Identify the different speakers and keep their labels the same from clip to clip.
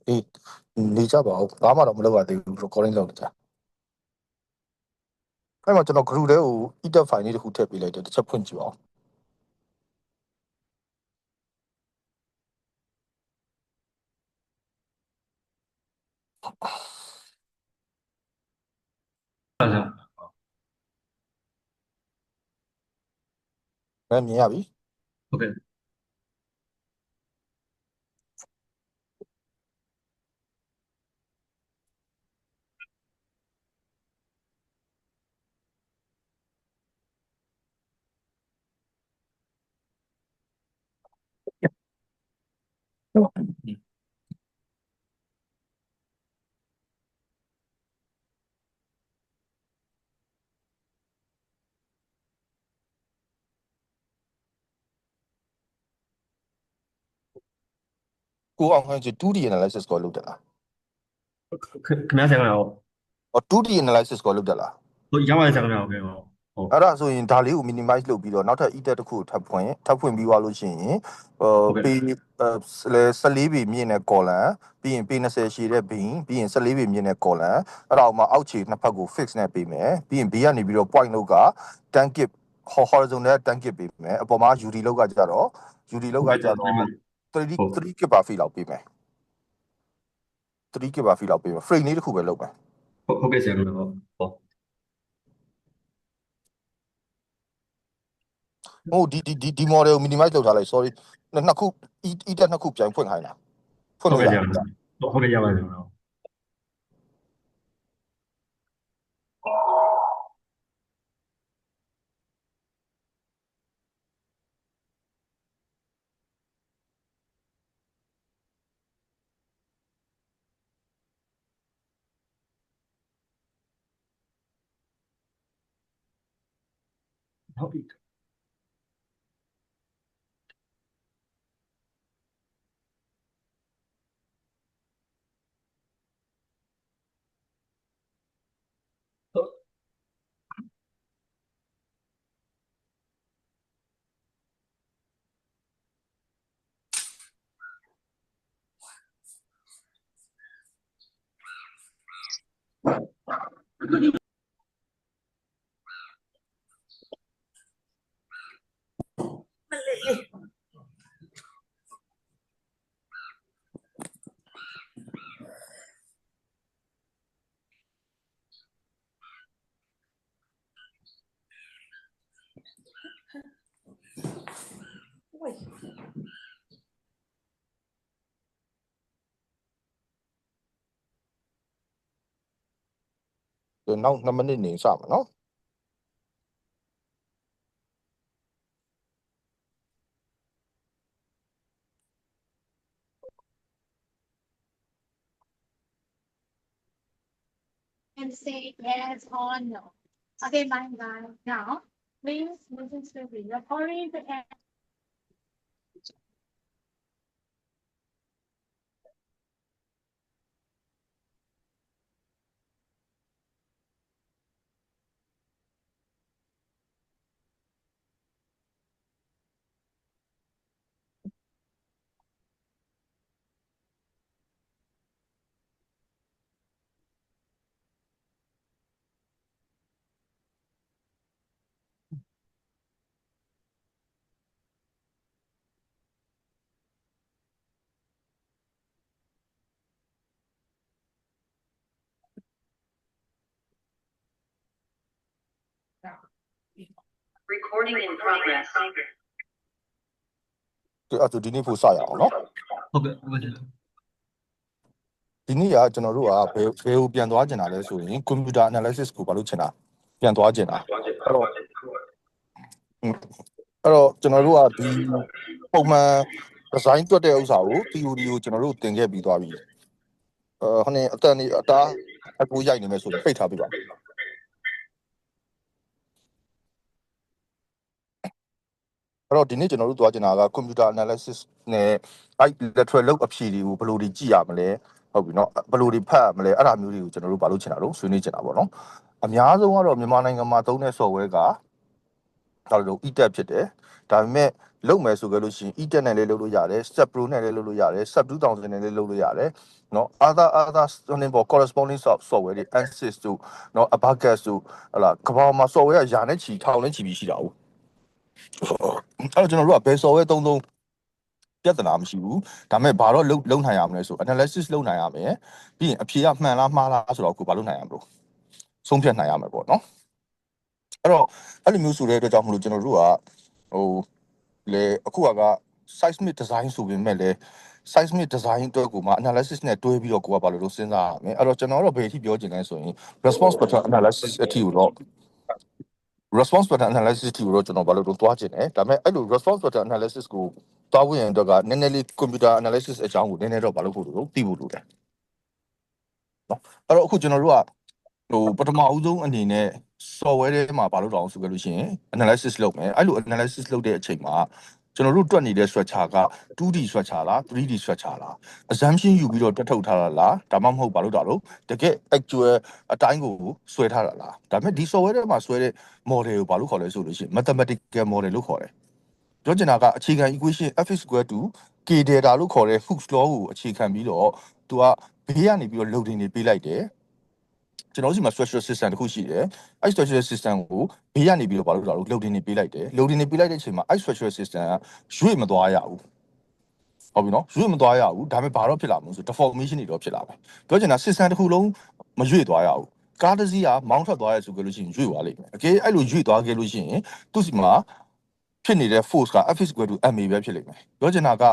Speaker 1: အေးနေကြပါဦးဘာမှတော့မလုပ်ရသေးဘူး recording လုပ်နေကြအဲ့မှာကျွန်တော် group ထဲကို edit file လေးတစ်ခုထည့်ပေးလိုက်တယ်တစ်ချက်ဖွင့်ကြည့်ပါဦးမြင်ရပြီ
Speaker 2: ဟုတ်ကဲ့
Speaker 1: ကိုအောင်ဟန်ကြီး 2D analysis ကိုလုပ်တယ်လား
Speaker 2: ခင်ဗျားဆရာကတော့
Speaker 1: 2D analysis ကိုလုပ်တယ်လား
Speaker 2: ဟုတ်ရပါတယ်ဆရာခင်ဗျာဟုတ်ကဲ့ဟုတ်
Speaker 1: အဲ့ဒါဆိုရင်ဒါလေးကို minimize လုပ်ပြီးတော့နောက်ထပ် edit တစ်ခုထပ်ဖွင့်ပြီးသွားလို့ရှိရင်ပေ14ပေမြင့်တဲ့ column ပြီးရင်ပေ20ရှည်တဲ့ bin ပြီးရင်14ပေမြင့်တဲ့ column အဲ့ဒါမှအောက်ခြေနှစ်ဖက်ကို fix နဲ့ပေးမယ်ပြီးရင် B ကနေပြီးတော့ point လောက်က tan kip horizontal tan kip ပေးမယ်အပေါ်မှာ UD လောက်ကကြတော့ UD လောက်ကကြတော့3 kip per feet လောက်ပေးမယ်3 kip per feet လောက်ပေးမယ် frame လေးတစ်ခုပဲလုပ်မယ်
Speaker 2: ဟုတ်ကဲ့ဆရာခင်ဗျာဟုတ်
Speaker 1: ဒီ model ကို minimize လုပ်ထားလိုက် sorry နှစ်ခု edit နှစ်ခုပြန်ဖွင့်ခိုင်းတာဖွင့်လို့ရတယ်
Speaker 2: ဟုတ်ကဲ့ရပါတယ်ခင်ဗျာဟုတ်ပြီ
Speaker 1: နောက်2မိနစ်နေစမယ်နော်
Speaker 3: and say yes or no. Okay, my guy. Now, please listen to the recording and
Speaker 4: Recording in progress.
Speaker 1: အဲ့ဒါဒီနေ့ဖို့စရအောင်နော်
Speaker 2: ဟုတ်ကဲ့ဟုတ်ကဲ့
Speaker 1: ဒီနေ့ကကျွန်တော်တို့ကဘယ်ကိုပြန်သွားကျင်တာလဲဆိုရင် computer analysis ကိုဘာလို့ချင်တာပြန်သွားကျင်တာအဲ့တော့ကျွန်တော်တို့ကဒီပုံမှန် design တွက်တဲ့ဥစ္စာကို theory ကိုကျွန်တော်တို့သင်ခဲ့ပြီးသွားပြီဟိုနေ့အတန်အတားအကူရိုက်နေမယ်ဆိုရင်ဖိတ်ထားပြပါအဲ့တော့ဒီနေ့ကျွန်တော်တို့သွားကျင်တာက computer analysis နဲ့အဲ့ lateral လောက်အဖြေတွေကိုဘယ်လိုတွေကြည့်ရမလဲဟုတ်ပြီနော်ဘယ်လိုတွေဖတ်ရမလဲအဲ့ဒါမျိုးတွေကိုကျွန်တော်တို့ဘာလို့ချင်တာတော့ဆွေးနွေးချင်တာပေါ့နော်အများဆုံးကတော့မြန်မာနိုင်ငံမှာသုံးတဲ့ software ကဒါလို ETAB ဖြစ်တယ် ဒါပေမဲ့လုပ်မယ်ဆိုကြလို့ရှိရင် e-tet နဲ့လည်းလုပ်လို့ရတယ် step pro နဲ့လည်းလုပ်လို့ရတယ် sub 2000နဲ့လည်းလုပ်လို့ရတယ်เนาะ other ပေါ် corresponding software တွေ ansys တို့เนาะ abacus တို့ဟလာကဘာမှာ software ကယာနဲ့ချီထောင်နဲ့ချီပြီးရှိတာဟုတ်အဲ့တော့ကျွန်တော်တို့ကဘယ် software သုံးပြဿနာမရှိဘူးဒါပေမဲ့ဘာတော့လုံနိုင်ရမလဲဆို analysis လုပ်နိုင်ရမယ်ပြီးရင်အဖြေကမှန်လားမှားလားဆိုတော့ကိုဘာလုပ်နိုင်ရမလို့ဆုံးဖြတ်နိုင်ရမယ်ပေါ့เนาะအဲ့တော့အဲ့လိုမျိုးဆိုတဲ့အတွက်ကြောင့်မလို့ကျွန်တော်တို့ကဟိုလေအခုက seismic design ဆိုပေမဲ့လေ seismic design အတွက်ကိုမှ analysis နဲ့တွဲပြီးတော့ကိုကဘာလို့စဉ်းစားရမလဲအဲ့တော့ကျွန်တော်တို့ဘယ်အထိပြောချင်လဲဆိုရင် response pattern analysis အထိကိုတော့ response pattern analysis အထိကိုတော့ကျွန်တော်ဘာလို့သွားချင်တယ်ဒါပေမဲ့အဲ့လို response pattern analysis ကိုသွားဝင်ရတော့ကနည်းနည်းလေး computer analysis အကြောင်းကိုနည်းနည်းတော့ဘာလို့ဖို့လို့သိဖို့လိုတယ်နော်အဲ့တော့အခုကျွန်တော်တို့ကပထမအဦးဆုံးအနေနဲ့ software ထဲမှာဘာလို့တောင်းဆိုကြလို့ရှိရင် analysis လုပ်မယ်အဲ့လို analysis လုပ်တဲ့အချိန်မှာကျွန်တော်တို့တွက်နေတဲ့ structure က 2D structure လား 3D structure လား assumption ယူပြီးတော့တွက်ထုတ်ထားတာလားဒါမှမဟုတ်ဘာလို့တာလို့တကယ် actual အတိုင်းကိုဆွဲထားတာလားဒါပေမဲ့ဒီ software ထဲမှာဆွဲတဲ့ model ကိုဘာလို့ခေါ်လဲဆိုလို့ရှိရင် mathematical model လို့ခေါ်တယ်ပြောချင်တာကအခြေခံ equation f=k delta လို့ခေါ်တဲ့ Hooke's law ကိုအခြေခံပြီးတော့သူကဘေးကနေပြီးတော့ loading တွေပေးလိုက်တယ်ကျွန်တော်တို့ဒီမှာ structural system တစ်ခုရှိတယ်အဲ့ structural system ကိုဘေးကနေပြီးတော့ဘာလို့လာလို့ loading တွေပေးလိုက်တယ် loading တွေပေးလိုက်တဲ့အချိန်မှာအဲ့ structural system ကရွေ့မသွားရဘူးဟုတ်ပြီနော်ရွေ့မသွားရဘူးဒါပေမဲ့ဘာတော့ဖြစ်လာမလို့ဆို deformation တွေတော့ဖြစ်လာမယ်ပြောချင်တာ system တစ်ခုလုံးမရွေ့သွားရဘူးကားတစ်စီးကမောင်းထွက်သွားရဆိုကြလို့ရှိရင်ရွေ့သွားလိမ့်မယ်အကယ်အဲ့လိုရွေ့သွားခဲ့လို့ရှိရင်သူ့စီမှာဖြစ်နေတဲ့ force က f=ma ပဲဖြစ်လိမ့်မယ်ပြောချင်တာက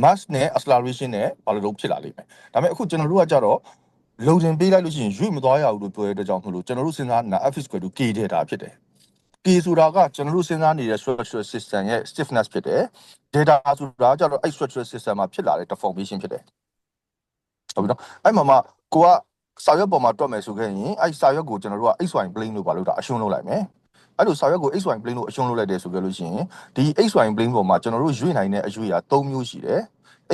Speaker 1: mass နဲ့ acceleration နဲ့ဘာလို့ဖြစ်လာလိမ့်မယ်ဒါပေမဲ့အခုကျွန်တော်တို့ကကြတော့ loading ပေးလိုက်လို့ရှိရင်ရွေ့မသွားရဘူးလို့ပြောရတဲ့ကြောင့်မလို့ကျွန်တော်တို့စဉ်းစားနေတာ f=k delta ဖြစ်တယ် k ဆိုတာကကျွန်တော်တို့စဉ်းစားနေတဲ့ structural system ရဲ့ stiffness ဖြစ်တယ် data ဆိုတာကကြတော့အဲ့ structural system မှာဖြစ်လာတဲ့ deformation ဖြစ်တယ်ဟုတ်ပြီနော်အဲ့မှာကိုကစာရွက်ပေါ်မှာတွက်မယ်ဆိုခဲ့ရင်အဲ့စာရွက်ကိုကျွန်တော်တို့က xy plane လို့ဘာလို့တာအရှုံးလုပ်လိုက်မယ်အဲ့လိုစာရွက်ကို xy plane လို့အရှုံးလုပ်လိုက်တယ်ဆိုကြလို့ရှိရင်ဒီ xy plane ပေါ်မှာကျွန်တော်တို့ရွေ့နိုင်တဲ့အရွေ့က3မျိုးရှိတယ်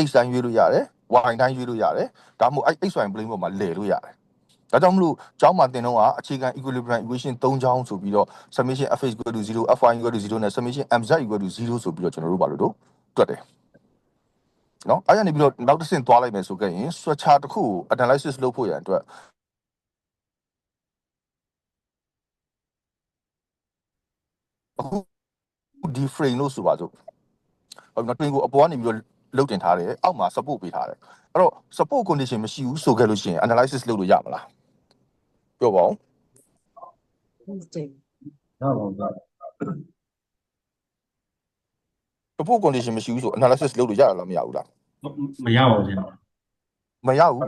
Speaker 1: x တိုင်းရွေ့လို့ရတယ် y တိုင်းရွေ့လို့ရတယ်ဒါမှမဟုတ်အဲ့ xy plane ပေါ်မှာလဲလို့ရတယ်ဒါကြောင့်မလို့ကျောင်းမှာသင်တော့အခြေခံ equilibrium equation 3ချောင်းဆိုပြီးတော့ summation f=0 fy=0 နဲ့ summation mz=0 ဆိုပြီးတော့ကျွန်တော်တို့ဘာလို့တွက်တယ်နော်အဲ့ရနေပြီးတော့နောက်တစ်ဆင့်သွားလိုက်မယ်ဆိုခဲ့ရင် structure တစ်ခုကို analysis လုပ်ဖို့ရန်အတွက်အခုဒီ frame လို့ဆိုပါစို့ဟုတ်နော် twin ကိုအပေါ်ကနေပြီးတော့လုတ်တင်ထားတယ်အောက်မှာ support ပေးထားတယ်အဲ့တော့ support condition မရှိဘူးဆိုခဲ့လို့ရှိရင် analysis လုပ်လို့ရမလားပြောပါဦး support condition မရှိဘူးဆို analysis လုပ်လို့ရလားမရဘူးလား
Speaker 2: မရပါဘူးဗျာ
Speaker 1: မရဘူး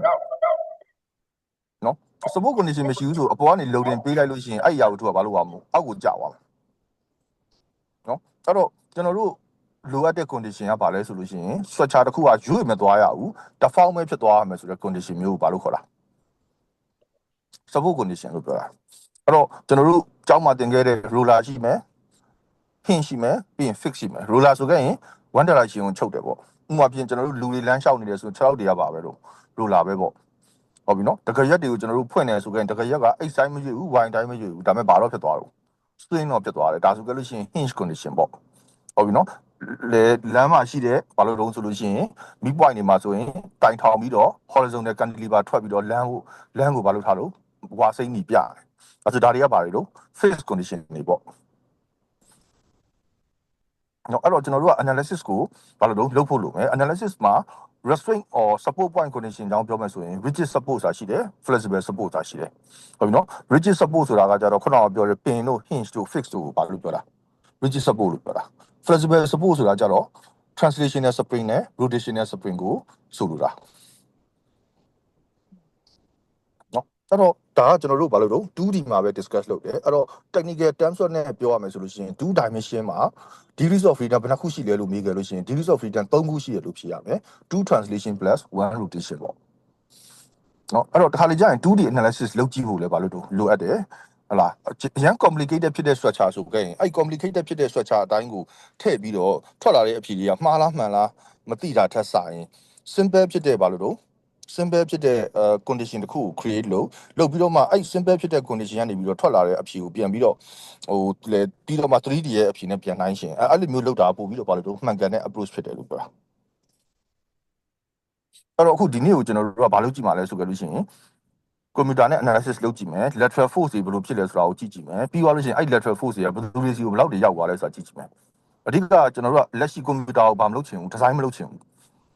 Speaker 1: နော် support condition မရှိဘူးဆိုအပေါ်ကနေ loading ပေးလိုက်လို့ရှိရင်အဲ့အရာကိုသူကဘာလို့ရမလို့အောက်ကိုကျသွားမှာနော်အဲ့တော့ကျွန်တော်တို့လိုအပ်တဲ့ condition ကဘာလဲဆိုလို့ရှိရင် structure တစ်ခုကရွေ့မသွားရဘူး deform ပဲဖြစ်သွားရမယ်ဆိုတဲ့ condition မျိုးကိုဘာလို့ခေါ်တာ support condition လို့ပြောတာအဲ့တော့ကျွန်တော်တို့ကျောင်းမှာသင်ခဲ့တဲ့ roller ရှိမယ် hinge ရှိမယ်ပြီးရင် fix ရှိမယ် roller ဆိုခဲ့ရင် one direction ကိုချုပ်တယ်ပေါ့ဥပမာပြင်ကျွန်တော်တို့လူတွေလမ်းလျှောက်နေတယ်ဆို6လောက်တွေကပါပဲလို့ roller ပဲပေါ့ဟုတ်ပြီနော်တကယ်ရက်တွေကိုကျွန်တော်တို့ဖွင့်နေဆိုခဲ့ရင်တကယ်ရက်က x size မရွေ့ဘူး y size မရွေ့ဘူးဒါပေမဲ့ဘာတော့ဖြစ်သွားတော့ swing တော့ဖြစ်သွားတယ်ဒါဆိုခဲ့လို့ရှိရင် hinge condition ပေါ့ဟုတ်ပြီနော်လေလမ်းမှာရှိတဲ့ဘာလို့တုံးဆိုလို့ရှိရင် mid point တွေမှာဆိုရင်တိုင်ထောင်ပြီးတော့ horizontal cantilever ထွက်ပြီးတော့လမ်းကိုဘာလို့ထားလို့ဝါစိမ့်နေပြတယ်အဲ့ဆိုဒါတွေကဘာတွေလို့ fixed condition တွေပေါ့နော်အဲ့တော့ကျွန်တော်တို့က analysis ကိုဘာလို့လုပ်ဖို့လိုမယ် analysis မှာ restraint or support point condition ကြောင်းပြောမယ်ဆိုရင် rigid support ဆိုတာရှိတယ် flexible support ဆိုတာရှိတယ်ဟုတ်ပြီနော် rigid support ဆိုတာကကြတော့ခုနကပြောတဲ့ pin တို့ hinge တို့ fix တို့ဘာလို့ပြောတာ rigid support လို့ပြောတာ flexible support ဆိုတာကြတော့ translational spring နဲ့ rotational spring ကိုဆိုလိုတာနော်အဲ့တော့ဒါကကျွန်တော်တို့ဘာလို့တော့ 2D မှာပဲ discuss လုပ်တယ်အဲ့တော့ technical terms နဲ့ပြောရမယ်ဆိုလို့ရှိရင် 2 dimension မှာ degrees of freedom ဘယ်နှခုရှိလဲလို့မေးကြလို့ရှိရင် degrees of freedom 3ခုရှိရလို့ဖြေရမယ်2 translation plus 1 rotation ပေါ့နော်အဲ့တော့တစ်ခါလေကြာရင် 2D analysis လုပ်ကြည့်ဖို့လည်းဘာလို့တော့လိုအပ်တယ်ဟလာအရန် complicated ဖြစ်တဲ့ structure ဆိုခဲ့ရင်အဲ့ complicated ဖြစ်တဲ့ structure အတိုင်းကိုထည့်ပြီးတော့ထွက်လာတဲ့အဖြေတွေကမှားလားမှန်လားမသိတာထက်စာရင် simple ဖြစ်တဲ့ဘာလို့တော့ simple ဖြစ်တဲ့condition တစ်ခုကို create လုပ်ပြီးတော့မှအဲ့ simple ဖြစ်တဲ့ condition ကနေပြီးတော့ထွက်လာတဲ့အဖြေကိုပြန်ပြီးတော့လေပြီးတော့မှ 3D ရဲ့အဖြေနဲ့ပြန်နိုင်ရှင်အဲ့လိုမျိုးလုပ်တာပို့ပြီးတော့ဘာလို့တော့မှန်ကန်တဲ့ approach ဖြစ်တယ်လို့ပြောတာအဲ့တော့အခုဒီနေ့ကိုကျွန်တော်တို့ကဘာလုပ်ကြည့်မှာလဲဆိုကြလို့ရှိရင်ကွန်ပျူတာနဲ့ analysis လုပ်ကြည့်မယ် lateral force တွေဘယ်လိုဖြစ်လဲဆိုတာကိုကြည့်ကြည့်မယ်ပြီးသွားလို့ရှိရင်အဲ့ lateral force တွေကဘယ်သူတွေစီကိုဘယ်လောက်တွေရောက်သွားလဲဆိုတာကြည့်ကြည့်မယ်အဓိကကျွန်တော်တို့ကလက်ရှိကွန်ပျူတာကိုဘာမလုပ်ချင်ဘူးဒီဇိုင်းမလုပ်ချင်ဘူး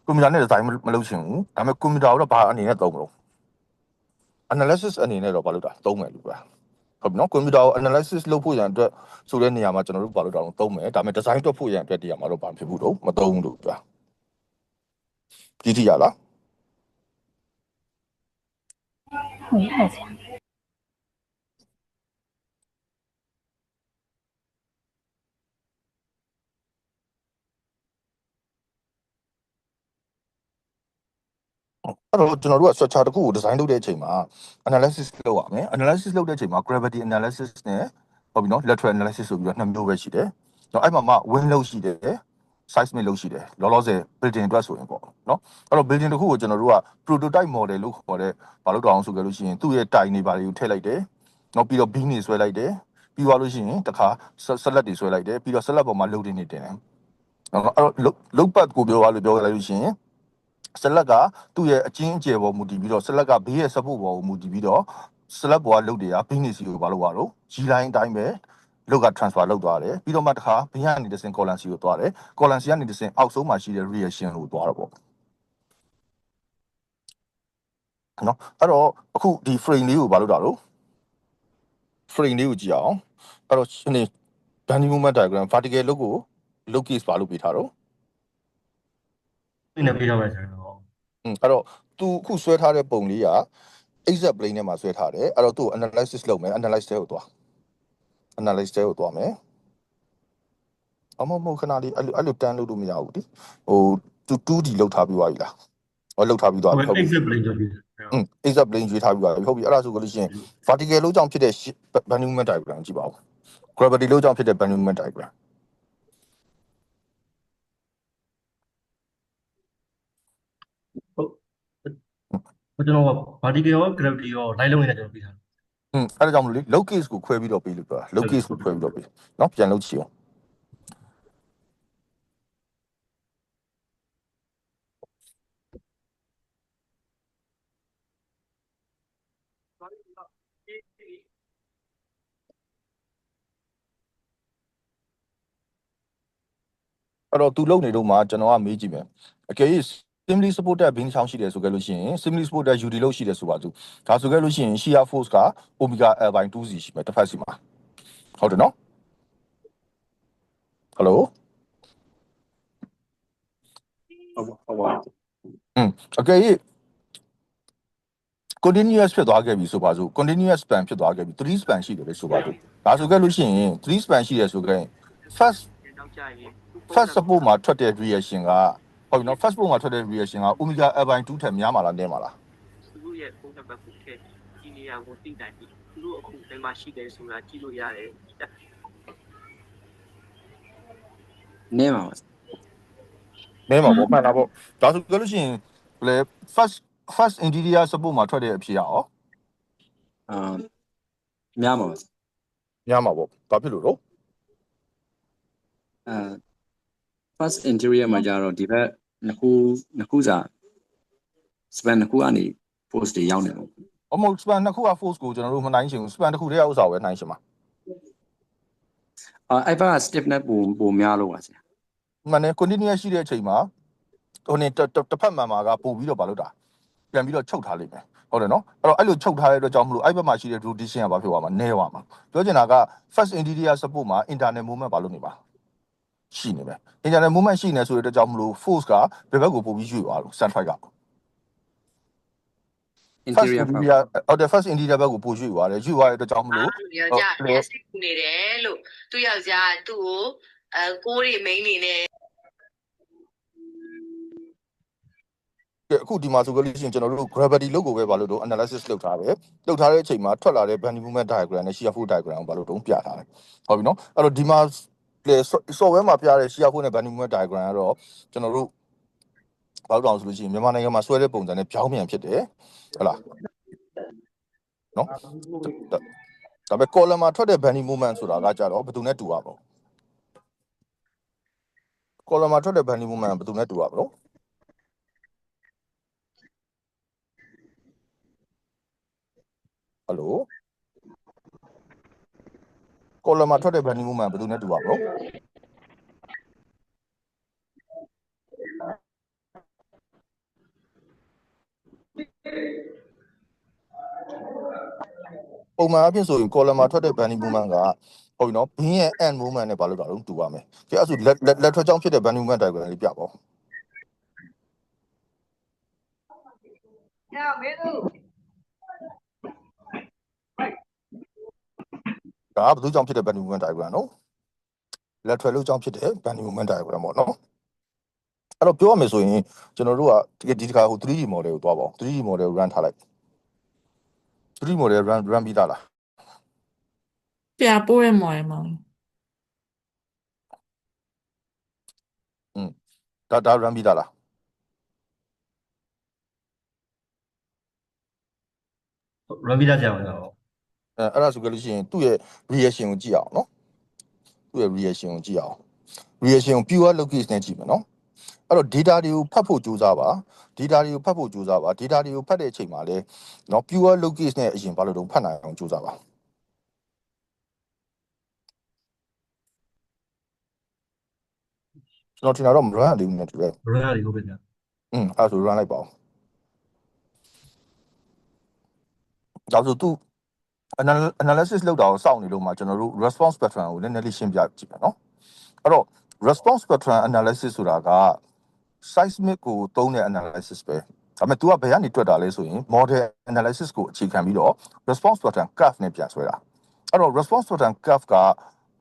Speaker 1: ကွန်ပျူတာနဲ့ဒီဇိုင်းမလုပ်ချင်ဘူးဒါပေမဲ့ကွန်ပျူတာကိုတော့ဘာအနေနဲ့သုံးမလို့ analysis အနေနဲ့တော့ဘာလို့တာသုံးမယ်လို့ပြောဟုတ်ပြီနော်ကွန်ပျူတာကို analysis လုပ်ဖို့ရန်အတွက်ဆိုတဲ့နေရာမှာကျွန်တော်တို့ဘာလို့တာသုံးမယ်ဒါပေမဲ့ design တွက်ဖို့ရန်အတွက်တရားမှာတော့ဘာဖြစ်ဘူးတော့မသုံးဘူးလို့ပြောကြည့်ကြည့်ရလား
Speaker 5: ဟုတ်ရဲ့ဆရာ
Speaker 1: အဲ့တော့ကျွန်တော်တို့က structure တစ်ခုကို design လုပ်တဲ့အချိန်မှာ analysis လုပ်ရမယ် analysis လုပ်တဲ့အချိန်မှာ gravity analysis နဲ့ဟုတ်ပြီနော် lateral analysis ဆိုပြီးတော့နှစ်မျိုးပဲရှိတယ်။တော့အဲ့မှာ wind လို့ရှိတယ် seismic လို့ရှိတယ်လောလောဆယ် building အတွက်ဆိုရင်ပေါ့နော်အဲ့တော့ building တစ်ခုကိုကျွန်တော်တို့က prototype model လို့ခေါ်တဲ့ဘာလို့တောင်းဆိုကြလို့ရှိရင်သူ့ရဲ့တိုင်တွေဘာတွေကိုထည့်လိုက်တယ်နောက်ပြီးတော့ beam တွေဆွဲလိုက်တယ်ပြီးသွားလို့ရှိရင်တခါ select တွေဆွဲလိုက်တယ်ပြီးတော့ select ပေါ်မှာ loading တွေတင်တယ်နော်အဲ့တော့ load path ကိုပြောရလို့ပြောလိုက်လို့ရှိရင်select ကသူ့ရဲ့အချင်းအကျယ်ပေါ်မူတည်ပြီးတော့ select ကဘေးရဲ့ support ပေါ်ကိုမူတည်ပြီးတော့ select ပေါ်ကလုတ်တွေက business ကိုဘာလို့ပါတော့ G line အတိုင်းပဲလုတ်က transfer လုပ်သွားတယ်ပြီးတော့မှတခါဘေးကနေတစ်ဆင့် column C ကိုသွားတယ် column C ကနေတစ်ဆင့်အောက်ဆုံးမှာရှိတဲ့ reaction ကိုသွားတော့ပေါ့နော်အဲ့တော့အခုဒီ frame လေးကိုဘာလို့တာလို့ frame လေးကိုကြည့်အောင်အဲ့တော့ဒီ bending moment diagram vertical လို့ကို low case ဘာလို့ပေးထားတော့
Speaker 2: ဒီနေ့ပေးထားပါဆရာဟုတ်
Speaker 1: အဲ့တော့သူအခုဆွဲထားတဲ့ပုံလေးက exact plane ထဲမှာဆွဲထားတယ်အဲ့တော့သူ့ analysis လုပ်မယ် analyze တဲ့ကိုသွား analyze တဲ့ကိုသွားမယ်အမမခဏလေးအဲ့လိုတန်းလို့မရဘူးဒီဟို 2D လောက်ထားပြီးသွားပြီလားဟောလောက်ထားပြီးသွားပြီဟုတ်ပြီ
Speaker 2: exit plane ကြည့်
Speaker 1: exact plane ရွေးထားပြီးသွားပြီဟုတ်ပြီအဲ့ဒါဆိုလို့ရှိရင် vertical လို့ကြောင့်ဖြစ်တဲ့ bending moment diagram ကြည့်ပါဦး gravity လို့ကြောင့်ဖြစ်တဲ့ bending moment diagram
Speaker 2: ကျွန်တော်က vertical ရော gravity ရော line လုံးနေတာကျွန်တော်ပြီးထား
Speaker 1: အဲ့ဒါကြောင့်မလို့လေ low case ကိုခွဲပြီးတော့ပေးလို့ပြောတာ low case ကိုခွဲပြီးတော့ပေးเนาะပြန်လုပ်ချင်အောင်အဲ့တော့သူလုံနေတော့မှကျွန်တော်ကမေးကြည့်မယ်အကယ်၍ simply supported beam ချောင်းရှိတယ်ဆိုကြလို့ရှိရင် simply supported UD လို့ရှိတယ်ဆိုပါစို့ဒါဆိုကြလို့ရှိရင် shear force က omega L/2c ရှိမယ်တစ်ဖက်စီမှာဟုတ်တယ်နော် hello ဟုတ်ပါအကယ်၍ continuous ဖြစ်သွားခဲ့ပြီဆိုပါစို့ continuous span ဖြစ်သွားခဲ့ပြီ3 span ရှိတယ်လေဆိုပါစို့ဒါဆိုကြလို့ရှိရင်3 span ရှိတယ်ဆိုကြရင် first support မှာထွက်တဲ့ reaction ကဟုတ်ပြီနော် first support မှာထွက်တဲ့ reaction က omega L/2 ထက်များမှာလားနည်းမှာလား
Speaker 6: သူတို့ရဲ့ပုံစံဘက်ကိုထည့်ဒီနေရာကိုသိတိုင်းပြီးသူတို့အခုထဲမှာရှိတယ်ဆိုတာကြည့်လို့ရတယ်
Speaker 7: နည်းမှာပါ
Speaker 1: နည်းမှာပေါ့မှန်တာပေါ့ဒါဆိုကြလို့ရှိရင်လေ first interior support မှာထွက်တဲ့အဖြေရော
Speaker 7: များမှာပါ
Speaker 1: များမှာပေါ့ဘာဖြစ်လို့တော့
Speaker 7: first interior မှာကြတော့ဒီဘက်နှစ်ခုစာ span နှစ်ခုကနေ force တွေရောက်နေတော့
Speaker 1: အမို့ span နှစ်ခုက force ကိုကျွန်တော်တို့မနိုင်ချင်ဘူး span တစ်ခုတည်းကဥစ္စာကိုပဲနိုင်ချင်ပါ
Speaker 7: အဲ့ဘက်က stiffness ပိုများလို့ပါဆရာ
Speaker 1: မှန်တယ် continuous ရှိတဲ့အချိန်မှာဟိုနေတစ်ဖက်မှန်မှာကပို့ပြီးတော့ဘာလို့တာပြန်ပြီးတော့ချုပ်ထားလိမ့်မယ်ဟုတ်တယ်နော်အဲ့တော့အဲ့လိုချုပ်ထားတဲ့အတွက်ကြောင့်မလို့အဲ့ဘက်မှာရှိတဲ့ rotation ကဘာဖြစ်သွားမှာနည်းသွားမှာပြောချင်တာက first interior support မှာ internal movement ဘာလို့နေပါရှိနေမယ် internal movement ရှိနေဆိုတဲ့အတွက်ကြောင့်မလို့ force ကဘယ်ဘက်ကိုပို့ပြီးရွေ့သွားလို့ centroid က
Speaker 7: interior
Speaker 1: ဟုတ်တယ် first interior ဘက်ကိုပို့ရွေ့သွားတယ်ရွေ့သွားတဲ့အတွက်ကြောင့်မလို့
Speaker 6: ယောက်ျားမျက်စိနေတယ်လို့သူ့ယောက်ျားသူ့ကိုကိုးတွေမိန်းနေနဲ့
Speaker 1: အခုဒီမှာဆိုကြလို့ရှိရင်ကျွန်တော်တို့ gravity လို့ကိုပဲဘာလို့တော့ analysis လုပ်ထားတယ်လုပ်ထားတဲ့အချိန်မှာထွက်လာတဲ့ bending moment diagram နဲ့ shear force diagram ကိုဘာလို့တော့ပြထားတယ်ဟုတ်ပြီနော်အဲ့တော့ဒီမှာsoftware မှာပြတဲ့ shear force နဲ့ bending moment diagram ကတော့ကျွန်တော်တို့ ဘာလို့တောင်ဆိုလို့ရှိရင်မြန်မာနိုင်ငံမှာဆွဲတဲ့ပုံစံနဲ့ပြောင်းပြန်ဖြစ်တယ်ဟုတ်လားနော်ဒါပေမဲ့ column မှာထွက်တဲ့ bending movement ဆိုတာကကြတော့ဘယ်သူနဲ့တူရမလဲ column မှာထွက်တဲ့ bending movement ဘယ်သူနဲ့တူရမလဲဟယ်လို column မှာထွက်တဲ့ bending movement ဘယ်သူနဲ့တူရမလဲပုံမှန်အဖြစ်ဆိုရင် column မှာထွက်တဲ့ bending movement ကဟုတ်ပြီနော်ဘင်းရဲ့ end movement နဲ့ဘာလို့တာလုံးတူရမယ်ကြည့်အဲ့ဆိုလက်ထွက်ကြောင်းဖြစ်တဲ့ bending movement diagram လေးပြပါဦးဒါဘယ်သူကြောင့်ဖြစ်တဲ့ bending movement diagram နော်လက်ထွက်လို့ကြောင့်ဖြစ်တဲ့ bending movement diagram ပေါ့နော်အဲ့တော့ပြောရမယ်ဆိုရင်ကျွန်တော်တို့ကဒီတစ်ခါဟို 3D model ကိုသွားပါအောင် 3D model ကို run ထားလိုက် 3D model run ပြီးသားလား
Speaker 8: ပြပို့ရမှာမ
Speaker 1: ဒါ run ပြီးသားလား
Speaker 2: run ပြီးသားကြအောင်ရော
Speaker 1: အဲ့ဒါဆိုကြလို့ရှိရင်သူ့ရဲ့ reaction ကိုကြည့်အောင်နော်သူ့ရဲ့ reaction ကိုကြည့်အောင် reaction ကို pure locus နဲ့ကြည့်မယ်နော်အဲ့တော့ data တွေကိုဖတ်ဖို့ကြိုးစားပါ data တွေကိုဖတ်ဖို့ကြိုးစားပါ data တွေကိုဖတ်တဲ့အချိန်မှာလဲနော် pure locus နဲ့အရင်ဘာလို့တော့ဖတ်နိုင်အောင်ကြိုးစားပါကျွန်တော်ထင်တာတော့မ run ရသေးဘူးနဲ့တူတယ်
Speaker 2: run ရတယ်ဟုတ်ပြီဗျာ
Speaker 1: အဲ့ဆို run လိုက်ပါဦးဒါဆိုသူ analysis လုပ်တာကိုစောင့်နေလို့မှကျွန်တော်တို့ response pattern ကိုနည်းနည်းလေးရှင်းပြကြည့်မယ်နော်အဲ့တော့ response pattern analysis ဆိုတာက seismic ကိုသုံးတဲ့ analysis ပဲဒါပေမဲ့ तू ကဘယ်ကနေတွက်တာလဲဆိုရင် model analysis ကိုအခြေခံပြီးတော့ response pattern curve နဲ့ပြန်ဆွဲတာအဲ့တော့ response pattern curve က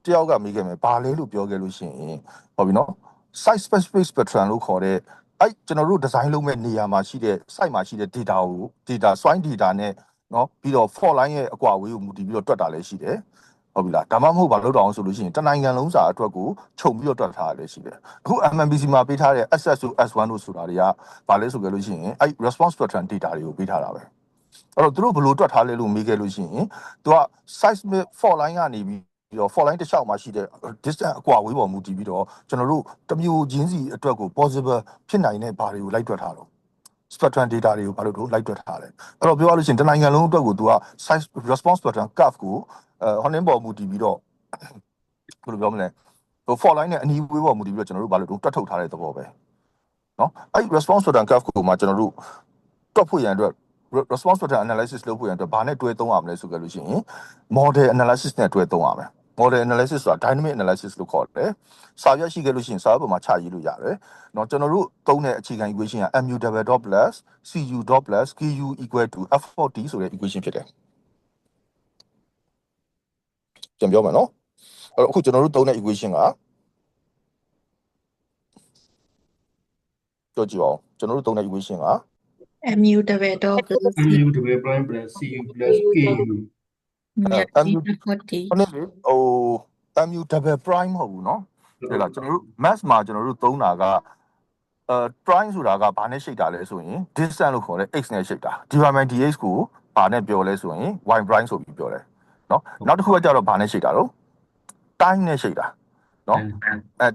Speaker 1: တယောက်ကမေးခဲ့မယ်ဘာလဲလို့ပြောခဲ့လို့ရှိရင်ဟုတ်ပြီနော် site specific pattern လို့ခေါ်တဲ့အဲ့ကျွန်တော်တို့ design လုပ်မဲ့နေရာမှာရှိတဲ့ site မှာရှိတဲ့ data ကို data swine data နဲ့နော်ပြီးတော့ fault line ရဲ့အကွာအဝေးကိုမူတည်ပြီးတော့တွက်တာလည်းရှိတယ်ဟုတ်ပြီလားဒါမှမဟုတ်ဘာလို့တောင်ဆိုလို့ရှိရင်တနိုင်ငံလုံးစာအတွက်ကိုခြုံပြီးတော့တွက်ထားရတယ်ရှိတယ်အခု MMBC မှာပေးထားတဲ့ SS တို့ S1 တို့ဆိုတာတွေကဘာလဲဆိုကြလို့ရှိရင်အဲ့ response pattern data တွေကိုပေးထားတာပဲအဲ့တော့သူတို့ဘယ်လိုတွက်ထားလဲလို့မေးခဲ့လို့ရှိရင်သူက seismic fault line ကနေပြီးတော့ fault line တစ်လျှောက်မှာရှိတဲ့ distance အကွာအဝေးပေါ်မူတည်ပြီးတော့ကျွန်တော်တို့တမျိုးချင်းစီအတွက်ကို possible ဖြစ်နိုင်တဲ့ဘာတွေကိုလိုက်တွက်ထားတော့spectrum data တွေကိုဘာလို့တို့လိုက်တွက်ထားလဲအဲ့တော့ပြောရလို့ရှိရင်တနိုင်ငံလုံးအတွက်ကိုသူက size response pattern curve ကိုဟိုနင်းပေါ်မူတည်ပြီးတော့ဘယ်လိုပြောမလဲဟို fault line နဲ့အနီးဝေးပေါ်မူတည်ပြီးတော့ကျွန်တော်တို့ဘာလို့တို့တွက်ထုတ်ထားတဲ့သဘောပဲเนาะအဲ့ response pattern curve ကိုမှကျွန်တော်တို့တွက်ဖို့ရန်အတွက် response pattern analysis လုပ်ဖို့ရန်အတွက်ဘာနဲ့တွဲသုံးရမလဲဆိုကြလို့ရှိရင် model analysis နဲ့တွဲသုံးရမယ်model analysis ဆိုတာ dynamic analysis လို့ခေါ်တယ်။စာရွက်ရှိခဲ့လို့ရှိရင်စာရွက်ပေါ်မှာချရေးလို့ရတယ်။เนาะကျွန်တော်တို့သုံးတဲ့အခြေခံ equation က mu double dot plus cu dot plus ku equal to f40 ဆိုတဲ့ equation ဖြစ်တယ်။ပြန်ပြောမယ်နော်။အဲ့တော့အခုကျွန်တော်တို့သုံးတဲ့ equation ကပြောကြည့်အောင်ကျွန်တော်တို့သုံးတဲ့ equation က
Speaker 8: mu double dot plus
Speaker 2: mu double prime plus cu plus ku
Speaker 8: mu 40
Speaker 1: ဟုတ်တယ်ဟို mu double prime မဟုတ်ဘူးเนาะဟုတ်လားကျွန်တော်တို့ math မှာကျွန်တော်တို့သုံးတာကprime ဆိုတာကဘာနဲ့ရှိတာလဲဆိုရင် distance လို့ခေါ်တဲ့ x နဲ့ရှိတာ divided by dx ကိုဘာနဲ့ပြောလဲဆိုရင် y prime ဆိုပြီးပြောတယ်เนาะနောက်တစ်ခုကကြတော့ဘာနဲ့ရှိတာတော့ time နဲ့ရှိတာเนาะ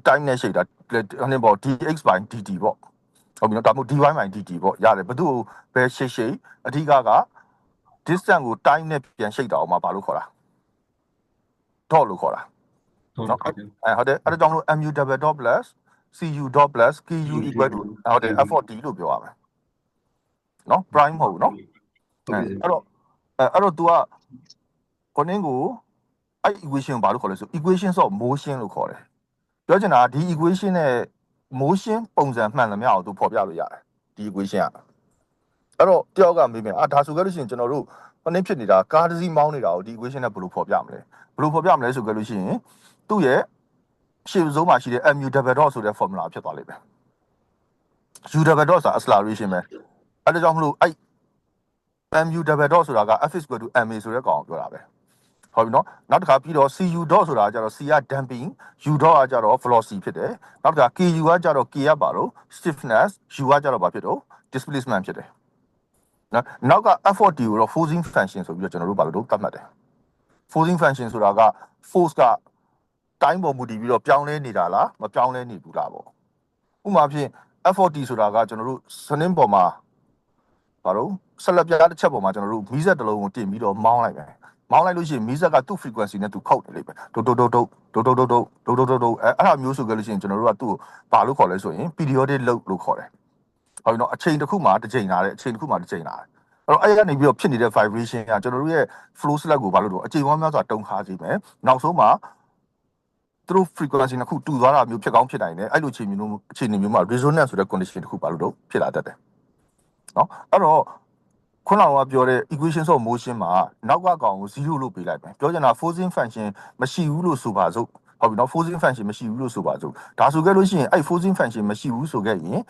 Speaker 1: time နဲ့ရှိတာဟိုနေပေါ့ dx by dt ပေါ့ဟုတ်ပြီเนาะဒါမှမဟုတ် dy by dt ပေါ့ရတယ်ဘယ်သူ့ကိုပဲရှိအဓိက distance ကို time နဲ့ပြန်ရှိတာအောင်မှာဘာလို့ခေါ်တာ dot လို့ခေါ်တာเนาะဟုတ်တယ်အဲ့ဒါကြောင့်လို့ mu double dot plus cu dot plus ku equal to ဟုတ်တယ် f40 လို့ပြောရမယ်เนาะ prime မဟုတ်ဘူးเนาะအဲ့တော့ तू ကခေါင်းကိုအဲ့ equation ဘာလို့ခေါ်လဲဆို equations of motion လို့ခေါ်တယ်ပြောချင်တာဒီ equation နဲ့ motion ပုံစံမှန်သမျှကို तू ဖော်ပြလို့ရတယ်ဒီ equation ကအဲ့တော့တယောက်ကမေးမယ်ဒါဆိုကြလို့ရှိရင်ကျွန်တော်တို့ခေါင်းဖြစ်နေတာကားတစ်စီးမောင်းနေတာကိုဒီ equation နဲ့ဘယ်လိုဖော်ပြမလဲဘယ်လိုဖော်ပြမလဲဆိုကြလို့ရှိရင်သူ့ရဲ့ရှေ့ဆုံးမှာရှိတဲ့ mu double dot ဆိုတဲ့ formula ဖြစ်သွားလိမ့်မယ် u double dot ဆိုတာ acceleration ပဲအဲ့ဒါကြောင့်မလို့အဲ့ mu double dot ဆိုတာက f is equal to ma ဆိုတဲ့ကောင်ကိုပြောတာပဲ ဟုတ်ပြီနော်နောက်တစ်ခါပြီးတော့ CU dot ဆိုတာကကြတော့ C က damping U dot ကကြတော့ velocity ဖြစ်တယ်နောက်တစ်ခါ KU ကကြတော့ K ကပါတော့ stiffness U ကကြတော့ဘာဖြစ်တော့ displacement ဖြစ်တယ်နော်နောက်က effort ကိုတော့ forcing function ဆိုပြီးတော့ကျွန်တော်တို့ဘာလို့သတ်မှတ်တယ် forcing function ဆိုတာက force က time ပေါ်မူတည်ပြီးတော့ပြောင်းလဲနေတာလားမပြောင်းလဲနေဘူးလားပေါ့ဥပမာဖြင့် effort ဆိုတာကကျွန်တော်တို့စနင်းပေါ်မှာဘာလို့ဆက်လက်ပြားတစ်ချက်ပေါ်မှာကျွန်တော်တို့မီးစက်တစ်လုံးကိုတင်ပြီးတော့မောင်းလိုက်မယ်မောင်းလိုက်လို့ရှိရင်မီးစက်ကသူ့ frequency နဲ့သူခောက်တယ်လေပဲဒုတ်အဲ့ဒါမျိုးဆိုကြလို့ရှိရင်ကျွန်တော်တို့ကသူ့ကိုဘာလို့ခေါ်လဲဆိုရင် periodic load လို့ခေါ်တယ်ဟုတ်ပြီနော်အချိန်တစ်ခုမှတစ်ချိန်လာတယ်အချိန်တစ်ခုမှတစ်ချိန်လာတယ်အဲ့တော့အဲ့ကနေပြီးတော့ဖြစ်နေတဲ့ vibration ကကျွန်တော်တို့ရဲ့ flow slug ကိုဘာလို့တော့အချိန်ပေါင်းများစွာတုံးခါစေမယ်နောက်ဆုံးမှာသူတို့ frequency တစ်ခုတူသွားတာမျိုးဖြစ်ကောင်းဖြစ်နိုင်တယ်အဲ့လိုအခြေအနေမျိုးမှာ resonance ဆိုတဲ့ condition တစ်ခုဘာလို့တော့ဖြစ်လာတတ်တယ်နော်အဲ့တော့ခုနကပြောတဲ့ equations of motion မှာနောက်ကကောင်ကို0လို့ပေးလိုက်မယ်ပြောချင်တာ forcing function မရှိဘူးလို့ဆိုပါစို့ဟုတ်ပြီနော် forcing function မရှိဘူးလို့ဆိုပါစို့ဒါဆိုခဲ့လို့ရှိရင်အဲ့ forcing function မရှိဘူးဆိုခဲ့ရင်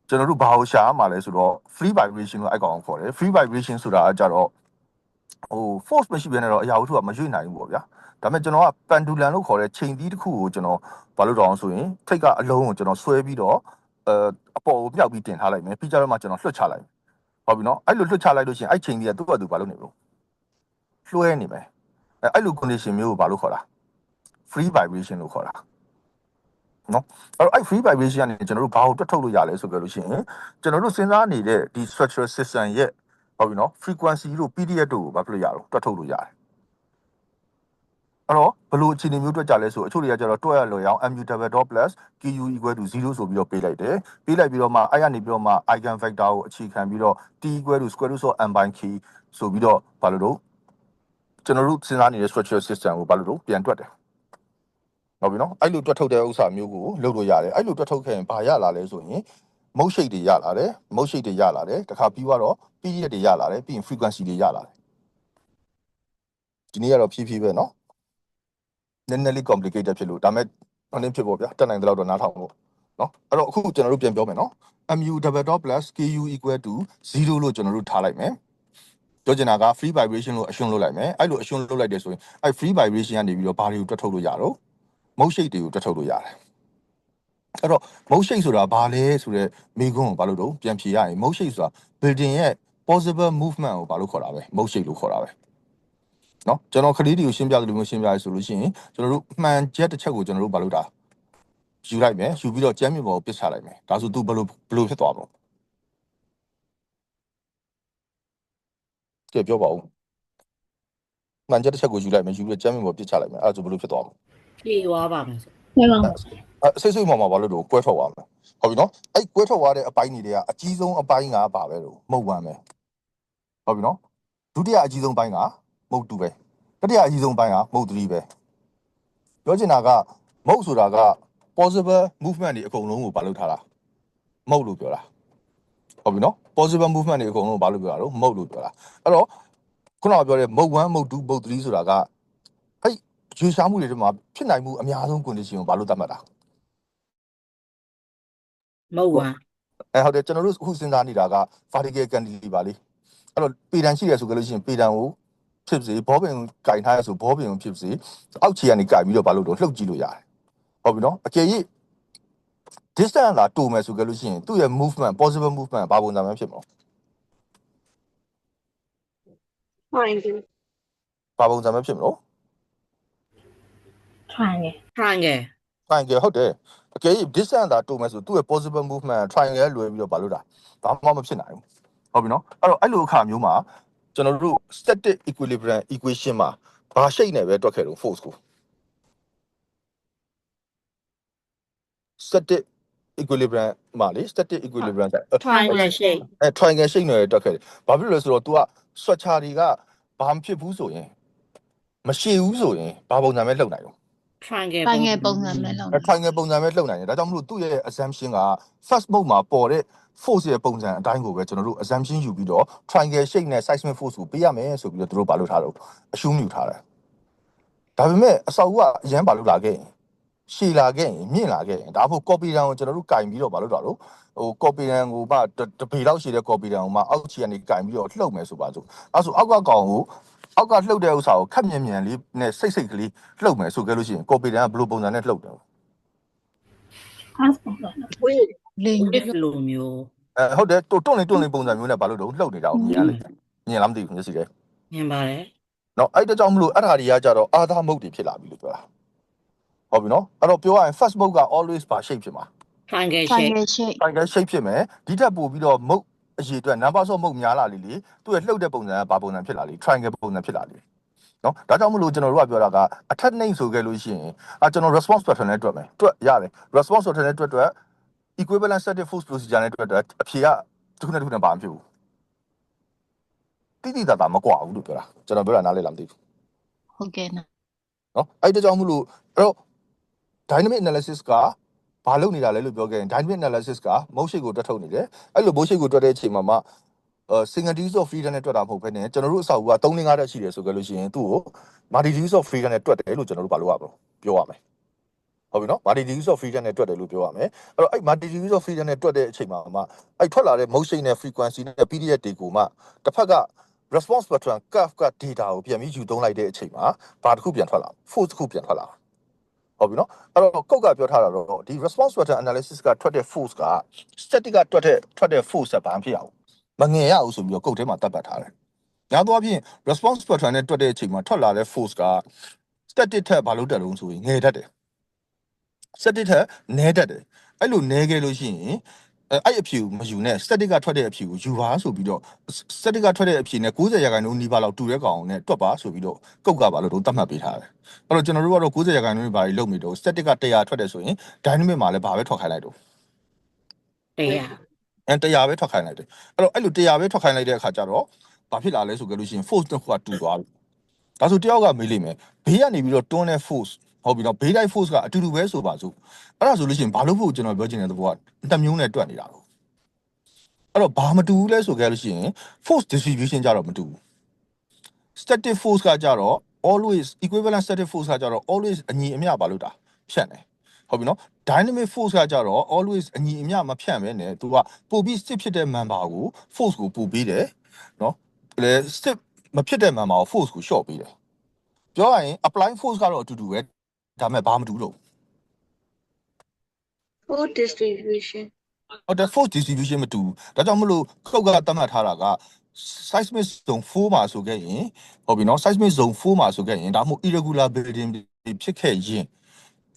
Speaker 1: ကျွန်တော်တို့ဘာကိုရှာရမှာလဲဆိုတော့ free vibration လို့အဲ့ကောင်ကိုခေါ်တယ် free vibration ဆိုတာကကြတော့force မရှိဘဲနဲ့တော့အရာဝတ္ထုကမရွေ့နိုင်ဘူးပေါ့ဗျာဒါပေမဲ့ကျွန်တော်က pendulum လို့ခေါ်တဲ့ချိန်သီးတစ်ခုကိုကျွန်တော်ဘာလို့တော့ဆိုရင်ထိတ်ကအလုံးကိုကျွန်တော်ဆွဲပြီးတော့အပေါ်ကိုမြောက်ပြီးတင်ထားလိုက်မယ်ပြီးကြတော့မှကျွန်တော်လွှတ်ချလိုက်ဟုတ်ပြီနော်အဲ့လိုလွှတ်ချလိုက်လို့ရှိရင်အဲ့ချိန်ကြီးကသူ့ဘာသူဘာလို့နေလို့လွှဲနေမယ်အဲ့လို condition မျိုးကိုဘာလို့ခေါ်တာ free vibration လို့ခေါ်တာနော်အဲ့ free vibration ကနေကျွန်တော်တို့ဘာကိုတွက်ထုတ်လို့ရလဲဆိုကြလို့ရှိရင်ကျွန်တော်တို့စဉ်းစားနေတဲ့ဒီ structural system ရဲ့ဟုတ်ပြီနော် frequency တို့ PDF တို့ကိုဘာဖြစ်လို့ရတော့တွက်ထုတ်လို့ရတယ်အဲ့တော့ဘယ်လိုအခြေအနေမျိုးတွက်ကြလဲဆိုအချို့တွေကကျတော့တွက်ရလို့ရအောင် mu double dot plus ku equal to 0ဆိုပြီးတော့ပေးလိုက်တယ်ပေးလိုက်ပြီးတော့မှအဲ့ကနေပြီးတော့မှ eigen vector ကိုအခြေခံပြီးတော့ t equal to square root of m by k ဆိုပြီးတော့ဘာလို့တော့ကျွန်တော်တို့စဉ်းစားနေတဲ့ structural system ကိုဘာလို့တော့ပြန်တွက်တယ်ဟုတ်ပြီနော်အဲ့လိုတွက်ထုတ်တဲ့ဥစ္စာမျိုးကိုလုပ်လို့ရတယ်အဲ့လိုတွက်ထုတ်ခဲ့ရင်ဘာရလာလဲဆိုရင်မုတ်ရှိတ်တွေရလာတယ်မုတ်ရှိတ်တွေရလာတယ်တခါပြီးတော့ period တွေရလာတယ်ပြီးရင် frequency တွေရလာတယ်ဒီနေ့ကတော့ဖြည်းဖြည်းပဲနော်နည်းနည်းလေး complicated ဖြစ်လို့ဒါမဲ့အနည်းဖြစ်ပေါ့ဗျာတက်နိုင်တဲ့လောက်တော့နားထောင်ဖို့နော်အဲ့တော့အခုကျွန်တော်တို့ပြန်ပြောမယ်နော် mu double dot plus ku equal to 0လို့ကျွန်တော်တို့ထားလိုက်မယ်ပြောချင်တာက free vibration လို့အရှုံးလုပ်လိုက်မယ်အဲ့လိုအရှုံးလုပ်လိုက်တယ်ဆိုရင်အဲ့ free vibration ကနေပြီးတော့ဘာတွေကိုတွက်ထုတ်လို့ရတော့မုတ်ရှိတ်တွေကိုတွက်ထုတ်လို့ရတယ်အဲ့တော့မုတ်ရှိတ်ဆိုတာဘာလဲဆိုတော့မိခွန်းကိုဘာလို့တော့ပြန်ဖြေရရင်မုတ်ရှိတ်ဆိုတာ building ရဲ့ possible movement ကိုဘာလို့ခေါ်တာပဲမုတ်ရှိတ်လို့ခေါ်တာပဲနော်ကျွန်တော်ခလေးတွေကိုရှင်းပြတယ်လို့ရှင်းပြရဆိုလို့ရှိရင်ကျွန်တော်တို့မှန်ချက်တစ်ချက်ကိုကျွန်တော်တို့ဘာလို့တာယူလိုက်မယ်ယူပြီးတော့ကျမ်းမြေပေါ်ကိုပစ်ချလိုက်မယ်ဒါဆိုသူဘယ်လိုဖြစ်သွားမလဲကြည့်ပြောပါဦးမှန်ချက်တစ်ချက်ကိုယူလိုက်မယ်ယူပြီးတော့ကျမ်းမြေပေါ်ပစ်ချလိုက်မယ်အဲ့ဒါဆိုဘယ်လိုဖြစ်သွားမလဲပ
Speaker 8: ြေသွားပါမယ်ဆို
Speaker 5: 对吧？
Speaker 1: စိတ်မှာဘာလို့တော့ကွဲထွက်သွားမလဲဟုတ်ပြီနော်အဲ့ကွဲထွက်သွားတဲ့အပိုင်းတွေတွေကအကြီးဆုံးအပိုင်းကပါပဲလို့မဟုတ်ဝမ်းပဲဟုတ်ပြီနော်ဒုတိယအကြီးဆုံးပိုင်းကမဟုတ်တူပဲတတိယအကြီးဆုံးပိုင်းကမဟုတ်3ပဲပြောချင်တာကမဟုတ်ဆိုတာက possible movement တွေအကုန်လုံးကိုဘာလို့ထားတာမဟုတ်လို့ပြောတာဟုတ်ပြီနော် possible movement တွေအကုန်လုံးကိုဘာလို့ပြောတာလို့မဟုတ်လို့ပြောတာအဲ့တော့ခုနကပြောတဲ့မဟုတ်1မဟုတ်2မဟုတ်3ဆိုတာကအဲ့ရွေးရှားမှုတွေထဲမှာဖြစ်နိုင်မှုအများဆုံး condition ကိုဘာလို့သတ်မှတ်တာ
Speaker 8: မဟုတ်ပါဟ
Speaker 1: ုတ်တယ်ကျွန်တော်တို့အခုစဉ်းစားနေတာက vertical cantilever လေအဲ့တော့ပေတံရှိတယ်ဆိုကြလို့ရှိရင်ပေတံကိုဖြစ်စေဘောပင်ကင်ထားရဆိုဘောပင်ကိုဖြစ်စေအောက်ခြေကနေကင်ပြီးတော့ဘာလို့တော့လှုပ်ကြည့်လို့ရတယ်ဟုတ်ပြီနော်အကျယ်ကြီး distance လာတိုးမယ်ဆိုကြလို့ရှိရင်သူ့ရဲ့ movement possible movement ဘာပုံစံမျိုးဖြစ်မလဲဘာပုံစံမျိုးဖြစ်မလို့
Speaker 5: triangle
Speaker 8: triangle
Speaker 1: ဟုတ်တယ်အကျယ်ကြီး distance လာတိုးမယ်ဆိုသူ့ရဲ့ possible movement triangle လွယ်ပြီးတော့ဘာလို့တာဘာမှမဖြစ်နိုင်ဘူးဟုတ်ပြီနော်အဲ့တော့အဲ့လိုအခါမျိုးမှာကျွန်တော်တို့ static equilibrium equation မှာဘာရှိတ်နေပဲတွက်ခဲ့လို့ force ကို static equilibrium မှာလေ static equilibrium
Speaker 8: triangle shape
Speaker 1: triangle shape နဲ့တွက်ခဲ့တယ်ဘာဖြစ်လို့လဲဆိုတော့ तू က structure တွေကဘာမဖြစ်ဘူးဆိုရင်မရှိဘူးဆိုရင်ဘာပုံစံပဲလှုပ်နိုင်ရော
Speaker 8: triangle
Speaker 5: ပုံစံနဲ့လောက်
Speaker 1: triangle ပုံစံပဲလှုပ်နိုင်တယ်ဒါကြောင့်မလို့သူ့ရဲ့ assumption က first mode မှာပေါ်တဲ့ force ရဲ့ပုံစံအတိုင်းကိုပဲကျွန်တော်တို့ assumption ယူပြီးတော့ triangle shape နဲ့ seismic force ကိုပေးရမယ်ဆိုပြီးတော့သူတို့ဘာလုပ်ထားတော့အရှုံးယူထားတယ်ဒါပေမဲ့အစောက်ကအရန်ဘာလုပ်လာခဲ့ရင်ရှည်လာခဲ့ရင်မြင့်လာခဲ့ရင်ဒါဖို့ copy down ကိုကျွန်တော်တို့ကင်ပြီးတော့ဘာလုပ်တာလို့copy down ကိုတပေလောက်ရှည်တဲ့ copy down ကိုမှအောက်ခြေကနေကင်ပြီးတော့လှုပ်မယ်ဆိုပါစို့အဲဆိုအောက်ကကောင်ကို အောက်ကလှုပ်တဲ့ဥစ္စာကိုခက်မြန်မြန်လေးနဲ့စိတ်ကလေးလှုပ်မယ်ဆိုကြလို့ရှိရင် copy တန်ကဘယ်လိုပုံစံနဲ့လှုပ်တယ်
Speaker 5: fast ပုံစံနဲ့
Speaker 8: ဝေးလိန်လိုမျိုး
Speaker 1: ဟုတ်တယ်တွန့်နေပုံစံမျိုးနဲ့ဘာလို့တော့လှုပ်နေတာကိုမြင်ရလိမ့်မယ်မြင်လားမသိဘူးမျက်စိထဲ
Speaker 8: မြင်ပါတယ်
Speaker 1: နော်အဲ့တကြောင့်မလို့အဲ့ဒါတွေကကြတော့အာသာမုတ်တွေဖြစ်လာပြီလို့ပြောတာဟုတ်ပြီနော်အဲ့တော့ပြောရရင် first mode က always ပါ shape ဖြစ်မှာ
Speaker 8: triangle
Speaker 5: triangle
Speaker 8: shape
Speaker 5: shape
Speaker 1: triangle shape ဖြစ်မယ်ဒီထက်ပိုပြီးတော့မုတ်အရေးအတွက် number of မုတ်များလာလေသူ့ရဲ့လှုပ်တဲ့ပုံစံကဘာပုံစံဖြစ်လာလေ triangle ပုံစံဖြစ်လာလေနော်ဒါကြောင့်မလို့ကျွန်တော်တို့ကပြောတာကအထက်နှိမ့်ဆိုခဲ့လို့ရှိရင်ကျွန်တော် response pattern နဲ့တွက်မယ်တွက်ရတယ် response pattern နဲ့တွက် equivalent static force procedure နဲ့တွက်အဖြေကတစ်ခုနဲ့တစ်ခုနဲ့ဘာမှမဖြစ်ဘူးတိတိတတ်တာမကွာဘူးလို့ပြောတာကျွန်တော်ပြောတာနားလည်လားမသိဘူး
Speaker 5: ဟုတ်ကဲ့နော်
Speaker 1: နော်အဲ့ဒါကြောင့်မလို့အဲ့တော့ dynamic analysis ကဘာလုပ်နေတာလဲလို့ပြောခဲ့ရင် dynamic analysis က motion ကိုတွက်ထုတ်နေတယ်အဲ့လို motion ကိုတွက်တဲ့အချိန်မှာမှsingle degrees of freedom နဲ့တွက်တာမဟုတ်ဘဲနဲ့ကျွန်တော်တို့အဆောက်အဦက3 5တက်ရှိတယ်ဆိုကြလို့ရှိရင်သူ့ကို multi degrees of freedom နဲ့တွက်တယ်လို့ကျွန်တော်တို့ဘာလို့ရမလဲပြောရမယ်ဟုတ်ပြီနော် multi degrees of freedom နဲ့တွက်တယ်လို့ပြောရမယ်အဲ့တော့အဲ့ multi degrees of freedom နဲ့တွက်တဲ့အချိန်မှာမှအဲ့ထွက်လာတဲ့ motion နဲ့ frequency နဲ့ PDF တွေကိုမှတစ်ဖက်က response pattern curve က data ကိုပြန်ပြီးယူသုံးလိုက်တဲ့အချိန်မှာဘာတစ်ခုပြန်ထွက်လာ force တစ်ခုပြန်ထွက်လာဟုတ်ပြီနော်အဲ့တော့ကုတ်ကပြောထားတာတော့ဒီ response pattern analysis ကထွက်တဲ့ force က static ကထွက်တဲ့ force ကဘာမှဖြစ်အောင်မငယ်ရဘူးဆိုပြီးတော့ကုတ်ထဲမှာတပ်ပတ်ထားတယ်။နောက်တော့ဖြင့် response pattern နဲ့တွက်တဲ့အချိန်မှာထွက်လာတဲ့ force က static ထက်ဘာလို့တက်လို့ဆိုရင်ငယ်တတ်တယ်။ static ထက်နည်းတတ်တယ်။အဲ့လိုနည်းခဲ့လို့ရှိရင်အဲ့အဖြေကိုမယူနဲ့ static ကထွက်တဲ့အဖြေကိုယူပါဆိုပြီးတော့ static ကထွက်တဲ့အဖြေနဲ့90%နီးပါးလောက်တူတဲ့ကောင်နဲ့တွက်ပါဆိုပြီးတော့ကုတ်ကဘာလို့တော့သတ်မှတ်ပေးထားတယ်။အဲ့တော့ကျွန်တော်တို့ကတော့90%နီးပါးလောက်နေတော့ static က100ထွက်တယ်ဆိုရင် dynamic မှာလည်းဘာပဲထွက်ခိုင်းလိုက်တော့
Speaker 8: 100
Speaker 1: 100ပဲထွက်ခိုင်းလိုက်တယ်အဲ့တော့အဲ့လို100ပဲထွက်ခိုင်းလိုက်တဲ့အခါကျတော့ဘာဖြစ်လာလဲဆိုကြလို့ရှိရင် force တစ်ခုကတူသွားပြီဒါဆိုတယောက်ကမေးလိမ့်မယ်ဘေးကနေပြီးတော့တွန်းတဲ့ force ဟုတ်ပြီနော်ဘေးတိုက် force ကအတူတူပဲဆိုပါစို့အဲ့ဒါဆိုလို့ရှိရင်ဘာလို့ဖို့ကျွန်တော်ပြောချင်တဲ့သဘောကတစ်မျိုးနဲ့တွက်နေတာတော့အဲ့တော့ဘာမတူဘူးလဲဆိုကြလို့ရှိရင် force distribution ကြတော့မတူဘူး static force ကကြတော့ always equivalent static force ကကြတော့ always အညီအမျှဘာလို့တာဖြတ်နေဟုတ်ပြီနော် dynamic force ကကြတော့ always အညီအမျှမဖြန့်ပဲနဲ့သူကပို့ပြီး stiff ဖြစ်တဲ့ member ကို force ကိုပို့ပေးတယ်နော်လေ stiff မဖြစ်တဲ့ member ကို force ကို short ပေးတယ်ပြောရရင် apply force ကတော့အတူတူပဲဒါပေမဲ့ဘာမတူလို့
Speaker 9: force distribution
Speaker 1: ဟုတ်တယ် force distribution မတူဒါကြောင့်မလို့ခောက်ကသတ်မှတ်ထားတာက seismic zone 4မှာဆိုခဲ့ရင်ဟုတ်ပြီနော် seismic zone 4မှာဆိုခဲ့ရင်ဒါမှမဟုတ် irregular building ဖြစ်ခဲ့ရင်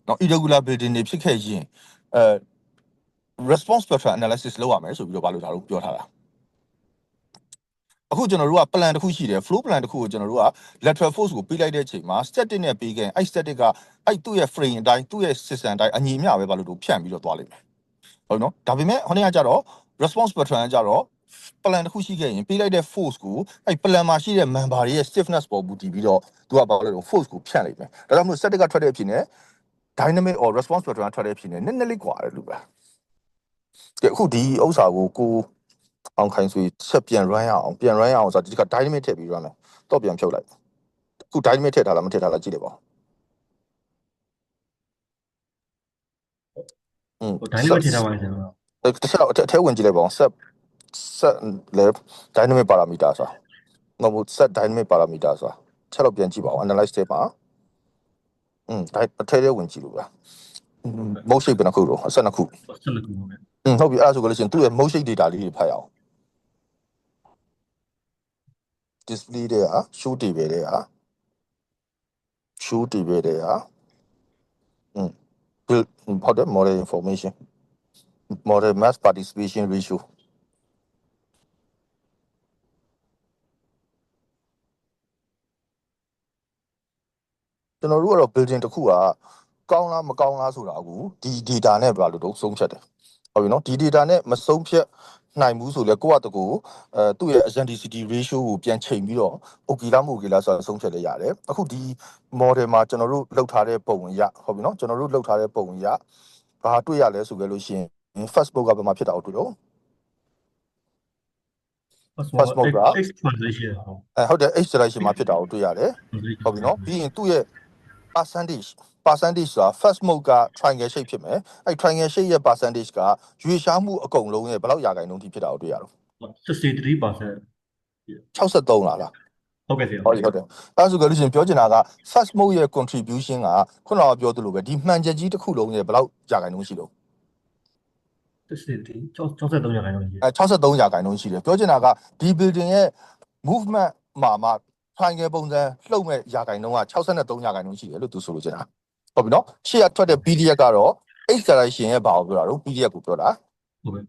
Speaker 1: နော် irregular building တွေဖြစ်ခဲ့ရင် response pattern analysis လုပ်ရမယ်ဆိုပြီးတော့ဘာလို့ဒါလို့ပြောထားတာအခုကျွန်တော်တို့က plan တစ်ခုရှိတယ် flow plan တစ်ခုကိုကျွန်တော်တို့က lateral force ကိုပေးလိုက်တဲ့အချိန်မှာ static နဲ့ပေးခဲ့အဲ့ static ကအဲ့သူ့ရဲ့ frame အတိုင်းသူ့ရဲ့ system အတိုင်းအညီအမျှပဲဘာလို့တို့ဖြန့်ပြီးတော့သွားလိမ့်မယ်ဟုတ်နော်ဒါပေမဲ့ဟိုနေ့ကကြတော့ response pattern ကကြတော့ plan တစ်ခုရှိခဲ့ရင်ပေးလိုက်တဲ့ force ကိုအဲ့ plan မှာရှိတဲ့ member တွေရဲ့ stiffness ပေါ်မူတည်ပြီးတော့သူကဘာလို့ force ကိုဖြန့်လိုက်မယ်ဒါကြောင့်မို့ static ကထွက်တဲ့အဖြစ်နဲ့ dynamic or response pattern ထွက်တဲ့အဖြစ်နဲ့နည်းနည်းလေးကွာတယ်လို့ပဲကဲအခုဒီဥစ္စာကိုအောင်ခိုင်းဆိုဆက်ပြန် run ရအောင်ဆိုတော့ဒီက dynamic ထည့်ပြီး run မယ်တော့ပြန်ဖြုတ်လိုက်အခု dynamic ထည့်ထားလားမထည့်ထားလားကြည့်လိုက်ပါ
Speaker 2: dynamic ထည့်ထားပါလေကျွန်တော်
Speaker 1: တစ်ချက်အထဲဝင်ကြည့်လိုက်ပါဦး set left dynamic parameter ဆိုတာနော် set dynamic parameter ဆိုတာချက်တော့ပြန်ကြည့်ပါဦး analyze ထဲမှာအထဲထဲဝင်ကြည့်လို့ဗျာ motion ဘယ်နှခုတော့12ခု
Speaker 2: 12ခုဟုတ်ကဲ့
Speaker 1: ဟုတ်ပြီအဲ့ဒါဆိုလို့ရှိရင်သူ့ရဲ့ motion data လေးတွေဖတ်ရအောင် display တွေက show table တွေက ဟုတ်တယ် model information model mass participation ratio ကျွန်တော်တို့ကတော့ building တစ်ခုကကောင်းလားမကောင်းလားဆိုတာကိုဒီ data နဲ့ဘာလို့တော့ဆုံးဖြတ်တယ်ဟုတ်ပြီနော်ဒီ data နဲ့မဆုံးဖြတ်နိုင်ဘူးဆိုလဲကိုယ့်အတကူသူ့ရဲ့ authenticity ratio ကိုပြန်ချိန်ပြီးတော့ okay လားမ okay လားဆိုတာဆုံးဖြတ်လဲရတယ်အခုဒီ model မှာကျွန်တော်တို့လောက်ထားတဲ့ပုံရဟုတ်ပြီနော်ကျွန်တော်တို့လောက်ထားတဲ့ပုံရဘာတွေ့ရလဲဆိုကြလို့ရှိရင် first book ကဘယ်မှာဖြစ်တာကိုတွေ့တော့ first book က
Speaker 2: X translation
Speaker 1: ဟုတ်တယ် H translation မှာဖြစ်တာကိုတွေ့ရတယ်ဟုတ်ပြီနော်ပြီးရင်သူ့ရဲ့ percentage ဆိုတာ first mode က triangle shape ဖြစ်မယ်အဲ့ triangle shape ရဲ့ percentage ကရွေရှားမှုအကုန်လုံးရဲ့ဘယ်လောက်ရာခိုင်နှုန်းထိဖြစ်တာကိုတွေ့ရတော့
Speaker 2: 63%
Speaker 1: 63လား
Speaker 2: ဟုတ်ကဲ့ဆရာ
Speaker 1: ဟုတ်တယ်အဲ့ဆိုကြလို့ရှိရင်ပြောချင်တာက first mode ရဲ့ contribution ကခုနကပြောသလိုပဲဒီမှန်ချက်ကြီးတစ်ခုလုံးရဲ့ဘယ်လောက်ကြာခိုင်နှုန်းရှိလို့
Speaker 2: 63ရာခိုင်နှုန်းရှိတယ်
Speaker 1: 63ရာခိုင်နှုန်းရှိတယ်ပြောချင်တာကဒီ building ရဲ့ movement မှာtriangle ပုံစံလှုပ်မဲ့ရာခိုင်နှုန်းက63ရာခိုင်နှုန်းရှိတယ်လို့သူဆိုလိုချင်တာဟုတ်ပြီနော်ရှေ့ကထွက်တဲ့ PDF ကတော့ acceleration ရဲ့ဘာကိုပြောတာတော့ PDF ကိုပြောတာ
Speaker 2: ဟုတ်ကဲ့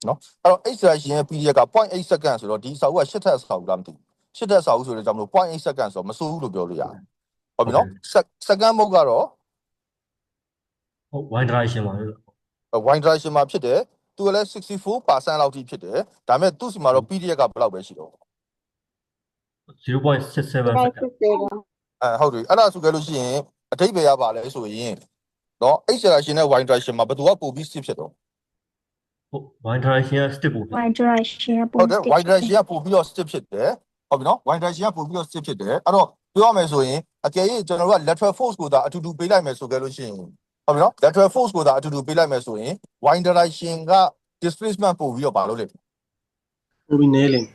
Speaker 1: နော်အဲ့တော့ acceleration ရဲ့ PDF က 0.8 second ဆိုတော့ဒီအစာအုပ်က8ထက်အစာအုပ်လားမသိဘူး8ထက်အစာအုပ်ဆိုတော့ကြောင့်မလို့ 0.8 second ဆိုတော့မစိုးဘူးလို့ပြောလို့ရတယ်ဟုတ်ပြီနော် second mode ကတော့
Speaker 2: ဟုတ် wine direction ပါလို့
Speaker 1: wine direction မှာဖြစ်တယ်သူကလည်း64% လောက်ထိဖြစ်တယ်ဒါပေမဲ့သူ့စီမှာတော့ PDF ကဘယ်လောက်ပဲရှိတော့
Speaker 2: 0.67 second
Speaker 1: ဟုတ်တယ်အဲ့ဒါဆိုကြလို့ရှိရင်အထိပ္ပယ်ရပါလဲဆိုရင်နော် acceleration နဲ့ wine direction မှာဘယ်သူကပိုပြီးစစ်ဖြစ်တော့
Speaker 2: ဟုတ် wine direction က stick ပို့
Speaker 5: Wide direction
Speaker 1: ဟုတ်တယ် wine direction ကပိုပြီးတော့ stiff ဖြစ်တယ်ဟုတ်ပြီနော် wine direction ကပိုပြီးတော့ stiff ဖြစ်တယ်အဲ့တော့ပြောရမယ်ဆိုရင်အကယ်၍ကျွန်တော်တို့က lateral force ကိုသာအတူတူပေးလိုက်မယ်ဆိုကြလို့ရှိရင်ဟုတ်ပြီနော် lateral force ကိုသာအတူတူပေးလိုက်မယ်ဆိုရင် wine direction က displacement ပို့ပြီးတော့ဘာလုပ်လဲ
Speaker 6: ပိုပြီးနေလိမ့်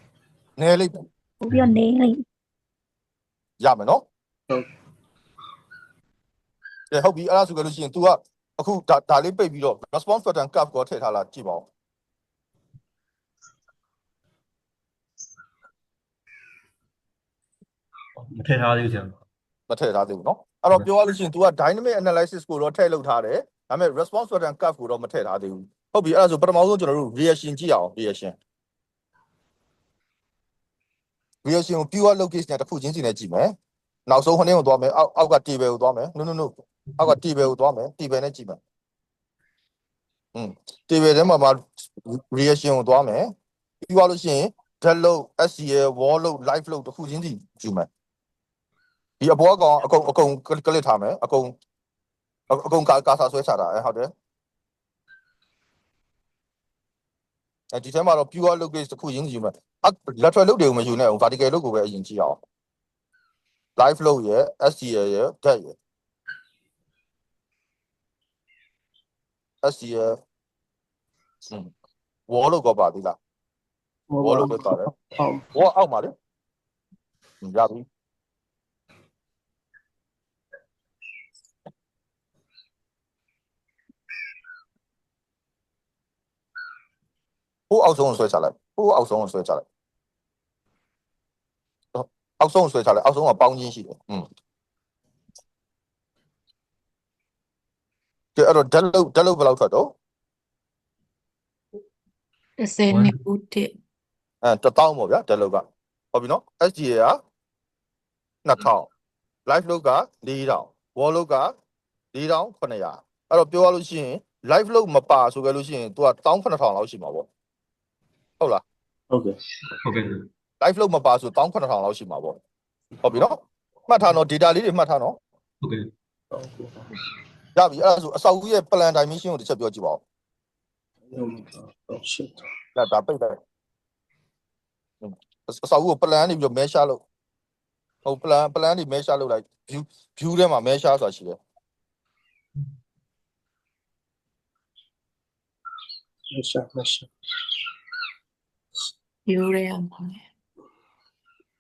Speaker 1: နဲလိုက်
Speaker 5: ပို့ပြီးတော့နေလိုက်
Speaker 1: ရမယ်နော်
Speaker 6: ဟုတ်
Speaker 1: ကဲဟုတ်ပြီအဲ့ဒါဆိုကြလို့ရှိရင် तू ကအခုဒါလေးပိတ်ပြီးတော့ response pattern curve ကိုထည့်ထားလာကြည့်ပါဦး
Speaker 2: မထည့်ထားသေးဘူးဆရာ
Speaker 1: မထည့်ထားသေးဘူးเนาะအဲ့တော့ပြောရလို့ရှိရင် तू က dynamic analysis ကိုတော့ထည့်လုပ်ထားတယ်ဒါပေမဲ့ response pattern curve ကိုတော့မထည့်ထားသေးဘူးဟုတ်ပြီအဲ့ဒါဆိုပထမဆုံးကျွန်တော်တို့ reaction ကြည့်အောင် reaction ကို pure locus နဲ့တစ်ခုချင်းစီနဲ့ကြည့်မယ်နောက်ဆုံးခဏကိုသွားမယ်အောက်က table ကိုသွားမယ် no အောက်က table ကိုသွားမယ် table နဲ့ကြည့်မယ်table ထဲမှာ reaction ကိုသွားမယ်ပြီးသွားလို့ရှိရင် dead load SCL wall load live load တစ်ခုချင်းစီယူမယ်ဒီအပေါ်ကောင်အကုန် click ထားမယ်အကုန်ကာစာဆွဲချတာဟုတ်တယ်ဒီထဲမှာတော့ pure load case တစ်ခုချင်းစီယူမယ်lateral load တွေကိုမယူနဲ့အောင် vertical load ကိုပဲအရင်ကြည့်အောင် live load ရဲ့ SCL ရဲ့ dead ရဲ့ SCL wall load ကပါသေးလား wall load ပဲပါတယ်
Speaker 6: ဟုတ်
Speaker 1: wall အောက်မှာလေရပြီဟိုအောက်ဆုံးကိုဆွဲချလိုက်ဟိုအောက်ဆုံးကိုဆွဲချလိုက်အောက်ဆုံးကိုဆွဲချလိုက်အောက်ဆုံးကပေါင်းချင်းရှိတယ်ကဲအဲ့တော့ dead load ဘယ်လောက်ထွက်တော့
Speaker 5: 10နှစ်ဦးတည်
Speaker 1: 1000ပေါ့ဗျာ dead load ကဟုတ်ပြီနော် SGA က2000 live load က4000 wall load က4900အဲ့တော့ပြောရလို့ရှိရင် live load မပါဆိုကြလို့ရှိရင် तू က18000လောက်ရှိမှာပေါ့ဟုတ်လား
Speaker 6: ဟုတ်ကဲ့
Speaker 2: ဟုတ်ကဲ့
Speaker 1: live load မပါဆို18000လောက်ရှိမှာပေါ့ဟုတ်ပြီနော်မှတ်ထားနော် data လေးတွေမှတ်ထားနော်
Speaker 2: ဟုတ်ကဲ့
Speaker 1: ရပြီအဲ့ဒါဆိုအဆောက်အဦရဲ့ plan dimension ကိုတစ်ချက်ပြောကြည့်ပါဦး
Speaker 6: ဟုတ်ရှစ်
Speaker 1: ဒါပိတ်လိုက်အဆောက်အဦကို plan နေပြီးတော့ measure လုပ်ဟုတ် plan နေ measure လုပ်လိုက် view ထဲမှာ measure ဆိုတာရှိတယ်
Speaker 6: မရှိ
Speaker 5: ဖြူရအောင်ပါလေ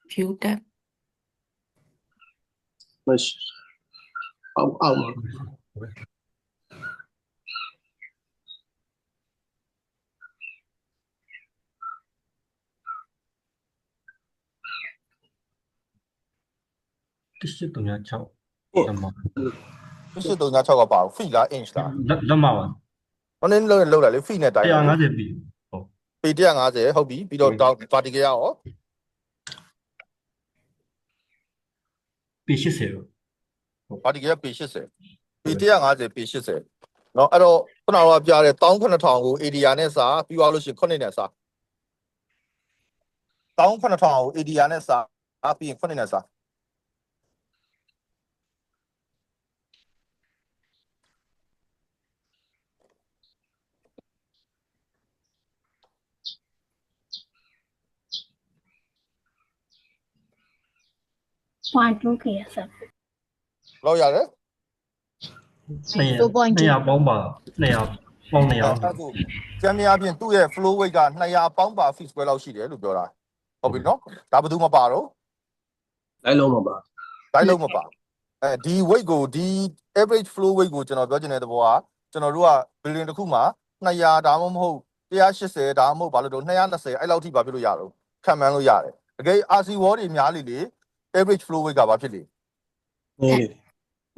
Speaker 5: ဖြူတက်
Speaker 6: မရှိအောက်မှာ
Speaker 2: 1836လက်မ
Speaker 1: 1836ကပါဘူး feet လား inch လား
Speaker 2: လက်မပါ
Speaker 1: ဟိုနည်းလောက်လိုက်လေ feet နဲ့တိုင်း
Speaker 2: 150ပြီဟုတ်
Speaker 1: ပေ150ဟုတ်ပြီပြီးတော့ vertical ရော
Speaker 2: ပေ80ရော
Speaker 1: vertical ပေ80ပေ150ပေ80เนาะအဲ့တော့ခုနကပြတဲ့18000ကို area နဲ့စာပြီးသွားလို့ရှိရင်9နဲ့စာ18000ကို area နဲ့စာပြီးရင်9နဲ့စာ
Speaker 5: 0.2k ဆက်
Speaker 1: လောက်ရတယ်
Speaker 2: 200ပေါင်းပါ200ပေါင်း200
Speaker 1: အဲ့ဒါဆိုကျမ်းများဖြင့်သူ့ရဲ့ flow weight က200 pound per feet square လောက်ရှိတယ်လို့ပြောတာဟုတ်ပြီနော်ဒါဘယ်သူမပါတော့
Speaker 2: လိုက်လုံးမှာပါ
Speaker 1: လိုက်လုံးမပါဒီ weight ကိုဒီ average flow weight ကိုကျွန်တော်ပြောချင်တဲ့သဘောကကျွန်တော်တို့က building တစ်ခုမှာ200ဒါမှမဟုတ်180ဒါမှမဟုတ်ဘာလို့တော့220အဲ့လောက်ထိပါဖြစ်လို့ရတော့ခံမှန်းလို့ရတယ်တကယ် RC wall တွေများလေ average flow weight ကဘာဖြစ်လေ
Speaker 2: နေလေ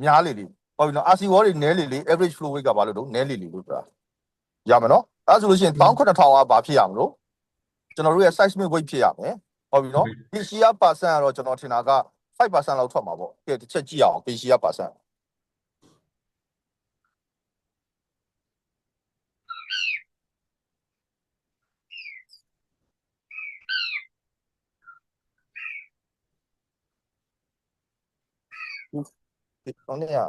Speaker 1: များလေဟုတ်ပြီနော် RC wall တွေနည်းလေ average flow weight ကဘာလို့တော့နည်းလေလို့ပြောရမယ်နော်အဲ့ဆိုလို့ရှိရင်19000ကဘာဖြစ်ရမလို့ကျွန်တော်တို့ရဲ့ seismic weight ဖြစ်ရမယ်ဟုတ်ပြီနော်ဒီ shear percent ကတော့ကျွန်တော်ထင်တာက5% လောက်ထွက်မှာပေါ့ကဲတစ်ချက်ကြည့်အောင် shear percent ဒီတော့เนี่ย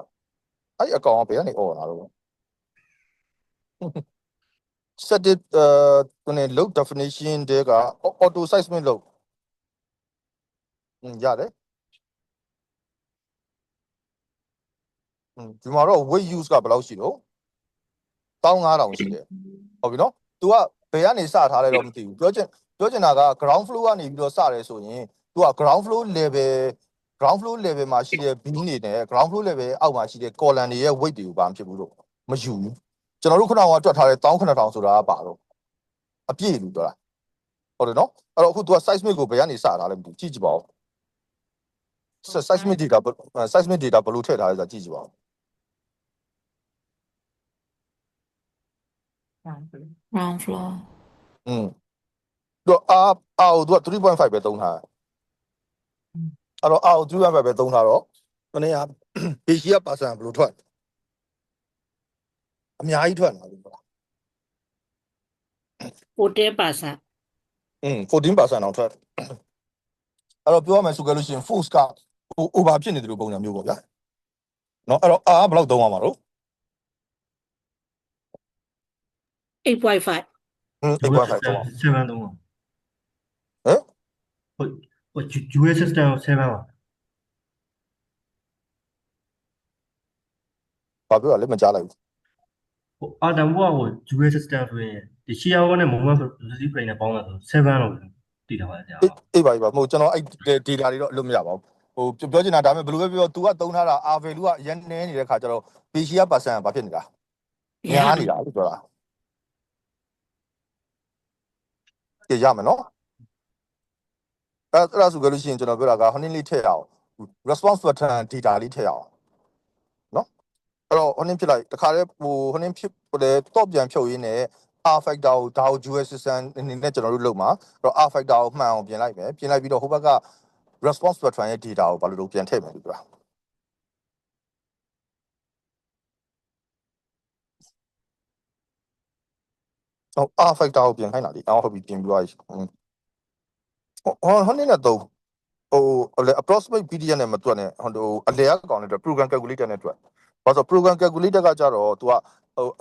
Speaker 1: အဲ့အကောင်ကဘယ်ကနေអော်လာတော့ set it ဒီ load definition တွေက auto seismic load ရတယ်ဒီမှာတော့ weight use ကဘယ်လောက်ရှိတော့15000ရှိတယ်ဟုတ်ပြီနော် तू ကဘယ်ကနေစထားလဲတော့မသိဘူးပြောချင်တာက ground floor ကနေပြီးတော့စတယ်ဆိုရင် तू က ground floor level မှာရှိတဲ့ beam တွေနဲ့ ground floor level အောက်မှာရှိတဲ့ column တွေရဲ့ weight တွေကိုဘာမှဖြစ်ဘူးလို့မယူဘူးကျွန်တော်တို့ခုနကတွက်ထားတဲ့19000ဆိုတာကပါတော့အပြည့်လို့ပြောတာဟုတ်တယ်နော်အဲ့တော့အခု तू က seismic ကိုဘယ်ကနေစထားလဲမသိဘူးကြည့်ကြည့်ပါဦး seismic data ဘယ်လိုထည့်ထားလဲဆိုတာကြည့်ကြည့်ပါဦး
Speaker 5: ground floor
Speaker 1: သူက3.5ပဲသုံးထားအဲ့တော့3.5ပဲသုံးထားတော့မနေ့က Asia percent ဘယ်လိုထွက်အများကြီးထွက်လာပြီပေါ့
Speaker 8: 40%
Speaker 1: 14% အောင်ထွက်အဲ့တော့ပြောရမယ်ဆိုကြလို့ရှိရင် force က over ဖြစ်နေတယ်လို့ပုံစံမျိုးပေါ့ဗျာနော်အဲ့တော့ R ဘယ်လောက်သုံးရမှာတော့
Speaker 8: 8.5
Speaker 1: 8.5သုံးရ
Speaker 2: 7သုံးပါ
Speaker 1: ဟမ်
Speaker 2: ဟို US system 7ပါ
Speaker 1: ဘာပြောရလဲမကြားလိုက်ဘူး
Speaker 2: ဟိုအာတမ်ဘောကဟို US system ဆိုရင်ဒီ shear wall နဲ့ moment velocity plane နဲ့ပေါင်းတာဆို7လို့တည်ထားပါတယ်ကြာ
Speaker 1: အေးပါမဟုတ်ကျွန်တော်အဲ့ data တွေတော့အလုပ်မရပါဘူးဟိုပြောချင်တာဒါပေမဲ့ဘယ်လိုပဲပြော तू ကသုံးထားတာ R value ကရန်နေနေတဲ့ခါကျတော့ Asia percent ကဘာဖြစ်နေတာများနေတာလို့ပြောတာကြည့်ရမယ်နော်အဲ့ဒါဆိုကြလို့ရှိရင်ကျွန်တော်ပြောတာက honey လေးထည့်အောင် response pattern data လေးထည့်အောင်နော်အဲ့တော့ honey ဖြစ်လိုက်တခါတည်းဟို honey ဖြစ်တယ်တော့ပြန်ဖြုတ်ရင်းနဲ့ R factor ကိုဒါကို dual system အနေနဲ့ကျွန်တော်တို့လုပ်မှာအဲ့တော့ R factor ကိုမှန်အောင်ပြင်လိုက်မယ်ပြင်လိုက်ပြီးတော့ဟိုဘက်က response pattern ရဲ့ data ကိုဘာလို့ပြန်ထည့်မယ်လို့ပြောဟုတ် R factor ကိုပြင်ခိုင်းတာလေအော်ဟုတ်ပြီပြင်ပြီးသွားပြီhoney နဲ့တော့ဟို approximate PDF နဲ့မတွက်နဲ့ဟိုအလဲအကောင်နဲ့တွက် program calculator နဲ့တွက်ဘာလို့ program calculator ကကြတော့ तू က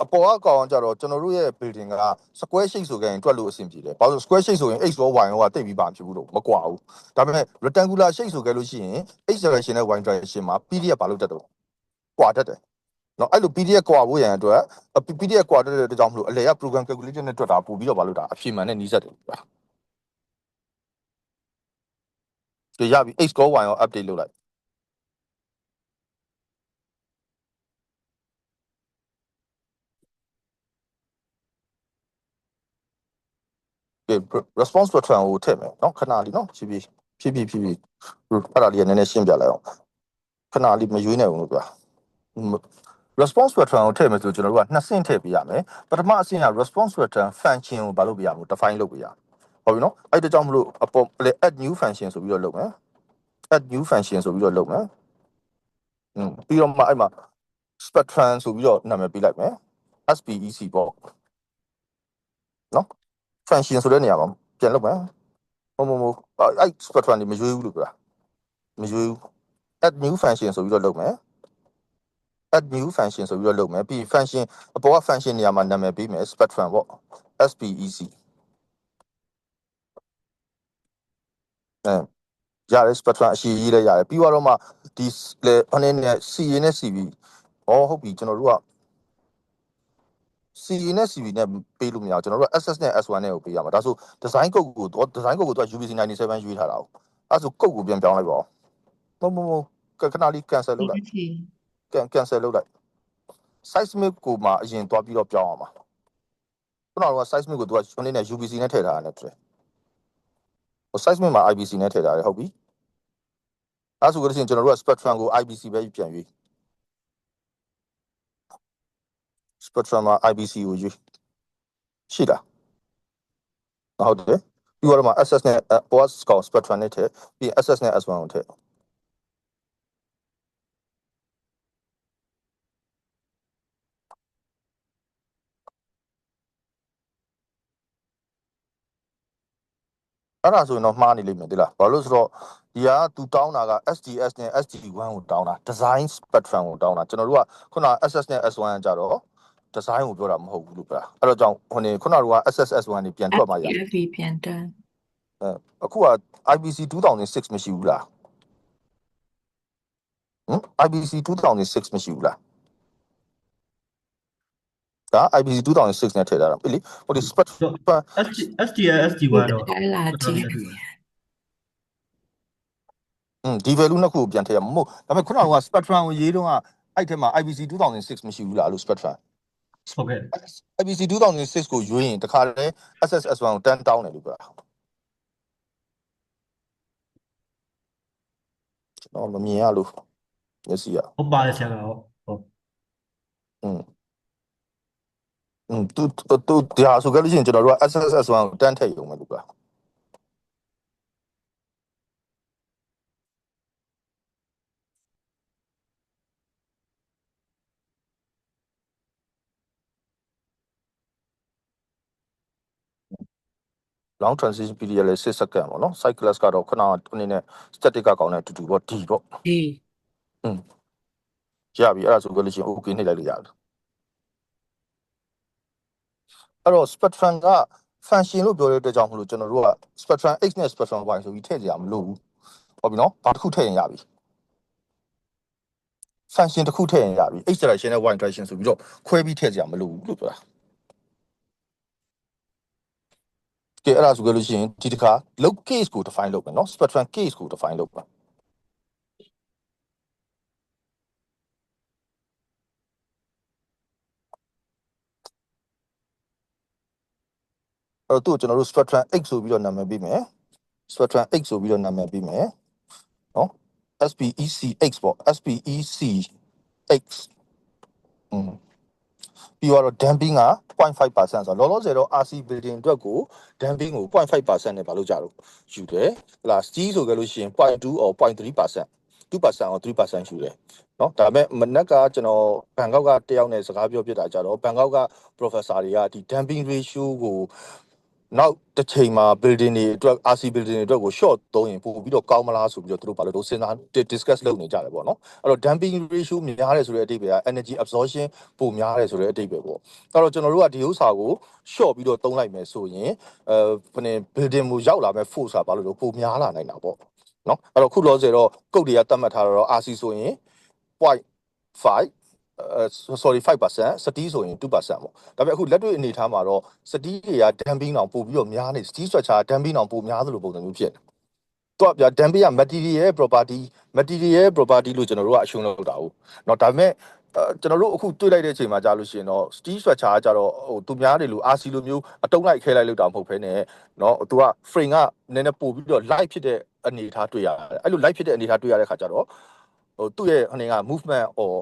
Speaker 1: အပေါ်အကောင်ကြတော့ကျွန်တော်တို့ရဲ့ building က square shape ဆိုကြရင်တွက်လို့အဆင်ပြေတယ်ဘာလို့ square shape ဆိုရင် x ရော y ရောကတိတ်ပြီးပါဖြစ်ဘူးလို့မကွာဘူးဒါပေမဲ့ rectangular shape ဆိုကြလို့ရှိရင် x direction နဲ့ y direction မှာ PDF ဘာလို့တက်တော့ကွာတက်တယ်နော်အဲ့လို PDF ကွာဖို့ရန်အတွက် PDF ကွာတက်တဲ့အတွက်ကြောင့်မလို့အလဲက program calculator နဲ့တွက်တာပို့ပြီးတော့ဘာလို့ဒါအဖြေမှန်နဲ့နီးစပ်တယ်ကြရပြီ x ကော y ရော update လုပ်လိုက်response pattern ကိုထည့်မယ်เนาะခဏလေးเนาะဖြည်းဖြည်းအဲ့ဒါလေးကနည်းနည်းရှင်းပြလိုက်အောင်ခဏလေးမရွေးနိုင်ဘူးလို့ပြော response pattern ကိုထည့်မယ်ဆိုကျွန်တော်တို့ကနှစ်ဆင့်ထည့်ပေးရမယ်ပထမအဆင့်က response pattern function ကိုဘာလုပ်ပေးရမလို့ define လုပ်ပေးရဟုတ်ပြီเนาะအဲ့ဒါကြောင့်မလို့အပေါ် add new function ဆိုပြီးတော့လုပ်မယ် add new function ဆိုပြီးတော့လုပ်မယ်ပြီးတော့မှအဲ့မှာ spectrum ဆိုပြီးတော့နာမည်ပေးလိုက်မယ် SPEC ပေါ့เนาะ function ဆိုတဲ့နေရာမှာပြန်လုပ်မယ်မအဲ့ spectrum တွေမရွေးဘူးလို့ပြောတာမရွေးဘူး add new function ဆိုပြီးတော့လုပ်မယ် add new function ဆိုပြီးတော့လုပ်မယ်ပြီး function အပေါ်က function နေရာမှာနာမည်ပေးမယ် spectrum ပေါ့ SPEC ရတယ် spectrum အရှိရေးလည်းရတယ်ပြီးတော့မှဒီလေအနေနဲ့ CA နဲ့ CB ဟုတ်ပြီကျွန်တော်တို့က CA နဲ့ CB နဲ့ပေးလို့မရဘူးကျွန်တော်တို့က SS နဲ့ S1 နဲ့ကိုပေးရမှာဒါဆို design code ကိုသူက UBC 97ရွေးထားတာအဲ့ဆို code ကိုပြန်ပြောင်းလိုက်ပါဦး ခဏလေး cancel လုပ်လိုက် cancel လုပ်လိုက် seismic ကိုမှအရင်သွားပြီးတော့ပြောင်းအောင်ပါခုနက seismic ကိုသူကရှင်းနေနဲ့ UBC နဲ့ထည့်ထားရတယ်တူတယ်ဟို seismic မှာ IBC နဲ့ထည့်ထားတယ်ဟုတ်ပြီအဲဆိုလို့ရှိရင်ကျွန်တော်တို့က spectrum ကို IBC ပဲပြန်ရွေး spectrum မှာ IBC ကိုရွေးရှိလားဟုတ်တယ်ပြီးတော့မှ SS နဲ့ OS ကောင် spectrum နဲ့ထည့်ပြီး SS နဲ့ S1 ကိုထည့်အဲ့ဒါဆိုရင်တော့မှားနေလိမ့်မယ်တိလားဘာလို့ဆိုတော့ဒီကသူတောင်းတာက SDS နဲ့ SD1 ကိုတောင်းတာ design spectrum ကိုတောင်းတာကျွန်တော်တို့ကခုန SS နဲ့ S1 ကကြတော့ design ကိုပြောတာမဟုတ်ဘူးလို့ပြောတာအဲ့တော့ကြောင့်ခုနက SSS1 နေပြန်ထွက်มาရ
Speaker 5: FV ပြန်တက်
Speaker 1: အခုက IBC 2006မရှိဘူးလားIBC 2006မရှိဘူးလားဒါ IBC 2006နဲ့ထည့်ထားတာပြီလေဟိုဒီ spectrum
Speaker 2: SDL SD1 တော့
Speaker 5: အဲ့လာကြည့်
Speaker 1: ဒီ value နှစ်ခုကိုပြန်ထည့်ရမှာမဟုတ်ဒါပေမဲ့ခုနက spectrum ကိုရေးတော့အဲ့ထဲမှာ IBC 2006မရှိဘူးလားလို့ spectrum
Speaker 2: ဟုတ်ကဲ့
Speaker 1: IBC 2006ကိုရွေးရင်တခါတည်း SSS1 ကိုတန်းတောင်းတယ်လို့ပြောတာကျွန်တော်မမြင်ရလို့မျက်စိရ
Speaker 2: ဟုတ်ပါတယ်ဆရာဟုတ်
Speaker 1: သူဒါဆိုကြလို့ရှိရင်ကျွန်တော်တို့က SSS1 ကိုတန်းထည့်ရုံပဲလို့ပြောlong transition period လဲ6 second ပေါ့နော် cyclus ကတော့ခုနကအနေနဲ့ static ကကောင်းတဲ့အတူတူပေါ့ D ပေါ့
Speaker 8: ဒီ
Speaker 1: ရပြီအဲ့ဒါဆိုကြလို့ရှိရင် okay နှိပ်လိုက်လို့ရတယ်အဲ့တော့ spectrum က function လို့ပြောတဲ့အတွက်ကြောင့်မလို့ကျွန်တော်တို့က spectrum X နဲ့ spectrum Y ဆိုပြီးထည့်ကြရမလို့ဘူးဟုတ်ပြီနော်ဘာတစ်ခုထည့်ရင်ရပြီ function တစ်ခုထည့်ရင်ရပြီ X direction နဲ့ Y direction ဆိုပြီးတော့ခွဲပြီးထည့်ကြရမလို့ဘူးလို့ပြောတာကဲအဲ့ဒါဆိုကြလို့ရှိရင်ဒီတစ်ခါ log case ကို define လုပ်မယ်နော် spectrum case ကို define လုပ်ပါအဲ့တော့ကျွန်တော်တို့ spectrum X ဆိုပြီးတော့နာမည်ပေးမယ် spectrum X ဆိုပြီးတော့နာမည်ပေးမယ်နော် SPECX ပေါ့ SPECX ပြီးတော့ damping က 0.5% ဆိုတော့လောလောဆယ်တော့ RC building အတွက်ကို damping ကို 0.5% နဲ့ဘာလို့ကြတော့ယူတယ်ဟလာ steel ဆိုကြလို့ရှိရင် 0.2 or 0.3% 2% or 3% ယူတယ်เนาะဒါပေမဲ့မနက်ကကျွန်တော်ဘန်ကောက်ကတယောက်နဲ့စကားပြောပြတာကြတော့ဘန်ကောက်က professor တွေကဒီ damping ratio ကိုနောက်တစ်ချိန်မှာ building တွေအတွက် RC building တွေအတွက်ကို short သုံးရင်ပို့ပြီးတော့ကောင်းမလားဆိုပြီးတော့သူတို့ဘာလို့စဉ်းစား discuss လုပ်နေကြတယ်ပေါ့နော်အဲ့တော့ damping ratio များတယ်ဆိုတဲ့အဓိပ္ပာယ်က energy absorption ပိုများတယ်ဆိုတဲ့အဓိပ္ပာယ်ပေါ့အဲ့တော့ကျွန်တော်တို့ကဒီဥစ္စာကို short ပြီးတော့သုံးလိုက်မယ်ဆိုရင်building ကိုရောက်လာမဲ့ force ကဘာလို့လဲပိုများလာနိုင်တာပေါ့နော်အဲ့တော့ခုလောဆယ်တော့ကုတ်တွေကတတ်မှတ်ထားတော့ RC ဆိုရင် 0.5 5% စတီးဆိုရင် 2% ပေါ့ဒါပေမဲ့အခုလက်တွေ့အနေထားမှာတော့စတီးတွေက damping တောင်ပို့ပြီးတော့များနေစတီး structure damping တောင်ပိုများသလိုပုံစံမျိုးဖြစ်နေတော့ဗျာ damping က material property လို့ကျွန်တော်တို့ကအရှုံးလုပ်တာဟုတ်เนาะဒါပေမဲ့ကျွန်တော်တို့အခုတွေ့လိုက်တဲ့အချိန်မှာကြာလို့ရှိရင်တော့ steel structure ကကြတော့ဟိုသူများတွေလို့ RC လိုမျိုးအတုံးလိုက်ခဲလိုက်လို့တာမဟုတ်ဘဲနဲ့เนาะသူက frame ကနည်းနည်းပို့ပြီးတော့ light ဖြစ်တဲ့အနေအထားတွေ့ရတယ်အဲ့လို light ဖြစ်တဲ့အနေအထားတွေ့ရတဲ့ခါကျတော့ဟိုသူ့ရဲ့အနေက movement or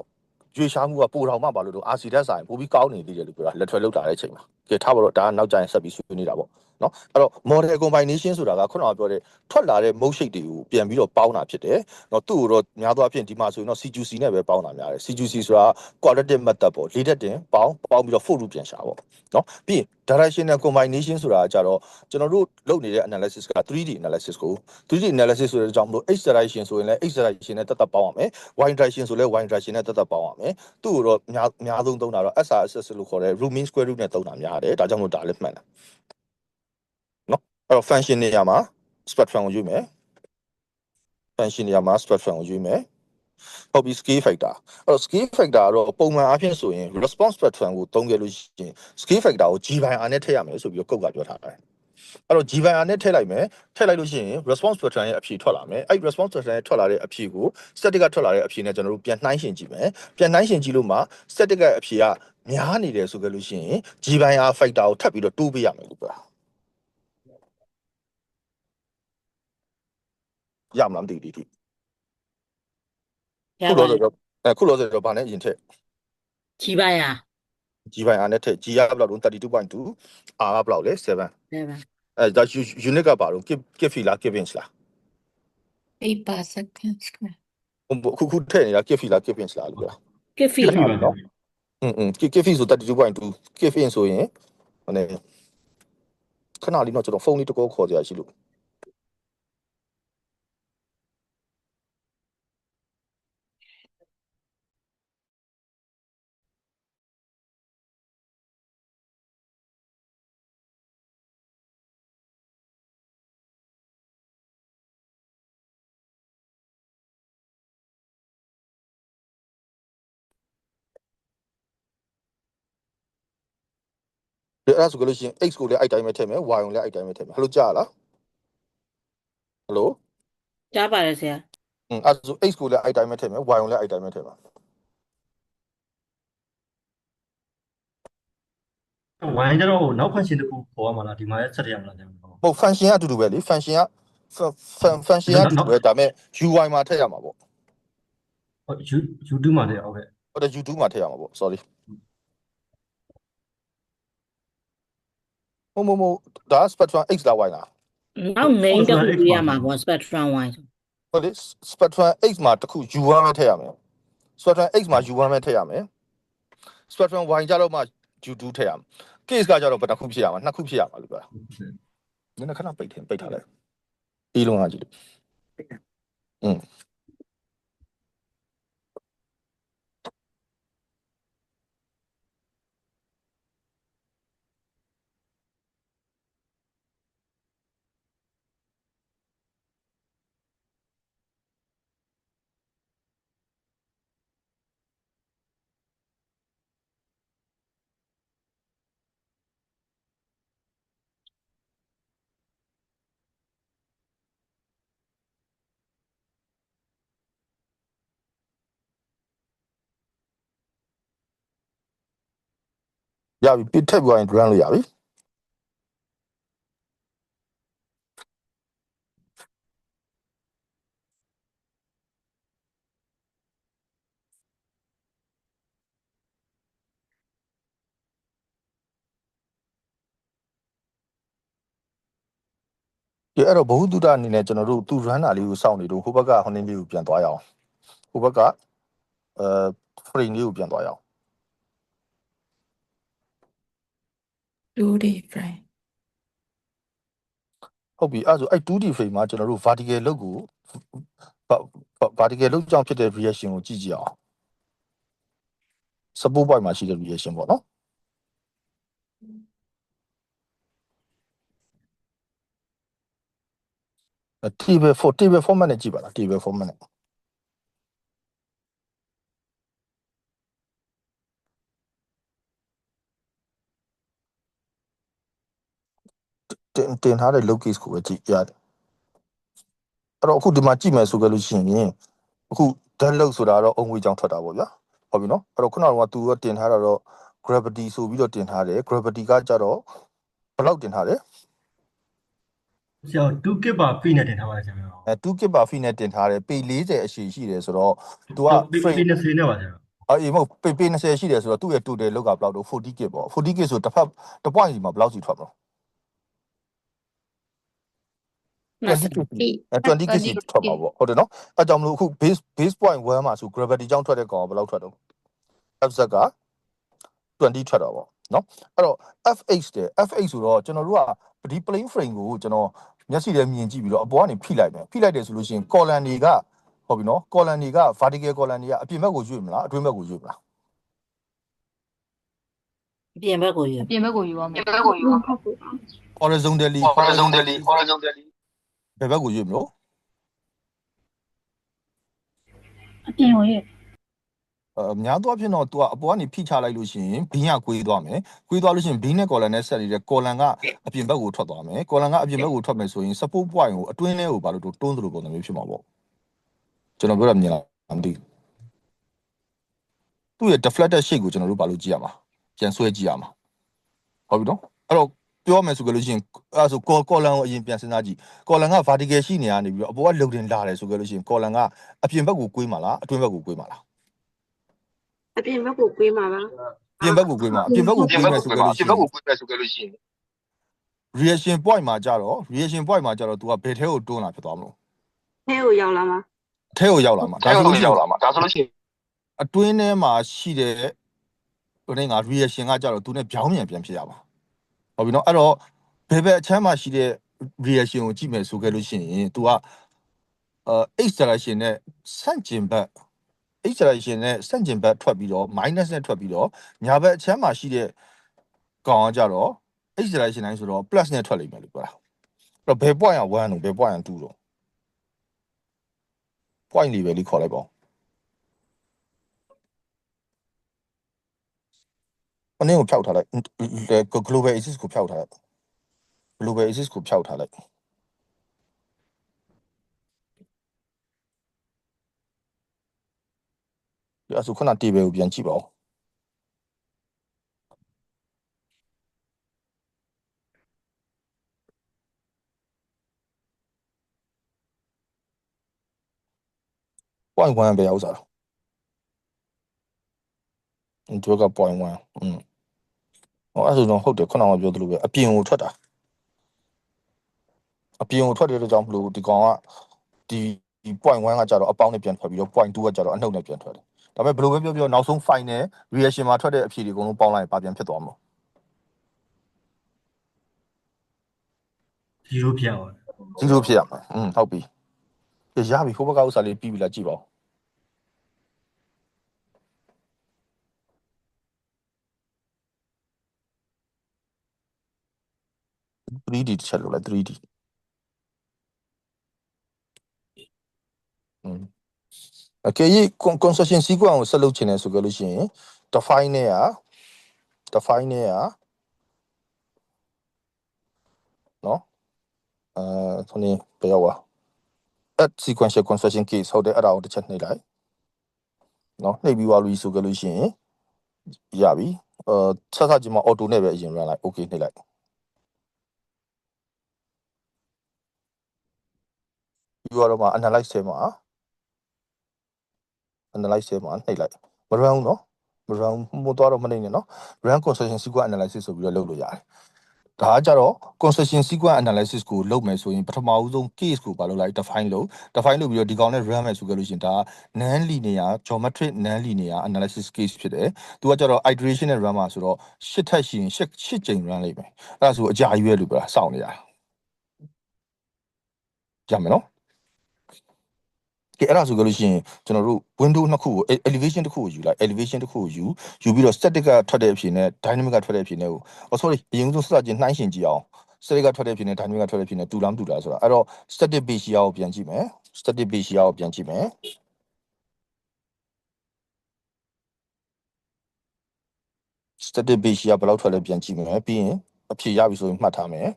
Speaker 1: ရွေရှားမှုကပိုတော်မှပါလို့ RC တက်ဆိုင်ပိုပြီးကောင်းနေသေးတယ်လို့ပြောတာလက်ထွေလောက်တာတဲ့အချိန်မှာကဲထားပါတော့ဒါကနောက်ကျရင်ဆက်ပြီးဆွေးနွေးတာပေါ့နော်အဲ့တော့ model combination ဆိုတာကခုနကပြောတဲ့ထွက်လာတဲ့ mode shape တွေကိုပြန်ပြီးတော့ပေါင်းတာဖြစ်တယ်နော်သူ့ကိုတော့များသောအားဖြင့်ဒီမှာဆိုရင်တော့ CQC နဲ့ပဲပေါင်းတာများတယ် CQC ဆိုတာ quadratic method ပေါ့လေးတက်တင်ပေါင်းပြီးတော့ for loop ပြန်ရှာပေါ့နော်ပြီးရင် directional combination ဆိုတာကကြတော့ကျွန်တော်တို့လုပ်နေတဲ့ analysis က 3D analysis ကို 3D analysis ဆိုတဲ့အကြောင်းမလို့ x direction ဆိုရင်လည်း x direction နဲ့တက်ပေါင်းရမယ် y direction ဆိုလည်း y direction နဲ့တက်ပေါင်းရမယ်သူ့ကိုတော့များဆုံးသုံးတာတော့ SRSS လို့ခေါ်တဲ့ root mean square root နဲ့သုံးတာများတယ်ဒါကြောင့်မို့ဒါလည်းမှန်တယ်နော်အဲ့တော့ function နေရာမှာ spectrum ကိုယူမယ် function နေရာမှာ spectrum ကိုယူမယ်ဟုတ်ပြီ scale factor အဲ့တော့ scale factor ကတော့ပုံမှန်အားဖြင့်ဆိုရင် response spectrum ကိုသုံးခဲ့လို့ရှိရင် scale factor ကို g/r နဲ့ထည့်ရမယ်ဆိုပြီးတော့ကုတ်ကပြောထားတယ် အဲ့တော့ G binder နဲ့ထည့်လိုက်မယ်ထည့်လိုက်လို့ရှိရင် response pattern ရဲ့အဖြေထွက်လာမယ်အဲ့ response pattern ရဲ့ထွက်လာတဲ့အဖြေကို static ကထွက်လာတဲ့အဖြေနဲ့ကျွန်တော်တို့ပြန်နှိုင်းယှဉ်ကြည့်မယ်ပြန်နှိုင်းယှဉ်ကြည့်လို့မှ static ရဲ့အဖြေကများနေတယ်ဆိုကြလို့ရှိရင် G binder factor ကိုထပ်ပြီးတော့တိုးပေးရမယ်လို့ပြောရမလားမသိဘူးဒီ
Speaker 8: ရ
Speaker 1: ခု
Speaker 8: ပါ
Speaker 1: လောဆိုတော့ခုလောဆိုတော့ဗာနဲ့ရင်ထက်
Speaker 8: ကြည်ပါရ
Speaker 1: G binder နဲ့ထက် G ကဘယ်လောက်တုန်း 32.2 R ကဘယ်လောက်လဲ7
Speaker 8: 7
Speaker 1: ဒါ unit ကပါတော့ give fee လား give inch လား
Speaker 5: 8 per second square
Speaker 1: ခုထည့်နေတာ give fee လား give inch လားလို့ပြော
Speaker 8: ကဖီ
Speaker 2: ဖြစ်ပြီပါနော်
Speaker 1: give fee ဆို 32.2 give inch ဆိုရင်ဟိုနေခဏလေးတော့ကျွန်တော်ဖုန်းလေးတကောခေါ်ကြရရှိလို့အဲ့ဒါဆိုကြလို့ရှိရင် x ကိုလည်းအဲ့တိုင်းပဲထည့်မယ် y ကိုလည်းအဲ့တိုင်းပဲထည့်မယ်ဟယ်လိုကြားလားဟယ်လို
Speaker 8: ကြားပါတယ်ဆရာ
Speaker 1: အဲ့ဒါဆို x ကိုလည်းအဲ့တိုင်းပဲထည့်မယ် y ကိုလည်းအဲ့တိုင်းပဲထည့်ပါ
Speaker 2: ဝိုင်းကြတော့နောက် function တစ်ခုပေါ်ရမှာလားဒီမှာဆက်ရမှာလားကျွန်တော်
Speaker 1: ဟုတ် function ကအတူတူပဲလေ function က function ကအတူတူပဲဒါပေမဲ့ uy မှာထည့်ရမှာပေါ့
Speaker 2: ဟုတ် YouTube မှာလည်းဟုတ်ကဲ့
Speaker 1: ဟုတ်တယ် YouTube မှာထည့်ရမှာပေါ့ sorry မဒါ spectrum x လား y လား
Speaker 8: နောက် main တစ်ခုပြရမှာပေါ့ spectrum wise
Speaker 1: ဟုတ်လေ spectrum x မှာတစ်ခု u1 ပဲထည့်ရမယ် spectrum x မှာ u1 ပဲထည့်ရမယ် spectrum y ကြတော့မှ u2 ထည့်ရမယ် case ကကြတော့ဘယ်နှခုဖြစ်ရမှာနှစ်ခုဖြစ်ရမှာလို့ပြောတာနည်းနည်းခဏပိတ်ထားလိုက်အေးလုံးကကြည့်လို့ရပြီပြထည့်ပြီးရင် run လို့ရပြီဒီအဲ့တော့ဘ ഹു တုဒအနေနဲ့ကျွန်တော်တို့သူ run တာလေးကိုစောင့်နေတော့ဟိုဘက်ကဟိုနေ့လေးကိုပြန်သွားရအောင်ဟိုဘက်ကframe လေးကိုပြန်သွားရအောင်
Speaker 5: 2D frame
Speaker 1: ဟုတ်ပြီအဲ့ဆိုအဲ့ 2D frame မှာကျွန်တော်တို့ vertical လောက်ကို vertical လောက်ကြောင့်ဖြစ်တဲ့ reaction ကိုကြည့်ကြည့်အောင် support point မှာရှိတဲ့ reaction ပေါ့နော် table format နဲ့ကြည့်ပါလား table format နဲ့တင်ထားတဲ့ low case ကိုပဲကြည့်ရတယ်အဲ့တော့အခုဒီမှာကြည့်မယ်ဆိုကြလို့ရှိရင်အခု dead load ဆိုတာတော့အုံငွေကြောင့်ထွက်တာပေါ့ဗျာဟုတ်ပြီနော်အဲ့တော့ခုနကသူကတင်ထားတာတော့ gravity ဆိုပြီးတော့တင်ထားတယ် gravity ကကြတော့ဘယ်လောက်တင်ထားလဲ
Speaker 2: ဆရာ 2 kb ပါ fee နဲ့တင်ထားပါတယ်ဆရာ
Speaker 1: 2 kb ပါ fee နဲ့တင်ထားတယ်ပေ40အရှိရှိတယ်ဆိုတော့ तू က
Speaker 2: frame 20နဲ့ပါဆရာ
Speaker 1: အေးမဟုတ်ပေ20ရှိတယ်ဆိုတော့သူ့ရဲ့ total လောက်ကဘယ်လောက်တော့40 kb ပေါ့40 kb ဆိုတစ်ဖက်တစ် point စီမှာဘယ်လောက်စီထွက်မလဲ 20 kg ထွက်မှာပေါ့ဟုတ်တယ်နော်အဲကြောင့်မလို့အခု base point 1မှာဆို gravity ကြောင့်ထွက်တဲ့ကောင်ကဘယ်လောက်ထွက်တော့ fz က20ထွက်တော့ပေါ့နော်အဲ့တော့ fh တဲ့ fh ဆိုတော့ကျွန်တော်တို့ကဒီ plane frame ကိုကျွန်တော်မျက်စိနဲ့မြင်ကြည့်ပြီးတော့အပေါ်ကနေဖိလိုက်တယ်ဖိလိုက်တယ်ဆိုလို့ရှိရင် column တွေကဟုတ်ပြီနော် column တွေက vertical column တွေကအပြင်ဘက်ကိုရွေ့မလားအတွင်းဘက်ကိုရွေ့မလား
Speaker 8: ပြင်ဘက်ကိုယူ
Speaker 5: ပြင်ဘက်ကိုယူရမယ်
Speaker 1: horizontally ဘယ်ဘက်ကိုရွေ့မလို့
Speaker 3: အပြင်ကိုရွေ့
Speaker 1: များသောအားဖြင့်တော့ तू ကအပေါ်ကနေဖိချလိုက်လို့ရှိရင်ဘင်းကကွေးသွားမယ်ကွေးသွားလို့ရှိရင်ဘင်းနဲ့ကော်လန်နဲ့ဆက်နေတဲ့ကော်လန်ကအပြင်ဘက်ကိုထွက်သွားမယ်ကော်လန်ကအပြင်ဘက်ကိုထွက်မယ်ဆိုရင် support point ကိုအတွင်းထဲကိုဘာလို့တွန်းသလိုပုံစံမျိုးဖြစ်မှာပေါ့ကျွန်တော်ပြောတာမြင်လားမသိသူ့ရဲ့ deflected shape ကိုကျွန်တော်တို့ဘာလို့ကြည့်ရမှာပြန်ဆွဲကြည့်ရမှာဟုတ်ပြီနော်အဲ့တော့ပြောမယ်ဆိုကြလို့ရှိရင်အဲ့ဆိုကော်လန်ကိုအရင်ပြန်စဉ်းစားကြည့်ကော်လန်က vertical ရှိနေရနေပြီးတော့အပေါ်ကလုံတင်လာတယ်ဆိုကြလို့ရှိရင်ကော်လန်ကအပြင်ဘက်ကိုကွေးမှာလားအတွင်းဘက်ကိုကွေးမှာလား
Speaker 9: အပြင်ဘက်ကိုကွေးမှာပါ
Speaker 1: ပြင်ဘက်ကိုကွေးမှာအပြင်ဘက်ကိုကွေးမယ်ဆိုကြလို့ရှိရင် reaction point မှာကြတော့ reaction point မှာကြတော့ तू ကဘယ်ထဲကိုတွန်းလာဖြစ်သွားမလို့
Speaker 9: ထဲကိုရောက်လာမှာ
Speaker 1: ထဲကိုရောက်လာမှာဒါဆိုလို့ရှိရင်အတွင်းထဲမှာရှိတဲ့ဟိုနေ့က reaction ကကြတော့ तू နဲ့ပြောင်းပြန်ဖြစ်ရပါဟုတ်ပြီနော်အဲ့တော့ဘယ်အချမ်းမှာရှိတဲ့ reaction ကိုကြည့်မယ်ဆိုခဲ့လို့ရှိရင် तू ကx direction နဲ့ဆန့်ကျင်ဘက် x direction နဲ့ဆန့်ကျင်ဘက်ထွက်ပြီးတော့ minus နဲ့ထွက်ပြီးတော့ညာဘက်အချမ်းမှာရှိတဲ့ကောင်ကကြတော့ x direction တိုင်းဆိုတော့ plus နဲ့ထွက်လိမ့်မယ်လို့ပြောတာအဲ့တော့ဘယ် point က1လို့ဘယ် point က2လို့ point လေးပဲလေးခေါ်လိုက်ပါဦးအနည်းကိုဖြောက်ထားလိုက် global axis ကိုဖြောက်ထားလိုက် global axis ကိုဖြောက်ထားလိုက်ဒီအဆိုခုန table ကိုပြန်ကြည့်ပါဦးpoint 1ပဲရောက်စားတော့ဒီက point 1ဟောအဲ့ဆိုတော့ဟုတ်တယ်ခုနကပြောသလိုပဲအပြင်ကိုထွက်တာအပြင်ကိုထွက်တဲ့အတွက်ကြောင့်မလို့ဒီကောင်ကဒီ point 1ကကြတော့အပေါင်းနဲ့ပြန်ထွက်ပြီးတော့ point 2ကကြတော့အနှုတ်နဲ့ပြန်ထွက်တယ်ဒါပေမဲ့ဘယ်လိုပဲပြောနောက်ဆုံး final reaction မှာထွက်တဲ့အဖြေတွေအကုန်လုံးပေါင်းလိုက်ရင်ဘာပြန်ဖြစ်သွားမလို့
Speaker 2: 0ဖြစ်အောင်
Speaker 1: 0ဖြစ်ရမှာဟုတ်ပြီရပြီဟိုဘက်ကဥစ္စာလေးပြီးပြီလားကြည့်ပါဦး 3D တစ်ချက်လို့လဲ 3D အကယ်၍ construction sequence ကိုဆက်လုပ်ချင်တယ်ဆိုကြလို့ရှိရင် define နဲ့ကနော်ဆိုနေဘယ်ရောက်ပါ add sequential construction case ဟုတ်တယ်အဲ့ဒါကိုတစ်ချက်နှိပ်လိုက်နော်နှိပ်ပြီးသွားလို့ဆိုကြလို့ရှိရင်ရပြီဆက်စချင်းမှာ auto နဲ့ပဲအရင် run လိုက် okay နှိပ်လိုက်ပြီးတော့မှ analyze ထဲမှာနှိပ်လိုက်မ run ဘူးနော်မ run မို့တော့မနှိပ်နဲ့နော် run construction sequence analysis ဆိုပြီးတော့လုပ်လို့ရတယ်ဒါကကြတော့ construction sequence analysis ကိုလုပ်မယ်ဆိုရင်ပထမဦးဆုံး case ကိုဘာလုပ်လိုက် define လုပ်ပြီးတော့ဒီကောင်နဲ့ run မယ်ဆိုကြလို့ရှိရင်ဒါ non linear geometric non linear analysis case ဖြစ်တယ်သူကကြတော့ iteration နဲ့ run မှာဆိုတော့8ထက်ရှိရင်8ကြိမ် run လိုက်မယ်အဲ့ဒါဆိုအကြာကြီးပဲလို့ပြောတာစောင့်နေရတာကြမယ်နော်ကဲအဲ့ဒါဆိုကြလို့ရှိရင်ကျွန်တော်တို့ window နှစ်ခုကို elevation တစ်ခုကိုယူလိုက် elevation တစ်ခုကိုယူပြီးတော့ static ကထွက်တဲ့အဖြစ်နဲ့ dynamic ကထွက်တဲ့အဖြစ်နဲ့ကို sorry အရင်ဆုံးစစချင်းနှိုင်းရှင်ကြည့်အောင် static ကထွက်တဲ့အဖြစ်နဲ့ dynamic ကထွက်တဲ့အဖြစ်နဲ့တူလားမတူလားဆိုတာအဲ့တော့ static base shear ကိုပြန်ကြည့်မယ် static base shear ကိုပြန်ကြည့်မယ် static base shear ဘယ်လောက်ထွက်လဲပြန်ကြည့်မယ်ပြီးရင်အဖြေရပြီဆိုရင်မှတ်ထားမယ်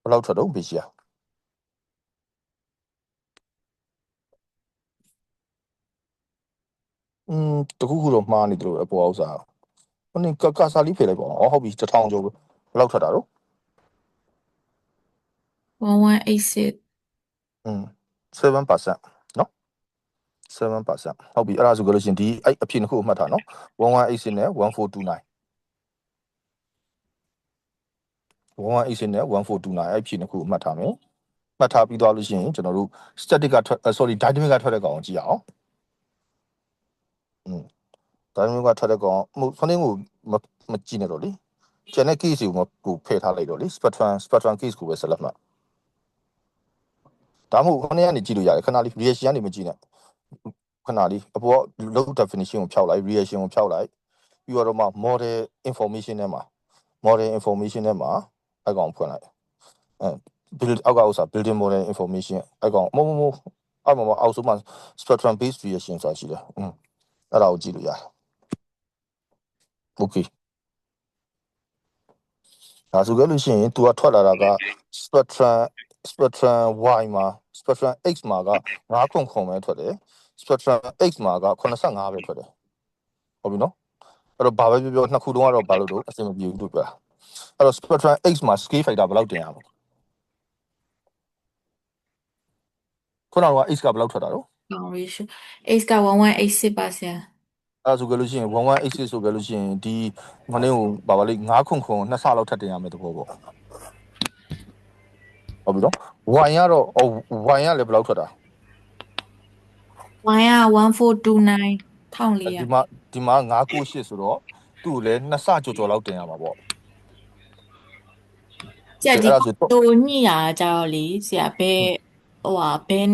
Speaker 1: ဘယ်လောက်ထွက်တော့ base shear တခုခုတော့မှားနေတယ်လို့အပေါ်ဥစ္စာဟိုနေကာစာလေးဖယ်လိုက်ပါအောင်ဟုတ်ပြီ1000ကျော်ဘယ်လောက်ထွက်တာတော့
Speaker 5: 1186
Speaker 1: 7%နော်7%ဟုတ်ပြီအဲ့ဒါဆိုကြလို့ရှိရင်ဒီအဲ့အဖြစ်နှစ်ခုကိုမှတ်ထားနော်1186နဲ့1429 1186နဲ့1429အဲ့ဖြစ်နှစ်ခုကိုမှတ်ထားမယ်မှတ်ထားပြီးသွားလို့ရှိရင်ကျွန်တော်တို့ static ကထွက် sorry dynamic ကထွက်တဲ့ကောင်ကိုကြည့်အောင်dynamic ကထွက်တဲ့ကောင်ဟိုဖုန်းကိုမကြည့်နဲ့တော့လေ ကျန်တဲ့ case ကိုဖယ်ထားလိုက်တော့လေ spectrum case ကိုပဲဆက်လက်မှာဒါမှမဟုတ်ခဏကနေကြည့်လို့ရတယ်ခဏလေး reaction ကနေမကြည့်နဲ့ခဏလေးအပေါ်လောက် definition ကိုဖြောက်လိုက် reaction ကိုဖြောက်လိုက်ပြီးတော့မှ model information ထဲမှာ အကောင်ဖွင့်လိုက်build အောက်ကဥစ္စာ building model information အကောင်မအောက်ဆုံးမှာ spectrum based reaction ဆိုတာရှိတယ်အဲ့ဒါကိုကြည့်လို့ရတယ် okay ဒါဆိုကြလို့ရှိရင် तू ကထွက်လာတာက spectrum y မှာ spectrum x မှာက9ခုပဲထွက်တယ် spectrum x မှာက85ပဲထွက်တယ်ဟုတ်ပြီနော်အဲ့တော့ဘာပဲပြောနှစ်ခုလုံးကတော့ဘာလို့တော့အဆင်မပြေဘူးလို့ပြောတာအဲ့တော့ spectrum x မှာ scale factor ဘယ်လောက်တင်ရမလဲခုနက x ကဘယ်လောက်ထွက်တာတော့
Speaker 5: ratio x က1186ပါဆရာ
Speaker 1: အဲ့ဆိုကြလို့ရှိရင်1186ဆိုကြလို့ရှိရင်ဒီမနေ့ကိုဘာလေး9ခုနှစ်ဆလောက်ထပ်တင်ရမယ်တဘောပေါ့ဟုတ်ပြီနော် y ကတော့ y ကလည်းဘယ်လောက်ထွက်တာ
Speaker 5: y က1429 1400
Speaker 1: ဒီမှာ998ဆိုတော့သူ့ကိုလည်းနှစ်ဆကြော်လောက်တင်ရမှာပေါ့
Speaker 5: ဆရာဒီတိုညိရာကြတော့လေဆရာဘယ်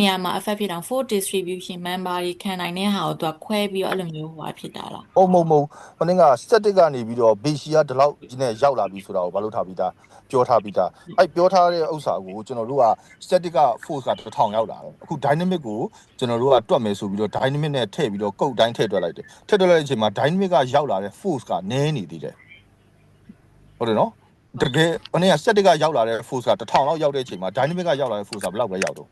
Speaker 5: နေရာမှာ affect ဖြစ်တာ four distribution member တွေခံနိုင်တဲ့ဟာကိုသူကခွဲပြီးတော့အဲ့လိုမျိုးဖြစ်တာလား
Speaker 1: မဟုတ်ခဏက static ကနေပြီးတော့ base ကဒီလောက်ဒီနဲ့ရောက်လာပြီဆိုတာကိုဘာလို့ထားပြီးသားပြောထားပြီးသားအဲ့ပြောထားတဲ့ဥစ္စာကိုကျွန်တော်တို့က static က force က1000ရောက်လာတယ်အခု dynamic ကိုကျွန်တော်တို့ကတွက်မယ်ဆိုပြီးတော့ dynamic နဲ့ထည့်ပြီးတော့ကုတ်တိုင်းထည့်တွက်လိုက်တယ်ထည့်တွက်လိုက်တဲ့အချိန်မှာ dynamic ကရောက်လာတဲ့ force ကနည်းနေသေးတယ်ဟုတ်တယ်နော်တကယ်ခဏက static ကရောက်လာတဲ့ force က1000လောက်ရောက်တဲ့အချိန်မှာ dynamic ကရောက်လာတဲ့ force ကဘယ်လောက်ပဲရောက်တော့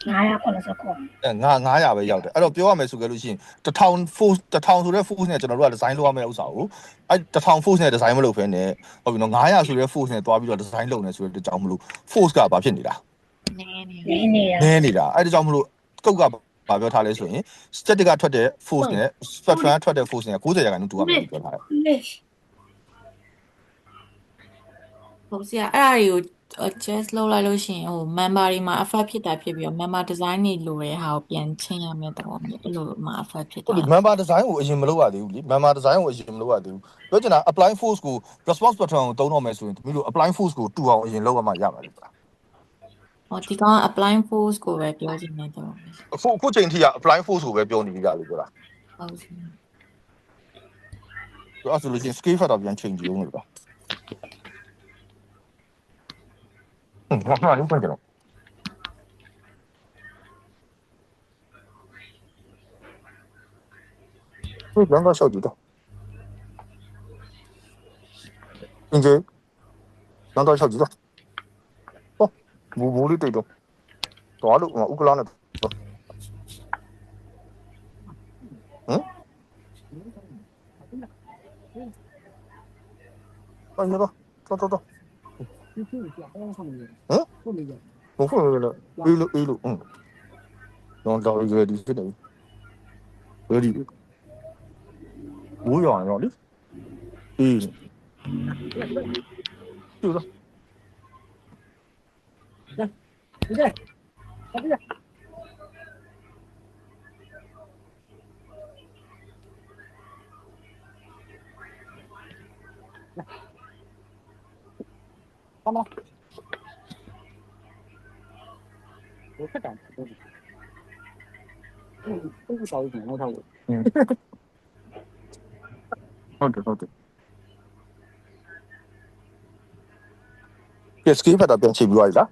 Speaker 1: 900ပဲရောက်တယ်အဲ့တော့ပြောရမယ်ဆိုကြလို့ရှိရင်1000 force 1000ဆိုတဲ့ force နဲ့ကျွန်တော်တို့က design လုပ်ရမယ့်ဥစ္စာကိုအဲ့1000 force နဲ့ design မလုပ်ဖ ೇನೆ ဟုတ်ပြီနော်900ဆိုတဲ့ force နဲ့တွားပြီးတော့ design လုပ်နေဆိုတဲ့အကြောင်းမလို့ force ကဘာဖြစ်နေတာနည်းနေတာအဲ့ဒါကြောင့်မလို့ကုတ်ကဘာပြောထားလဲဆိုရင် static ကထွက်တဲ့ force နဲ့ spectrum ကထွက်တဲ့ force နဲ့90%တူရမယ်ပြောထားတယ်
Speaker 5: ဟုတ်ဆရာအဲ့ဒါတွေကို adjust လုပ်လိုက်လို့ရှိရင်member တွေမှာ affect ဖြစ်တာဖြစ်ပြီးတော့ member design တွေလိုတဲ့ဟာကိုပြန်ချင်းရမယ်တဘောမျိုးအဲ့လိုမှာ affect ဖြစ်တာ
Speaker 1: member design ကိုအရင်မလုပ်ရသေးဘူးလေ member design ကိုအရင်မလုပ်ရသေးဘူးပြောချင်တာ apply force ကို response pattern ကိုသုံးတော့မယ်ဆိုရင်ဒီလို apply force ကိုတူအောင်အရင်လုပ်ရမှရမှာလေ
Speaker 5: ဒီကောင် apply force ကိုပဲပြောချင်တယ်တော့
Speaker 1: အခုချိန်ထိက apply force ကိုပဲပြောနေကြလို့ပြောတာ
Speaker 5: ဟုတ်ဆရာ
Speaker 1: အဲ့ဆိုလို့ရှိရင် scale factor ပြန်ချိန်ကြည့်ဦးလို့ပါဘာမှမလုပ်ကြတော့ဟုတ်ကဲ့တော့ရှောက်ကြည့်တော့အင်းကြီးတော့ရှောက်ကြည့်တော့ဟောဘူလေးတိတ်တော့တော်လို့ဥက္ကလာနဲ့ဟမ်အဲ့နော်တော့ဟုတ်ကဲ့အေးလို့တော့ရဒီဖြစ်တယ်ရဒီဘူးရောင်ရောလေအေးကျူတော့好吗？我太敢了，都少一点，我看我。ဟုတ်တယ်ပြစကီဖတ်တာပြန်ချိန်ပြီးသွားပြီလား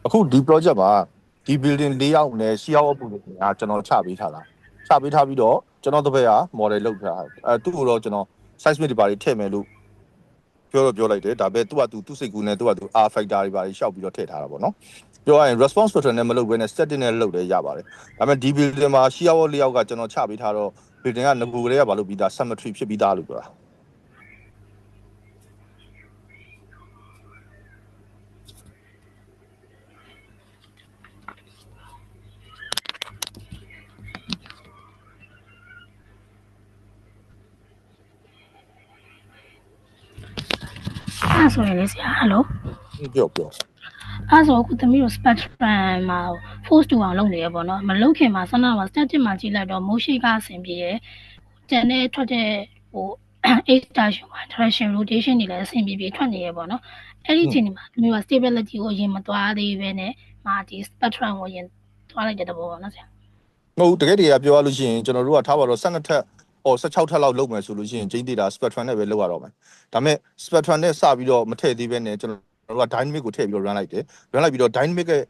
Speaker 1: အခုဒီ project မှာဒီ building layout နဲ့ layout ပုံစံကကျွန်တော်ချပေးထားတာချပေးထားပြီးတော့ကျွန်တော်တပည့်က model လုပ်ထားသူ့ကိုတော့ကျွန်တော် size mate တွေပါထည့်မယ်လို့ပြောလိုက်တယ်ဒါပေမဲ့သူ့စိတ်ကူးနဲ့သူ R factor တွေပါရှောက်ပြီးတော့ထည့်ထားတာပေါ့နော်ပြောရရင် response pattern နဲ့မလုပ်ဘဲနဲ့ static နဲ့လုပ်လဲရပါတယ်ဒါပေမဲ့ဒီ building မှာ layout ကကျွန်တော်ချပေးထားတော့ building ကငကူကလေးကဘာလို့ပြီးသား symmetry ဖြစ်ပြီးသားလို့ပြောတာ
Speaker 10: ဆိုရင်လေဆရာဟယ်လို
Speaker 1: ပြော
Speaker 10: အဲ့ဆိုအခုသမီးတို့ spectrum မှာ force တူအောင်လုပ်နေရပေါ့နော်မလုပ်ခင်မှာစနာမှာ static မှာကြည့်လိုက်တော့ motion ကအဆင်ပြေတယ်ကျန်တဲ့ထွက်တဲ့ဟို H station မှာ direction rotation တွေလည်းအဆင်ပြေထွက်နေရပေါ့နော်အဲ့ဒီအချိန်မှာသမီးက stability ကိုအရင်မသွားသေးပဲနဲ့ဒီ spectrum ကိုအရင်သွားလိုက်တဲ့သဘောပေါ့နော်ဆရာ
Speaker 1: ဟုတ်တကယ်တည်းကပြောရလို့ရှိရင်ကျွန်တော်တို့ကထားပါတော့12ထက်16ထက်လောက်လုပ်မယ်ဆိုလို့ရှိရင် chain data spectrum နဲ့ပဲလုပ်ရတော့မယ်ဒါပေမဲ့ spectrum နဲ့စပြီးတော့မထည့်သေးပဲနဲ့ကျွန်တော်တို့က dynamic ကိုထည့်ပြီးတော့ run လိုက်တယ် run လိုက်ပြီးတော့ dynamic ရဲ့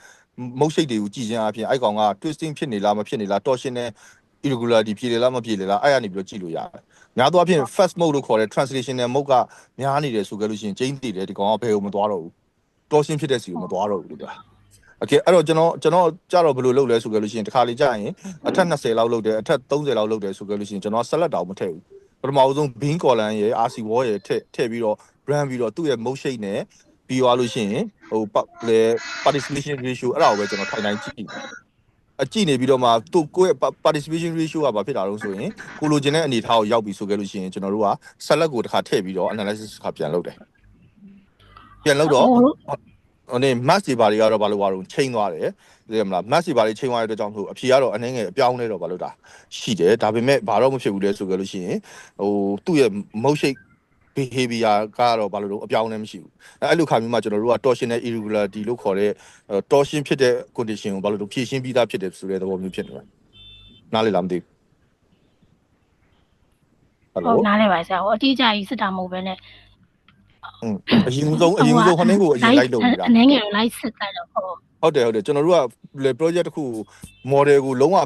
Speaker 1: motion တွေကိုကြည့်ခြင်းအပြင်အဲ့ကောင်က twisting ဖြစ်နေလားမဖြစ်နေလား torsion နဲ့ irregularity ဖြစ်လေလားမဖြစ်လေလားအဲ့ကနေပြီးတော့ကြည့်လို့ရတယ်များသောအားဖြင့် fast mode လို့ခေါ်တဲ့ translational mode ကများနေတယ်ဆိုကြလို့ရှိရင် chain တည်တယ်ဒီကောင်ကဘယ်ကိုမသွားတော့ဘူး torsion ဖြစ်တဲ့စီကိုမသွားတော့ဘူးလို့ပြောโอเคအဲ့တော့ကျွန်တော်ကြတော့ဘယ်လိုလုပ်လဲဆိုကြလို့ရှိရင်တစ်ခါလေကြာရင်အထက်20လောက်လုပ်တယ်အထက်30လောက်လုပ်တယ်ဆိုကြလို့ရှိရင်ကျွန်တော် select တောင်မထည့်ဘူးပထမဆုံး bean column ရဲ့ RC wall ရဲ့ထည့်ပြီးတော့ run ပြီးတော့သူ့ရဲ့ mode shape နဲ့ပြီးသွားလို့ရှိရင်ဟိုလေ participation ratio အဲ့ဒါကိုပဲကျွန်တော်ထိုင်ကြည့်အကြည့်နေပြီးတော့မှသူ့ကိုယ့်ရဲ့ participation ratio ကဘာဖြစ်တာလို့ဆိုရင်ကိုလိုချင်တဲ့အနေထားကိုရောက်ပြီဆိုကြလို့ရှိရင်ကျွန်တော်တို့က select ကိုတစ်ခါထည့်ပြီးတော့ analysis တစ်ခါပြန်လုပ်တယ်ပြန်လုပ်တော့mass တွေဘာတွေကတော့ဘာလို့ကတော့ချိန်သွားတယ်သိရမလား mass တွေဘာတွေချိန်သွားတဲ့အတွက်ကြောင့်မို့အဖြေကတော့အနေငယ်အပြောင်းလဲတော့ဘာလို့တာရှိတယ်ဒါပေမဲ့ဘာတော့မဖြစ်ဘူးလဲဆိုကြလို့ရှိရင်ဟိုသူ့ရဲ့ motion behavior ကတော့ဘာလို့တော့အပြောင်းလဲမရှိဘူးအဲ့လိုခါမျိုးမှာကျွန်တော်တို့က torsional irregularity လို့ခေါ်တဲ့ torsion ဖြစ်တဲ့ condition ကိုဘာလို့တော့ဖြည့်ရှင်းပြီးသားဖြစ်တယ်ဆိုတဲ့သဘောမျိုးဖြစ်နေတယ်နားလေလားမသိဘူး
Speaker 10: ဟုတ်နားလေပါဆရာဟိုအတိအကျကြီးစစ်တာမဟုတ်ပဲနဲ့
Speaker 1: အရင်ဆုံးဟိုနှင်းကိုအရင်လိုက်လုပ်နေတာ
Speaker 10: အနေငယ်လိုက်စစ်လိုက်တော့
Speaker 1: ဟုတ်တယ်ကျွန်တော်တို့က project တစ်ခု model ကိုလုံးဝ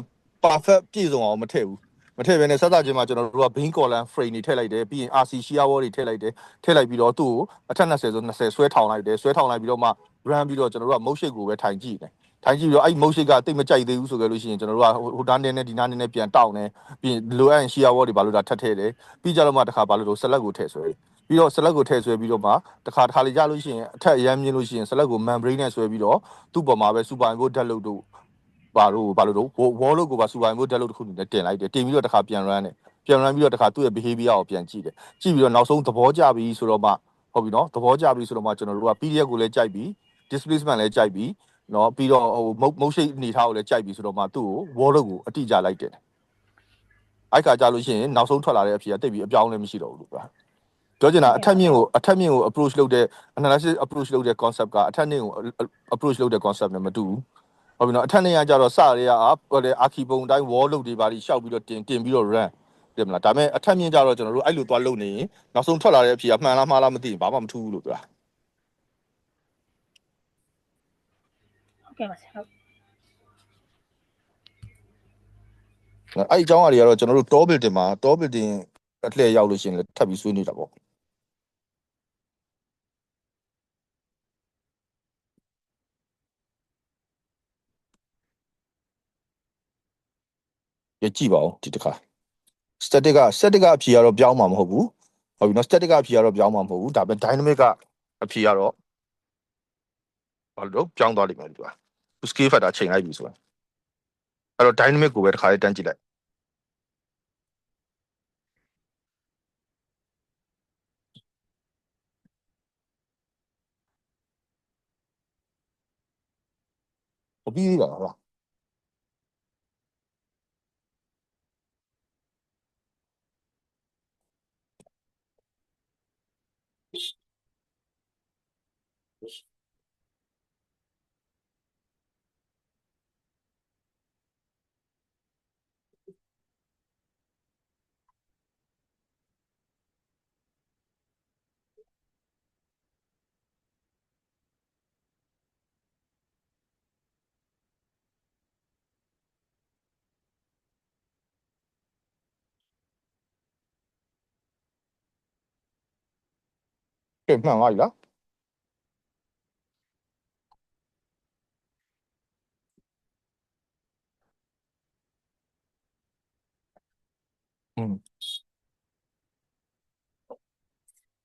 Speaker 1: perfect ပြည့်စုံအောင်မထည့်ဘူးမထည့်ဘဲနဲ့စသချင်းမှာကျွန်တော်တို့က bean column frame တွေထည့်လိုက်တယ်ပြီးရင် RC shear wall တွေထည့်လိုက်တယ်ထည့်လိုက်ပြီးတော့သူ့ကိုအထက်20ဆို20ဆွဲထောင်လိုက်တယ်ဆွဲထောင်လိုက်ပြီးတော့မှ run ပြီးတော့ကျွန်တော်တို့က mouse shape ကိုပဲထိုင်ကြည့်တယ်ထိုင်ကြည့်ပြီးတော့အဲ့ mouse shape ကတိတ်မကြိုက်သေးဘူးဆိုကြလို့ရှိရင်ကျွန်တော်တို့ကဟိုတန်းတင်းနဲ့ဒီနားတင်းနဲ့ပြန်တောက်နေပြီးရင်လိုအပ်ရင် shear wall တွေဘာလို့တာထပ်ထည့်တယ်ပြီးကြတော့မှတစ်ခါဘာလို့တော့ select ကိုထည့်ဆွဲပြီးတော့ select ကိုထည့်ဆွဲပြီးတော့မှတစ်ခါလေးကြာလို့ရှိရင်အထက်အရမ်းမြင်လို့ရှိရင် select ကို membrane နဲ့ဆွဲပြီးတော့သူ့ပေါ်မှာပဲ superimpose dead load တို့ဘာလို့တော့ wall load ကိုပါ superimpose dead load တစ်ခုနဲ့တင်လိုက်တယ်တင်ပြီးတော့တစ်ခါပြန် run တယ်ပြန် run ပြီးတော့တစ်ခါသူ့ရဲ့ behavior ကိုပြန်ကြည့်တယ်ကြည့်ပြီးတော့နောက်ဆုံးသဘောကျပြီဆိုတော့မှဟုတ်ပြီနော်သဘောကျပြီဆိုတော့မှကျွန်တော်တို့က PDF ကိုလည်းကြိုက်ပြီး displacement လည်းကြိုက်ပြီးနော်ပြီးတော့ဟို motion အနေထားကိုလည်းကြိုက်ပြီးဆိုတော့မှသူ့ကို wall load ကိုအတိအကျလိုက်တယ်အဲ့ခါကြာလို့ရှိရင်နောက်ဆုံးထွက်လာတဲ့အဖြေကတိတ်ပြီးအပြောင်းလဲမရှိတော့ဘူးလို့ပြောချင်တာအထက်မြင့်ကို approach လုပ်တဲ့ analysis approach လုပ်တဲ့ concept ကအထက်မြင့်ကို approach လုပ်တဲ့ concept နဲ့မတူဘူးဟုတ်ပြီနော်အထက်မြင့်ကကြတော့စရဲအာခီပုံတိုင်း wall လုပ်တွေပါလိရှောက်ပြီးတော့တင်ပြီးတော့ run တယ်မလားဒါပေမဲ့အထက်မြင့်ကြတော့ကျွန်တော်တို့အဲ့လိုသွားလုပ်နေရင်နောက်ဆုံးထွက်လာတဲ့အဖြေကမှန်လားမှားလားမသိရင်ဘာမှမထူးဘူးလို့ပြောတာ
Speaker 10: ဟုတ်ကဲ့ပါဆရာဟုတ်
Speaker 1: အဲ့အကြောင်းအရာတွေကတော့ကျွန်တော်တို့ top building မှာ top building အလှည့်ရောက်လို့ရှိရင်လည်းထပ်ပြီးဆွေးနွေးတာပေါ့ကြည့်ပါဦးဒီတစ်ခါ static ကအဖြေကတော့ပြောင်းမှာမဟုတ်ဘူးဟုတ်ပြီနော် static ကအဖြေကတော့ပြောင်းမှာမဟုတ်ဘူးဒါပေမဲ့ dynamic ကအဖြေကတော့ဘာလို့ပြောင်းသွားလိမ့်မယ်ဒီက scale factor ချိန်လိုက်ပြီဆိုတာအဲ့တော့ dynamic ကိုပဲတစ်ခါလေးတန်းကြည့်လိုက်ပြီးသေးတာဟုတ်လားကဲမှန်ပါပြီလား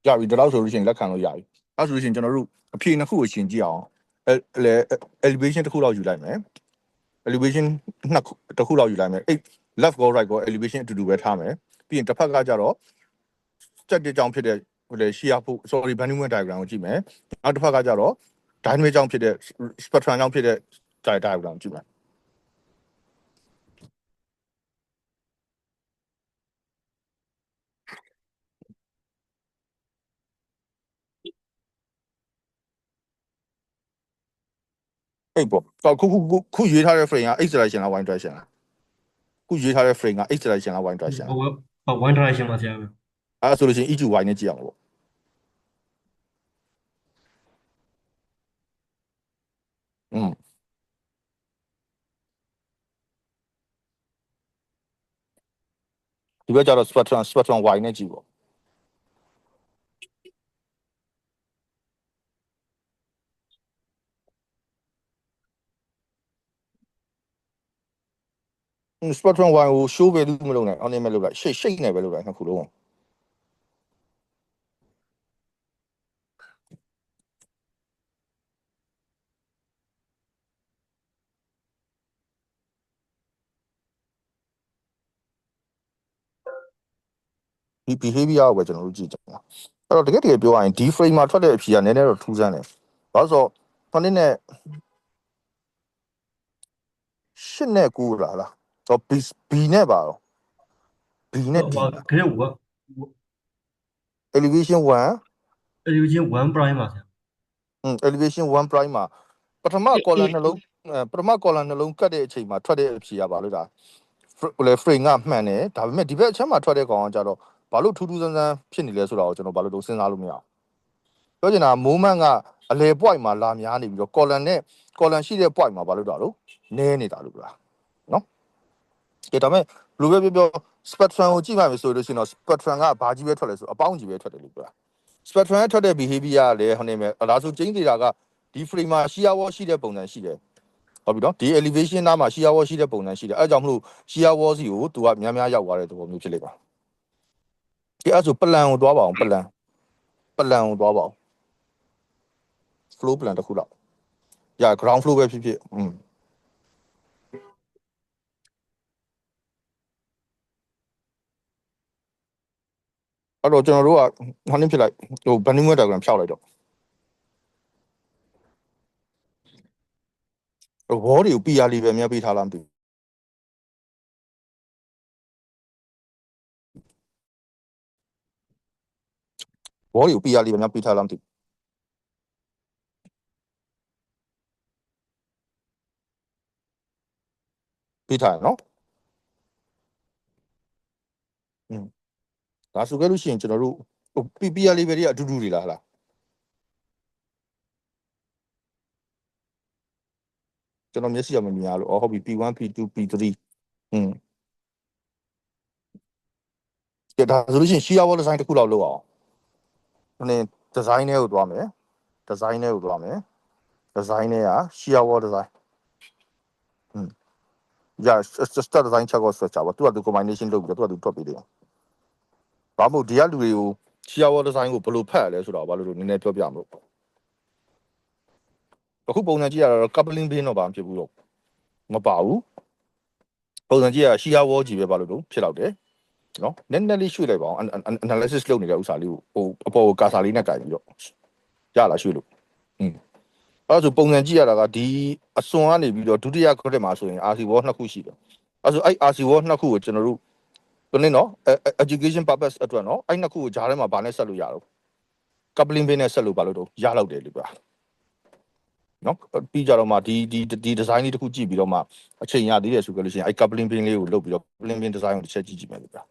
Speaker 1: ကြပြီဒီလောက်ဆိုလို့ရှိရင်လက်ခံလို့ရပြီအဲ့ဆိုလို့ရှိရင်ကျွန်တော်တို့အဖြေနှစ်ခုကိုရှင်းကြည့်အောင်elevation တစ်ခုလောက်ယူလိုက်မယ် elevation တစ်ခုလောက်ယူလိုက်မယ်အဲ့ left go right go elevation အတူတူပဲထားမယ်ပြီးရင်တစ်ဖက်ကကြတော့ static ကြောင့်ဖြစ်တဲ့ လေရှီယာဖို့ sorry banding diagram ကိုကြည့်မယ်နောက်တစ်ဖက်ကကြတော့ dynamic ကြောင့်ဖြစ်တဲ့ spectrum ကြောင့်ဖြစ်တဲ့ diagram ကြည့်မယ်အဲ့ပေါ့ခုရွေးထားတဲ့ frame က x direction လား y direction လားခုရွေးထားတဲ့ frame က x direction လား y direction လား
Speaker 2: one direction ပါဆရာ
Speaker 1: အဲ့ဆိုလို့ရှိရင် e to y နဲ့ကြည့်အောင်ပေါ့ဒီဘက်ကျတော့ spectrum y နဲ့ကြည့်ပေါ့spectrum y ကို show value မလုပ်နဲ့အောင်းနေမဲ့လုပ်လိုက် shape နဲ့ပဲလုပ်လိုက်နှစ်ခုလုံးဒီ behavior ကိုပဲကျွန်တော်တို့ကြည့်ကြတာအဲ့တော့တကယ်ပြောရရင်ဒီ frame မှာထွက်တဲ့အဖြေကနည်းနည်းတော့ထူးဆန်းတယ်ဘာလို့ဆိုတော့ခဏနဲ့8နဲ့9လားတော့ B နဲ့ပါတော့ B နဲ့ D
Speaker 2: grade 1
Speaker 1: elevation
Speaker 2: 1 prime ပါဆရာ
Speaker 1: elevation 1 prime မှာပထမ column နှလုံးပထမ column နှလုံးကတ်တဲ့အချိန်မှာထွက်တဲ့အဖြေကဘာလို့ဒါလေ frame ကမှန်တယ်ဒါပေမဲ့ဒီဘက်အချက်မှာထွက်တဲ့ကောင်ကကြတော့ဘာလို့ထူးထူးဆန်းဆန်းဖြစ်နေလဲဆိုတာကိုကျွန်တော်ဘာလို့စဉ်းစားလို့မရအောင်ပြောချင်တာ moment ကအလဲ point မှာလာများနေပြီးတော့ column ရှိတဲ့ point မှာဘာလို့တာလို့နည်းနေတာလို့ပြောတာနော်ကဲဒါပေမဲ့ဘယ်လိုပဲပြော spectrum ကိုကြည့်မှမယ်ဆိုလို့ရှိရင်တော့ spectrum ကဘာကြီးပဲထွက်လဲဆိုအပေါင်းကြီးပဲထွက်တယ်လို့ပြောတာ spectrum ကထွက်တဲ့ behavior ကလည်းဟိုနေမယ်ဒါဆိုကျင်းနေတာကဒီ frame မှာ shear wall ရှိတဲ့ပုံစံရှိတယ်ဟုတ်ပြီနော်ဒီ elevation နားမှာ shear wall ရှိတဲ့ပုံစံရှိတယ်အဲကြောင့်မလို့ shear wall စီကိုသူကများများရောက်သွားတဲ့သဘောမျိုးဖြစ်လိမ့်မယ်ဒီအဲ့ဆို plan ကိုသွားပါအောင် plan ကိုသွားပါအောင် flow plan တစ်ခုလောက်ရ ground flow ပဲဖြစ်ဖြစ်အဲ့တော့ကျွန်တော်တို့ကဟိုနည်းဖြစ်လိုက်ဟို banding diagram ဖြောက်လိုက်တော့wall တွေကို PR level များပေးထားလားမသိဘူးwall တွေကို PR level များပေးထားလားမသိဘူးပေးထားရနော်ဒါဆိုခဲ့လို့ရှိရင်ကျွန်တော်တို့ဟို PR level တွေကအတူတူတွေလားဟလားကျွန်တော်မျက်စိကမမြင်ရလို့ဟုတ်ပြီ P1 P2 P3 ဒါဆိုလို့ရှိရင် shear wall design တစ်ခုလောက်လုပ်အောင်နည်း design ထဲကိုသွားမယ် design ထဲကိုသွားမယ် design ထဲက shear wall design start design ချက်ကိုဆွဲချပါသူကသူ combination လုပ်ပြီးတော့သူကသူတွက်ပေးတယ်ဘာမို့ဒီကလူတွေကို shear wall design ကိုဘယ်လိုဖတ်ရလဲဆိုတော့ဘာလို့နည်းနည်းပြောပြမလို့အခုပုံစံကြည့်ရတော့ coupling bin တော့ဘာမှဖြစ်ဘူးတော့မပါဘူးပုံစံကြည့်ရ shear wall ကြီးပဲဘာလို့ဖြစ်တော့တယ်နော်နည်းနည်းလေးရွှေ့လိုက်ပါအောင် analysis လုပ်နေတဲ့ဥစ္စာလေးကိုဟိုအပေါ်ကိုကာစာလေးနဲ့ကြိုင်ပြီးတော့ရလားရွှေ့လို့အဲ့ဆိုပုံစံကြည့်ရတာကဒီအစွန်ကနေပြီးတော့ဒုတိယ credit မှာဆိုရင် RC wall နှစ်ခုရှိတယ်အဲ့ဆိုအဲ့ RC wall နှစ်ခုကိုကျွန်တော်တို့ဘယ်နဲ့နော် education purpose အတွက်နော်အဲ့နှစ်ခုကိုဂျားထဲမှာဗာနဲ့ဆက်လို့ရတော့ coupling bin နဲ့ဆက်လို့ဘာလို့တော့ရလောက်တယ်လို့ပြောနော်ပြီးကြတော့မှဒီ design လေးတစ်ခုကြည့်ပြီးတော့မှအချိန်ရသေးတယ်ဆိုကြလို့ရှိရင်အဲ့ coupling bin လေးကိုလုပ်ပြီးတော့ coupling bin design ကိုတစ်ချက်ကြည့်ကြည့်မယ်လို့ပြော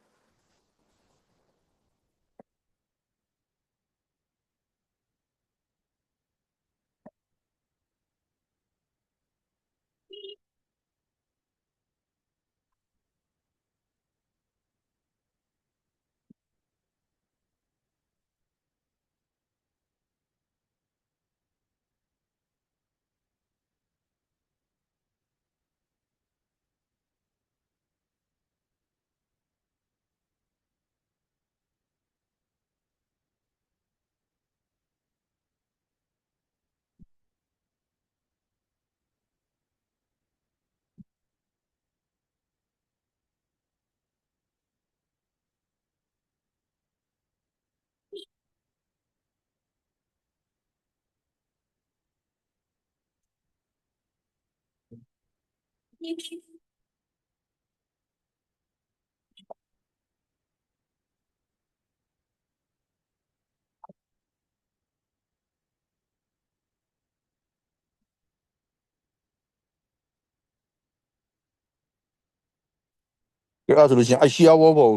Speaker 1: ကဲအဲ့ဆိုလို့ရှိရင်အရှီယာဝေါပေါ်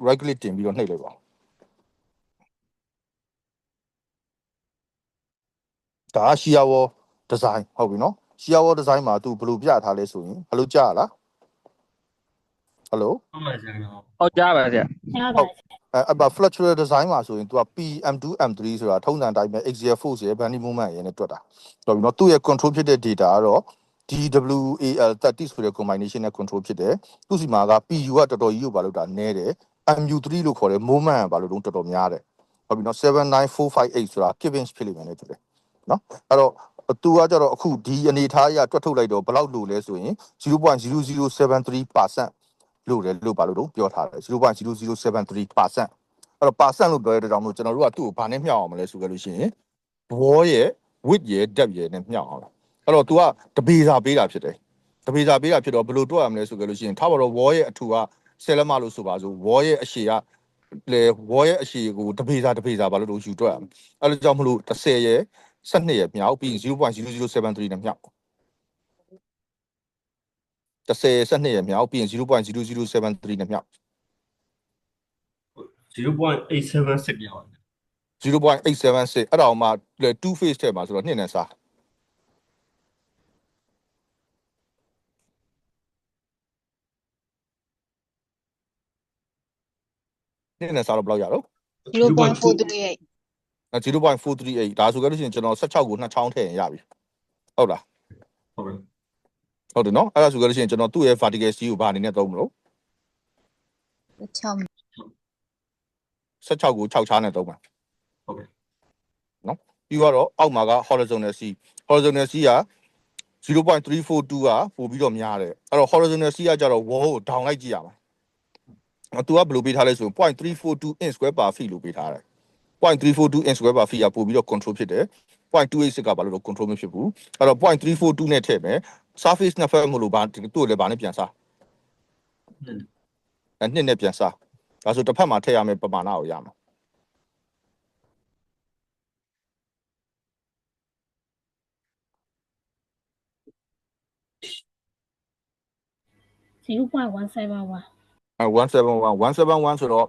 Speaker 1: regulate တင်ပြီးတော့နှိပ်လိုက်ပါဒါရှီယာဝေါ design ဟုတ်ပြီနော်ရှီယာဝေါ design မှာ तू ဘယ်လိုပြထားလဲဆိုရင်ဟယ်လိုကြားလားဟယ်လို
Speaker 2: ဟုတ်ပါဆရာ
Speaker 6: ဟုတ်ကြပါဗျာ
Speaker 10: ရပါတယ်
Speaker 1: အဲ့ fluctual design မှာဆိုရင် तू က PM2 M3 ဆိုတာထုံးစံတိုင်းပဲ axial force ရဲ့ bending moment ရဲ့နဲ့တွက်တာတော်ပြီနော်သူ့ရဲ့ control ဖြစ်တဲ့ data ကတော့ DWAL30 ဆိုတဲ့ combination နဲ့ control ဖြစ်တယ်သူ့စီမှာက PU ကတော်တော်ကြီးကိုဘာလို့တာနဲတယ် MU3 လို့ခေါ်တဲ့ moment ကဘာလို့တော့တော်တော်များတယ်ဟုတ်ပြီနော်79458ဆိုတာ Gibbons ဖြစ်လိမ့်မယ်နဲ့တူတယ်နော်အဲ့တော့သူကကြတော့အခုဒီအနေထားအရတွက်ထုတ်လိုက်တော့ဘယ်လောက်လို့လဲဆိုရင် 0.0073% လို့တယ်လို့ဘာလို့တော့ပြောထားတယ် 0.0073% အဲ့တော့ percent လို့ပြောရတဲ့ကြောင့်မို့ကျွန်တော်တို့ကသူ့ကိုဘာနဲ့မျှအောင်မလဲဆိုကြလို့ရှိရင် wall ရဲ့ width ရဲ့ depth ရဲ့နဲ့မျှအောင်အဲ့တော့ तू ကတပေစာပေးတာဖြစ်တယ်တပေစာပေးတာဖြစ်တော့ဘယ်လိုတွက်ရမလဲဆိုကြလို့ရှိရင်ထားပါတော့ wall ရဲ့အထူက10လက်မလို့ဆိုပါစို့ wall ရဲ့အရှည်ကလေ wall ရဲ့အရှည်ကိုတပေစာဘာလို့တော့ယူတွက်ရမလဲအဲ့လိုကြောင့်မလို့10ရဲ့12ရဲ့မြောက်ပြီး 0.0073 နဲ့မြောက်10 12ရဲ့မြောက်ပြီး 0.0073 နဲ့မြောက်
Speaker 2: 0.876ပြောင်း
Speaker 1: 0.876အဲ့ဒါအောင်မှ2 phase ထဲမှာဆိုတော့2နဲ့စား2နဲ့စားတော့ဘယ်လောက်ရတော့
Speaker 5: 0.438
Speaker 1: 0.438ဒါဆိုကြလို့ရှိရင်ကျွန်တော်16ကို2ချောင်းထည့်ရင်ရပြီဟုတ်လား
Speaker 2: ဟုတ်ပြီ
Speaker 1: ဟုတ်တယ်နော်အဲ့ဒါဆိုကြလို့ရှိရင်ကျွန်တော်သူ့ရဲ့ vertical steel ကိုဘာအနေနဲ့သုံးမလို့16ကို6ချားနဲ့သုံးပါ
Speaker 2: ဟုတ်ပြီ
Speaker 1: နော်ပြီးတော့အောက်မှာက horizontal C horizontal C က 0.342 ကပို့ပြီးတော့များတယ်အဲ့တော့ horizontal C ကကြတော့ wall ကို down လိုက်ကြည့်ရမှာသူကဘယ်လိုပေးထားလဲဆိုရင် 0.342 inch square per feet လို့ပေးထားတယ် 0.342 inch square per feet ကပို့ပြီးတော့ control ဖြစ်တယ် 0.286 ကဘာလို့တော့ control မဖြစ်ဘူးအဲ့တော့ 0.342 နဲ့ထည့်မယ် surface နှစ်ဖက်မလို့ဘာသူ့ကိုလည်းဘာနဲ့ပြန်စားနှစ်နဲ့ပြန်စားဒါဆိုတစ်ဖက်မှာထည့်ရမယ်ပမာဏကိုရမှာ
Speaker 10: 0.171
Speaker 1: 171ဆိုတော့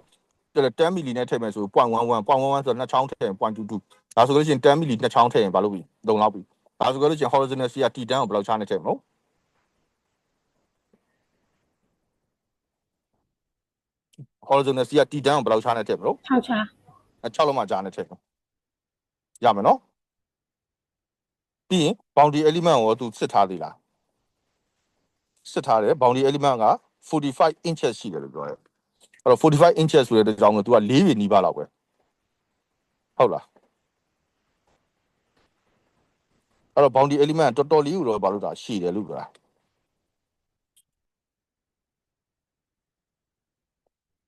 Speaker 1: 10 milli နဲ့ထည့်မယ်ဆို 0.11 0.11ဆိုတော့2ချောင်းထည့်ရင် 0.22ဒါဆိုလို့ရှိရင်10 milli 2ချောင်းထည့်ရင်ဘာလို့ပြီလုံလောက်ပြီဒါဆိုလို့ရှိရင် horizontal C က T10 ကိုဘယ်လောက်ချားနဲ့ထည့်မလို့ horizontal C က T10 ကိုဘယ်လောက်ချားနဲ့ထည့်မလို့
Speaker 10: 6ချာ
Speaker 1: 6လုံးမှချားနဲ့ထည့်ရမယ်နော်ပြီးရင် boundary element ကိုသူစစ်ထားသေးလားစစ်ထားတယ် boundary element က45 inches ရှိတယ်လို့ပြောရဲအဲ့တော့45 inches ဆိုတဲ့အကြောင်းကို तू က4ပေနီးပါးလောက်ပဲဟုတ်လားအဲ့တော့ boundary element တော်တော်လေးကိုတော့ဘာလို့ဒါရှည်တယ်လို့ပြောတာ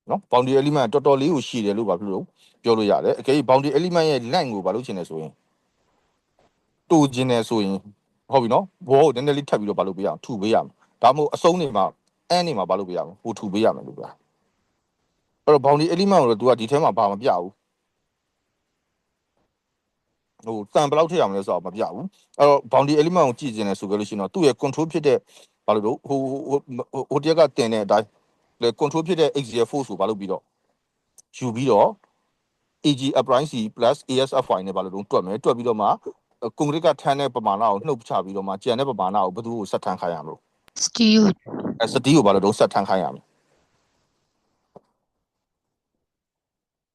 Speaker 1: နော် boundary element တော်တော်လေးကိုရှည်တယ်လို့ဘာဖြစ်လို့ပြောလို့ရတယ်အကယ်၍ boundary element ရဲ့ length ကိုဘာလို့ချင်လဲဆိုရင်တူချင်တယ်ဆိုရင်ဟုတ်ပြီနော်ဘောကိုနည်းနည်းလေးထပ်ပြီးတော့ဘာလို့ပေးရအောင်ထူပေးရမယ်ဒါမှမဟုတ်အစုံးနေမှာအန်းနေမှာဘာလို့ပေးရမလဲပိုထူပေးရမယ်လို့ပြောအဲ့တော့ boundary element ကိုတော့ तू ကဒီထဲမှာဘာမပြဘူးဟိုတန်ဘယ်လောက်ထည့်ရမလဲဆိုတော့မပြဘူးအဲ့တော့ boundary element ကိုကြည့်ကျင်တယ်ဆိုကြလို့ရှိရင်တော့သူ့ရဲ့ control ဖြစ်တဲ့ဘာလို့ဟိုတရက်ကတင်တဲ့အတိုင်းလေ control ဖြစ်တဲ့ axial force ကိုဘာလို့ပြီးတော့ယူပြီးတော့ AG upright C plus ASFY နဲ့ဘာလို့တွက်မယ်တွက်ပြီးတော့မှကွန်ကရစ်ကထမ်းတဲ့ပမာဏကိုနှုတ်ချပြီးတော့မှကျန်တဲ့ပမာဏကိုဘယ်သူကိုဆက်ထမ်းခိုင်းရမလို့
Speaker 5: steel
Speaker 1: စတီးကိုဘာလို့တော့ဆက်ထမ်းခိုင်းရမလဲ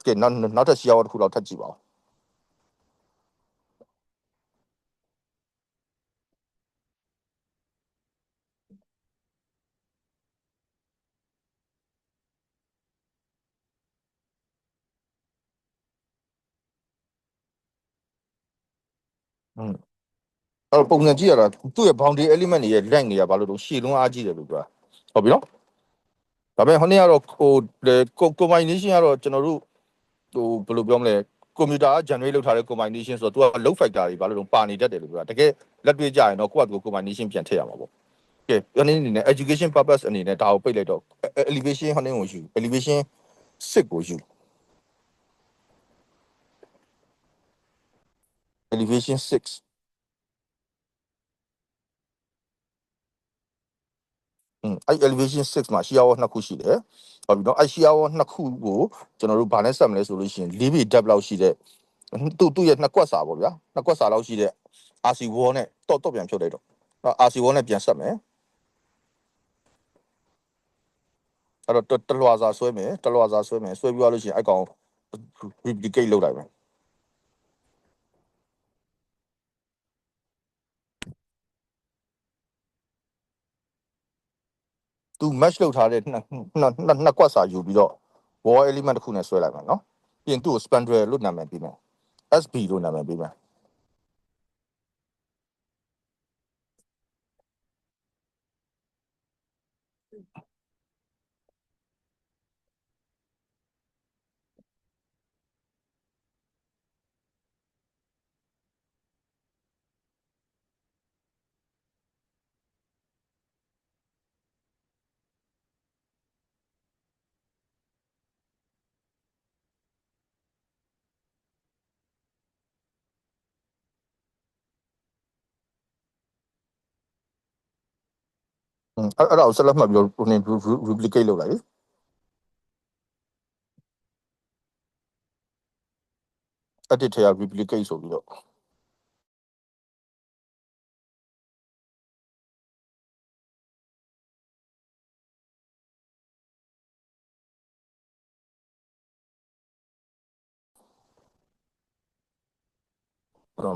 Speaker 1: ကဲနောက်တစ်ရှီယာဝတစ်ခုတော့ထပ်ကြည့်ပါဦးအဲ့ပုံစံကြည့်ရတာသူ့ရဲ့ boundary element တွေရဲ့ length တွေကဘာလို့တော့ရှည်လုံးအားကြီးတယ်လို့ပြောဟုတ်ပြီနော်ဒါပေမဲ့ဟိုနေ့ကတော့ဟို combination ကတော့ကျွန်တော်တို့ဟိုဘယ်လိုပြောမလဲကွန်ပျူတာက generate လုပ်ထားတဲ့ combination ဆိုတော့ तू က load factor တွေဘာလို့တော့ပါနေတတ်တယ်လို့ပြောတာတကယ်လက်တွေ့ကြရင်တော့ကိုယ့်အတူ combination ပြန်ထည့်ရမှာပေါ့ ကဲအနေနဲ့ education purpose အနေနဲ့ဒါကိုပိတ်လိုက်တော့ elevation ဟိုနေကိုယူ elevation 6ကိုယူ elevation 6အဲ့ elevation 6မှာ shear wall 2ခုရှိတယ်ဟုတ်ပြီနော်အဲ့ shear wall 2ခုကိုကျွန်တော်တို့ဗာနဲ့ဆက်မလဲဆိုလို့ရှိရင်4 ပေ depth လောက်ရှိတဲ့သူ့ရဲ့နှစ်ကွက်စာပေါ့ဗျာနှစ်ကွက်စာလောက်ရှိတဲ့ RC wall နဲ့တော့ပြန်ဖြုတ်လိုက်တော့ RC wall နဲ့ပြန်ဆက်မယ်အဲ့တော့တလွာစာဆွဲမယ်ဆွဲပြီးသွားလို့ရှိရင်အဲ့ကောင် replicate လုပ်လိုက်မယ်သူ match လုပ်ထားတဲ့နှစ်ကွက်စာယူပြီးတော့ wall element တစ်ခုနဲ့ဆွဲလိုက်မယ်နော်ပြီးရင်သူ့ကို spandrel လို့နာမည်ပေးမယ် SB လို့နာမည်ပေးမယ်အဲ့ဒါကိုဆက်လက်မှတ်ပြီးတော့ replicate လုပ်လိုက်edit ထဲက replicate ဆိုပြီးတော့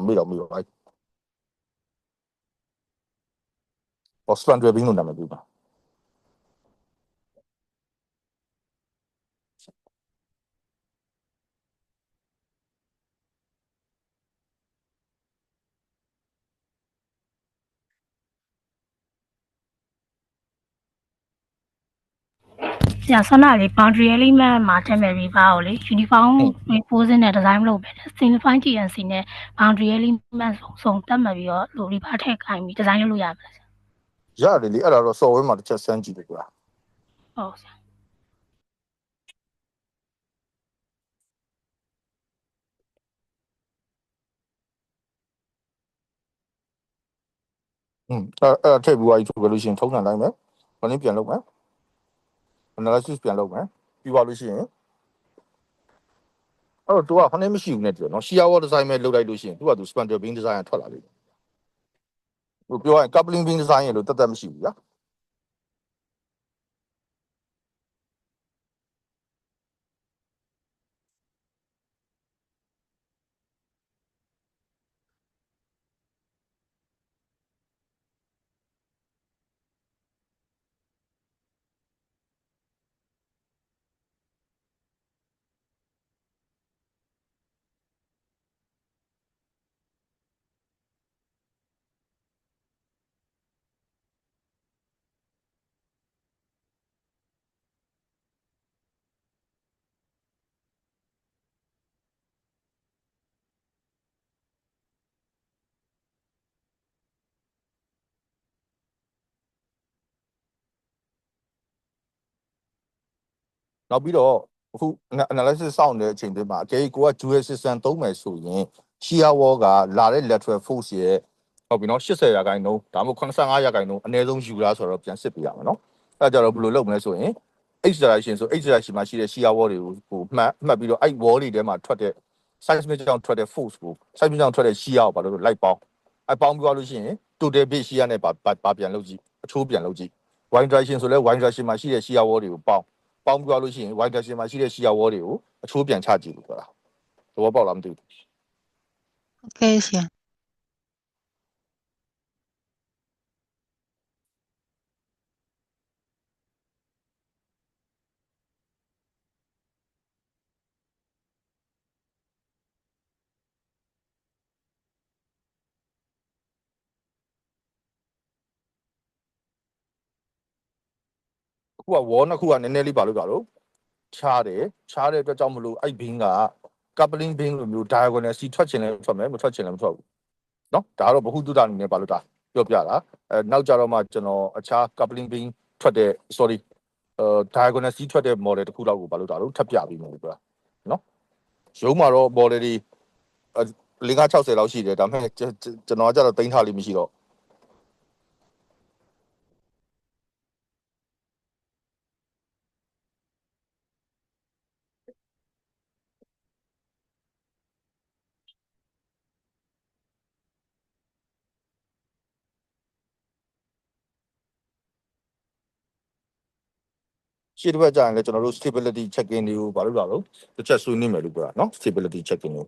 Speaker 1: မိတော့အဲ့ spandrel beam လို့နာမည်ပေးပါ
Speaker 10: ဆရာဆောနာလေး boundary element မှာထည့်မဲ့ river ကိုလေ uniform posing နဲ့ design မလုပ်ပဲနဲ့ simplify TNC နဲ့ boundary element စုံတက်မှတ်ပြီးတော့လို့ river ထည့်ခိုင်းပြီး design လုပ်လို့ရမှာဆရာ
Speaker 1: ရတယ်လေအဲ့ဒါတော့ software မှာတစ်ချက်စမ်းကြည့်တယ်ကွာ
Speaker 10: ဟုတ်ဆရာ
Speaker 1: အဲ့ထည့်ပြီးသွားပြီဆိုလို့ရှိရင်ထုံးစံတိုင်းပဲခဏပြန်လုပ်မယ် analysis ပြန်လုပ်မယ်ပြီးသွားလို့ရှိရင်အဲ့တော့သူကခဏမရှိဘူးနဲ့တူနော် shear wall design ပဲလုပ်လိုက်လို့ရှိရင်သူကသူ spandrel beam design ထွက်လာလိမ့်မယ်ဟိုပြောရရင် coupling beam design ရဲ့လို့တက်မရှိဘူးဗျာနောက်ပြီးတော့အခု analysis စောင့်တဲ့အချိန်တွေမှာအကယ်၍ကိုက dual system သုံးမယ်ဆိုရင် shear wall ကလာတဲ့ lateral force ရဲ့ဟုတ်ပြီနော်80%ဒါမှမဟုတ်85%အနည်းဆုံးယူလားဆိုတော့ပြန်စစ်ပြရမယ်နော်အဲ့ဒါကြတော့ဘယ်လိုလုပ်မလဲဆိုရင် H direction ဆို H direction မှာရှိတဲ့ shear wall တွေကိုမှတ်ပြီးတော့အဲ့ wall တွေထဲမှာထွက်တဲ့ seismic ကြောင့်ထွက်တဲ့ force ကို seismic ကြောင့်ထွက်တဲ့ shear ကိုဘာလို့လိုက်ပေါင်းအဲ့ပေါင်းပြီးသွားလို့ရှိရင် total base shear နဲ့ဘာပြန်လုပ်ကြည့်အချိုးပြန်လုပ်ကြည့် y direction ဆိုလဲ y direction မှာရှိတဲ့ shear wall တွေကိုပေါင်းပြီးသွားလို့ရှိရင် y direction မှာရှိတဲ့ shear wall တွေကိုအချိုးပြန်ချကြည့်လို့ပြောတာသဘောပေါက်လားမသိဘူး
Speaker 5: โอเคဆရာ
Speaker 1: အခုက wall နှစ်ခုကနည်းနည်းလေးပါလို့ချားတဲ့အတွက်ကြောင့်မလို့အဲ့ beam က coupling beam လိုမျိုး diagonal စီထွက်ချင်လဲထွက်မယ်မထွက်ချင်လဲမထွက်ဘူးเนาะဒါကတော့ဘ ഹു တုဒအနေနဲ့ပါလို့ဒါ ပြောပြတာနောက်ကြတော့မှကျွန်တော်အခြား coupling beam ထွက်တဲ့ sorry diagonal C ထွက်တဲ့ model တစ်ခုလောက်ကိုဘာလို့တာလို့ထပ်ပြပြီးမယ်လို့ပြောတာနော်ရုံးမှာတော့ model တွေ560လောက်ရှိတယ်ဒါပေမဲ့ကျွန်တော်ကကြတော့တင်ထားလိမ့်မရှိတော့ရှေ့တစ်ဘက်ကျရင်လည်းကျွန်တော်တို့ stability checking တွေကိုဘာလို့လာလို့တစ်ချက်ဆွေးနွေးမယ်လို့ပြောတာနော် stability checking ကို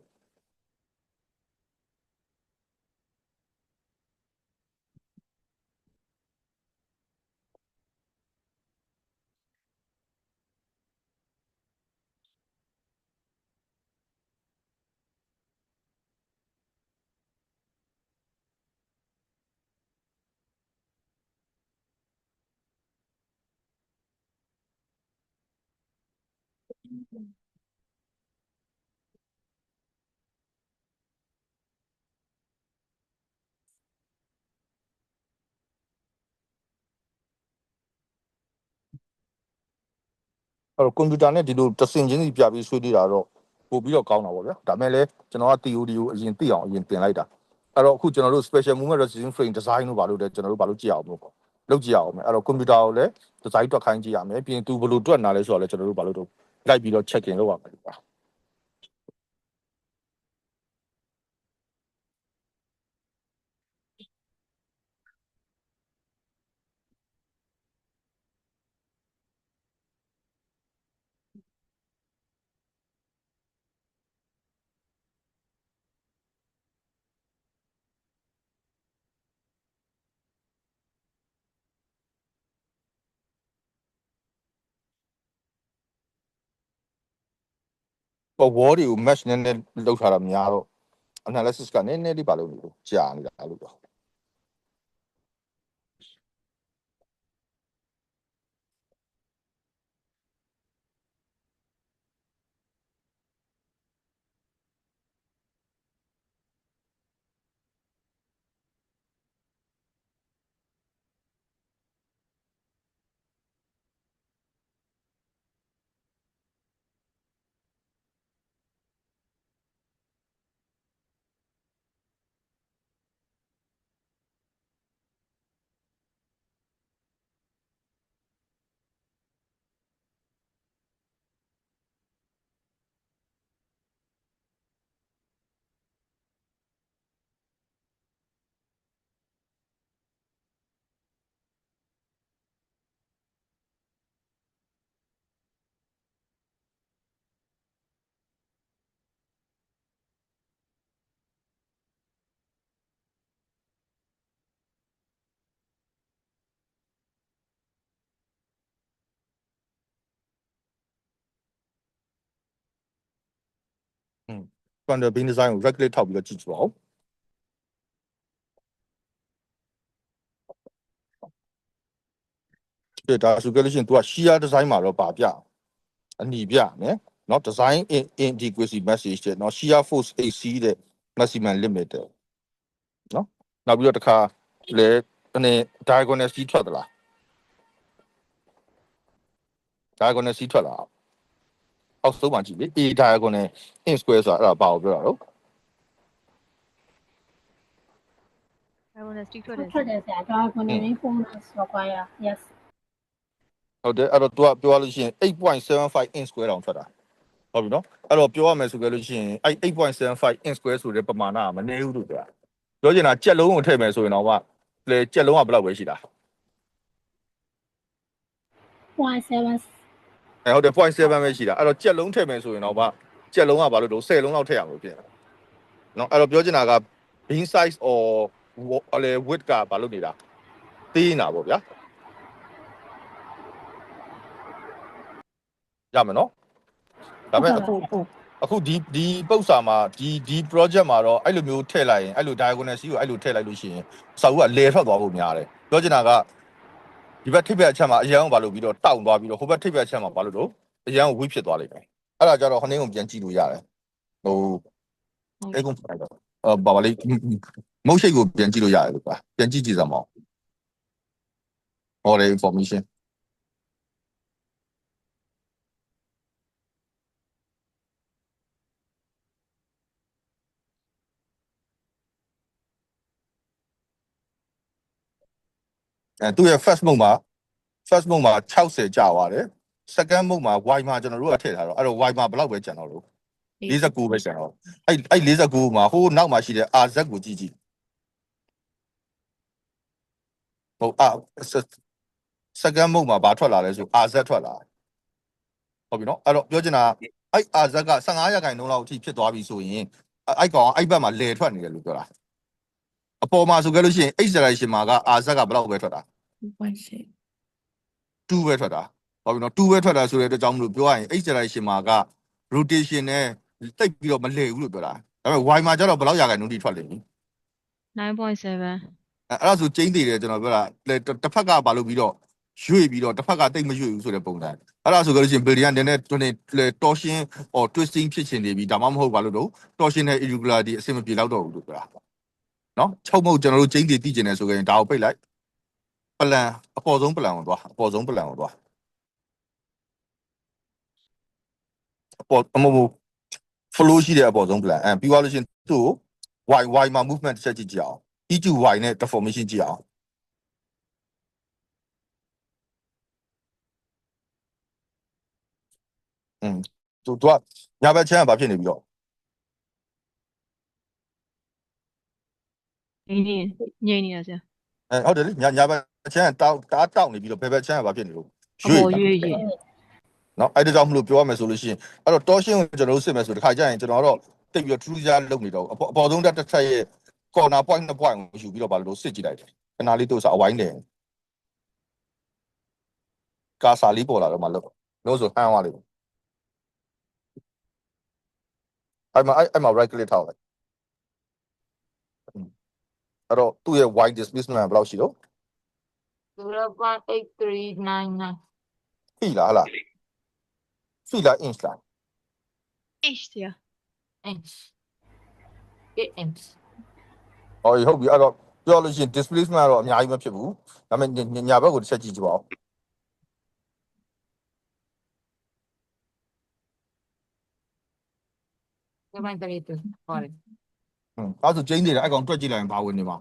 Speaker 1: အဲ့တော့ကွန်ပျူတာနဲ့ဒီလိုတဆင်ချင်းစီပြပြီးဆွေးနွေးတာတော့ပို့ပြီးတော့ကောင်းတာပေါ့ဗျာဒါမဲ့လည်းကျွန်တော်က theory ကိုအရင်သိအောင်အရင်တင်လိုက်တာအဲ့တော့အခုကျွန်တော်တို့ special movement resisting frame design လို့ဘာလို့လဲကျွန်တော်တို့ဘာလို့ကြည့်အောင်လို့ပေါ့လုပ်ကြည့်အောင်မယ်အဲ့တော့ကွန်ပျူတာကိုလည်း design တွက်ခိုင်းကြည့်ရမယ်ပြီးရင်သူဘယ်လိုတွက်နာလဲဆိုတော့လည်းကျွန်တော်တို့ဘာလို့တော့လိုက်ပြီးတော့ checking လုပ်ရမယ်ကွာပေါ် wall တွေကို mesh နဲ့လောက်ထားတာများတော့ analysis ကနည်းနည်းလေးပါလို့ကြာနေတာလို့ပြောquantum beam design ကို regulate ထောက်ပြီးတော့ကြည့်ကြပါဦးဒါဆိုကြလို့ရှိရင် तू က shear design မှာတော့ပါပြအနီပြမယ်เนาะ design inadequacy message တဲ့เนาะ shear force AC တဲ့ maximum limit တဲ့เนาะနောက်ပြီးတော့တစ်ခါလဲအနေ diagonal C ထွက်သလား diagonal C ထွက်လာအောက်ဆုံးမှာကြည့်လေ A diagonal in square ဆိုတာအဲ့ဒါဘာကိုပြောတာလို့
Speaker 10: diagonal stick ထွက်တယ်ဆရာ diagonal force require yes
Speaker 1: ဟုတ်တယ်အဲ့တော့ तू ကပြောရလို့ရှိရင် 8.75 in square တောင်ထွက်တာဟုတ်ပြီနော်အဲ့တော့ပြောရမယ်ဆိုကြလို့ရှိရင်အဲ့ 8.75 in square ဆိုတဲ့ပမာဏကမနည်းဘူးလို့ပြောချင်တာကြက်လုံးကိုထည့်မယ်ဆိုရင်တော့လေကြက်လုံးကဘယ်လောက်ပဲရှိတာ
Speaker 10: 0.7
Speaker 1: ဟုတ်တယ် 0.7 ပဲရှိတာအဲ့တော့ကြက်လုံးထည့်မယ်ဆိုရင်တော့ကြက်လုံးကဘာလို့တော့10လုံးလောက်ထည့်ရမှာဖြစ်တယ်နော်အဲ့တော့ပြောချင်တာက beam size or width ကဘာလို့နေတာသေးနေတာပေါ့ဗျာရမယ်နော်ဒါပေမဲ့အခုဒီပုတ်စာမှာဒီ project မှာတော့အဲ့လိုမျိုးထည့်လိုက်ရင်အဲ့လို diagonal C ကိုအဲ့လိုထည့်လိုက်လို့ရှိရင်စာအုပ်ကလဲထွက်သွားဖို့များတယ်ပြောချင်တာကဒီဘက်ထိပ်ဘက်အချက်မှာအရန်ကိုဘာလို့ပြီးတော့တောင့်သွားပြီးတော့ဟိုဘက်ထိပ်ဘက်အချက်မှာဘာလို့တော့အရန်ကိုဝိဖြစ်သွားလိမ့်မယ်အဲ့ဒါကြတော့ခဏင်းကိုပြန်ကြည့်လို့ရတယ်ဟိုအဲ့ကုန်ဖိုင်တော့ ဘာပါလဲမုတ်ရှိတ်ကိုပြန်ကြည့်လို့ရတယ်လို့ပါပြန်ကြည့်ကြည့်စမ်းပါဦးဟောတဲ့ information သူ့ရဲ့ first mode မှာ60ကြာသွားတယ် second mode မှာ y မှာကျွန်တော်တို့ကထည့်ထားတော့အဲ့တော့ y မှာဘယ်လောက်ပဲကျန်တော့လို့49ပဲကျန်တော့အဲ့49မှာဟိုနောက်မှာရှိတဲ့ rz ကိုကြည့်ကြည့်ဟုတ်second mode မှာဘာထွက်လာလဲဆို rz ထွက်လာဟုတ်ပြီနော်အဲ့တော့ပြောချင်တာအဲ့ rz က15ရာခိုင်နှုန်းလောက်အထိဖြစ်သွားပြီဆိုရင်အဲ့ကောင်အဲ့ဘက်မှာလဲထွက်နေတယ်လို့ပြောတာအပေါ်မှာဆိုကြလို့ရှိရင် acceleration မှာက rz ကဘယ်လောက်ပဲထွက်တာ 2ပဲထွက်တာဟုတ်ပြီနော်2ပဲထွက်တာဆိုတဲ့အတွက်ကြောင့်မလို့ပြောရရင် acceleration မှာက rotation နဲ့တိတ်ပြီးတော့မလဲဘူးလို့ပြောတာဒါပေမဲ့ y မှာကျတော့ဘယ်လောက်ရာခိုင်နှုန်းထိထွက်လိမ့်မလဲ
Speaker 11: 9.7
Speaker 1: အဲ့ဒါဆိုကျင်းသေးတယ်ကျွန်တော်ပြောတာတစ်ဖက်ကဘာလို့ပြီးတော့ရွေ့ပြီးတော့တစ်ဖက်ကတိတ်မရွေ့ဘူးဆိုတဲ့ပုံစံအဲ့ဒါဆိုကြလို့ရှိရင် building ကနည်းနည်းtorsion or twisting ဖြစ်ချင်နေပြီဒါမှမဟုတ်ဘာလို့တော့ torsion နဲ့ irregularity အဆင်မပြေတော့ဘူးလို့ပြောတာနော်ချုပ်မဟုတ်ကျွန်တော်တို့ကျင်းသေးသိကျင်နေဆိုရင်ဒါကိုပိတ်လိုက်ပလန်အပေါ်ဆုံးပလန်ကိုသွားအပေါ်ဆုံးပလန်ကိုသွားအပေါ်အမ flow ရှိတဲ့အပေါ်ဆုံး plan ပြီးသွားလို့ရှိရင်သူ့ y မှာ movement တစ်ချက်ကြည့်ကြအောင် e to y နဲ့ deformation ကြည့်အောင်သူကညာဘက်ချမ်းကဘာဖြစ်နေပြီးတော့
Speaker 11: ငြိမ့်နေတာဆရာ
Speaker 1: ဟုတ်တယ်လေညာဘက်ချမ်းတောက်နေပြီးတော့ဘယ်ဘက်ချမ်းကဘာဖြစ်နေလို့ရွေ့နော်အဲ့ဒါကြောင့်မလို့ပြောရမယ်ဆိုလို့ရှိရင်အဲ့တော့ torsion ကိုကျွန်တော်တို့စစ်မယ်ဆိုတခါကျရင်ကျွန်တော်တော့တိတ်ပြီးတော့ true ကြားလုပ်နေတော့အပေါ်ဆုံးတစ်ထက်ရဲ့ corner point 2 point ကိုယူပြီးတော့ဘာလို့စစ်ကြည့်လိုက်တယ်ခဏလေးတို့ဆိုအဝိုင်းတယ်ကာစာလေးပေါ်လာတော့မှလို့ဆိုဟမ်းသွားလိမ့်အဲ့မှာ right click ထောက်လိုက်အဲ့တော့သူ့ရဲ့ y displacement ဘယ်လောက်ရှိတော့
Speaker 5: 0.8399
Speaker 1: feet လားဟလား feet လား inch လား
Speaker 11: inch ဆရာ
Speaker 5: inch inch
Speaker 1: ဟုတ်ပြီအဲ့တော့ပြောလို့ရှိရင် displacement ကတော့အများကြီးမဖြစ်ဘူးဒါပေမဲ့ညာဘက်ကိုတစ်ချက်ကြည့်ကြပါဦး
Speaker 5: 0.32ဟုတ်တယ်
Speaker 1: အဲ့ဆိုကျင်းနေတာအဲ့ကောင်တွက်ကြည့်လိုက်ရင်ဘာဝင်နေမှာ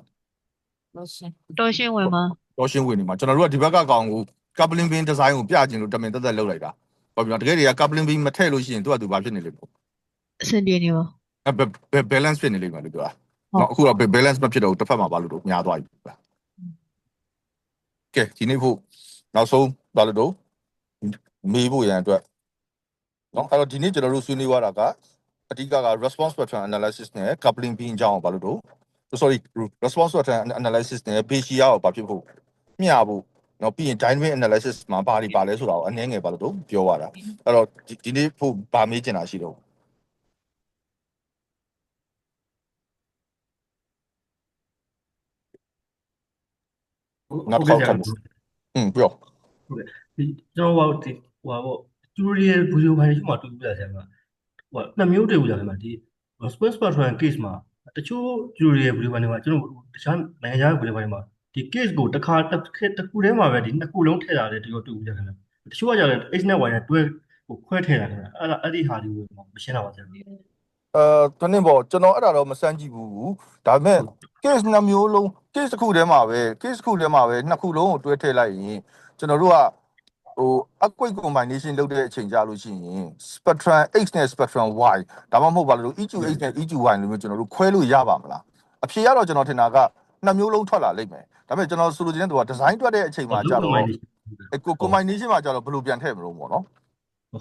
Speaker 11: တော်ရှင်းဝင်မှာ
Speaker 1: torsion ဝင်နေမှာကျွန်တော်တို့ကဒီဘက်ကကောင်ကို coupling pin design ကိုပြချင်လို့တမင်တက်တက်လုပ်လိုက်တာဟုတ်ပြီနော်တကယ်တည်းက coupling pin မထည့်လို့ရှိရင်သူကသူဘာဖြစ်နေလဲပေါ့
Speaker 11: အဆင်ပြေနေပါ
Speaker 1: balance ဖြစ်နေလိမ့်မယ်လို့ပြောတာနော်အခုတော့ balance မဖြစ်တော့ဘူးတစ်ဖက်မှာဘာလို့တော့ညာသွားပြီကဲဒီနေ့ဖို့နောက်ဆုံးဘာလို့တော့မေးဖို့ရန်အတွက်နော်အဲ့တော့ဒီနေ့ကျွန်တော်တို့ဆွေးနွေးရတာကအဓိကက response pattern analysis နဲ့ coupling pin အကြောင်းဘာလို့တော့ sorry response pattern analysis နဲ့ behavior ကိုဘာဖြစ်ဖို့မျှဖို့နော်ပြီးရင် dynamic analysis မှာဘာတွေပါလဲဆိုတာကိုအနည်းငယ်ဘာလို့တော့ပြောရတာအဲ့တော့ဒီနေ့ဖို့ဗာမေးချင်တာရှိတော့
Speaker 2: ဟုတ်ကဲ့ဆရာ
Speaker 1: ပြော
Speaker 2: ဟုတ်ကဲ့ဒီကျွန်တော်ပေါ့ tutorial video ဖိုင်ရှိမှတူပြဆရာကနှစ်မျိုးတည်းဘူးကြာခင်ဗျဒီ response pattern case မှာတချို့ tutorial video ဖိုင်တွေမှာကျွန်တော်တခြားနိုင်ငံခြား video ဖိုင်တွေမှာဒီ case ကိုတစ်ခုတည်းမှာပဲဒီနှစ်ခုလုံးထည့်တာလေတူဘူးကြာခင်ဗျတချို့ကကြာတယ် x နဲ့ y နဲ့တွဲခွဲထည့်တာခင်ဗျအဲ့ဒီဟာတွေကိုမရှင်းတော့ပါဆရာ
Speaker 1: တနင်ပေါ့ကျွန်တော်အဲ့ဒါတော့မစမ်းကြည့်ဘူးဒါပေမဲ့ case နှစ်မျိုးလုံး case တစ်ခုတည်းမှာပဲနှစ်ခုလုံးကိုတွဲထည့်လိုက်ရင်ကျွန်တော်တို့ကequate combination လုပ်တဲ့အချိန်ကြာလို့ရှိရင် spectrum x နဲ့ spectrum y ဒါမှမဟုတ်ပါလို့ e to x နဲ့ e to y လို့မျိုးကျွန်တော်တို့ခွဲလို့ရပါမလားအဖြေကတော့ကျွန်တော်ထင်တာကနှစ်မျိုးလုံးထွက်လာလိမ့်မယ်ဒါပေမဲ့ကျွန်တော်ဆိုလိုချင်တဲ့သူက design တွက်တဲ့အချိန်မှာကြာတော့combination မှာကြာတော့ဘယ်လိုပြန်ထည့်မလို့ပေါ့နော်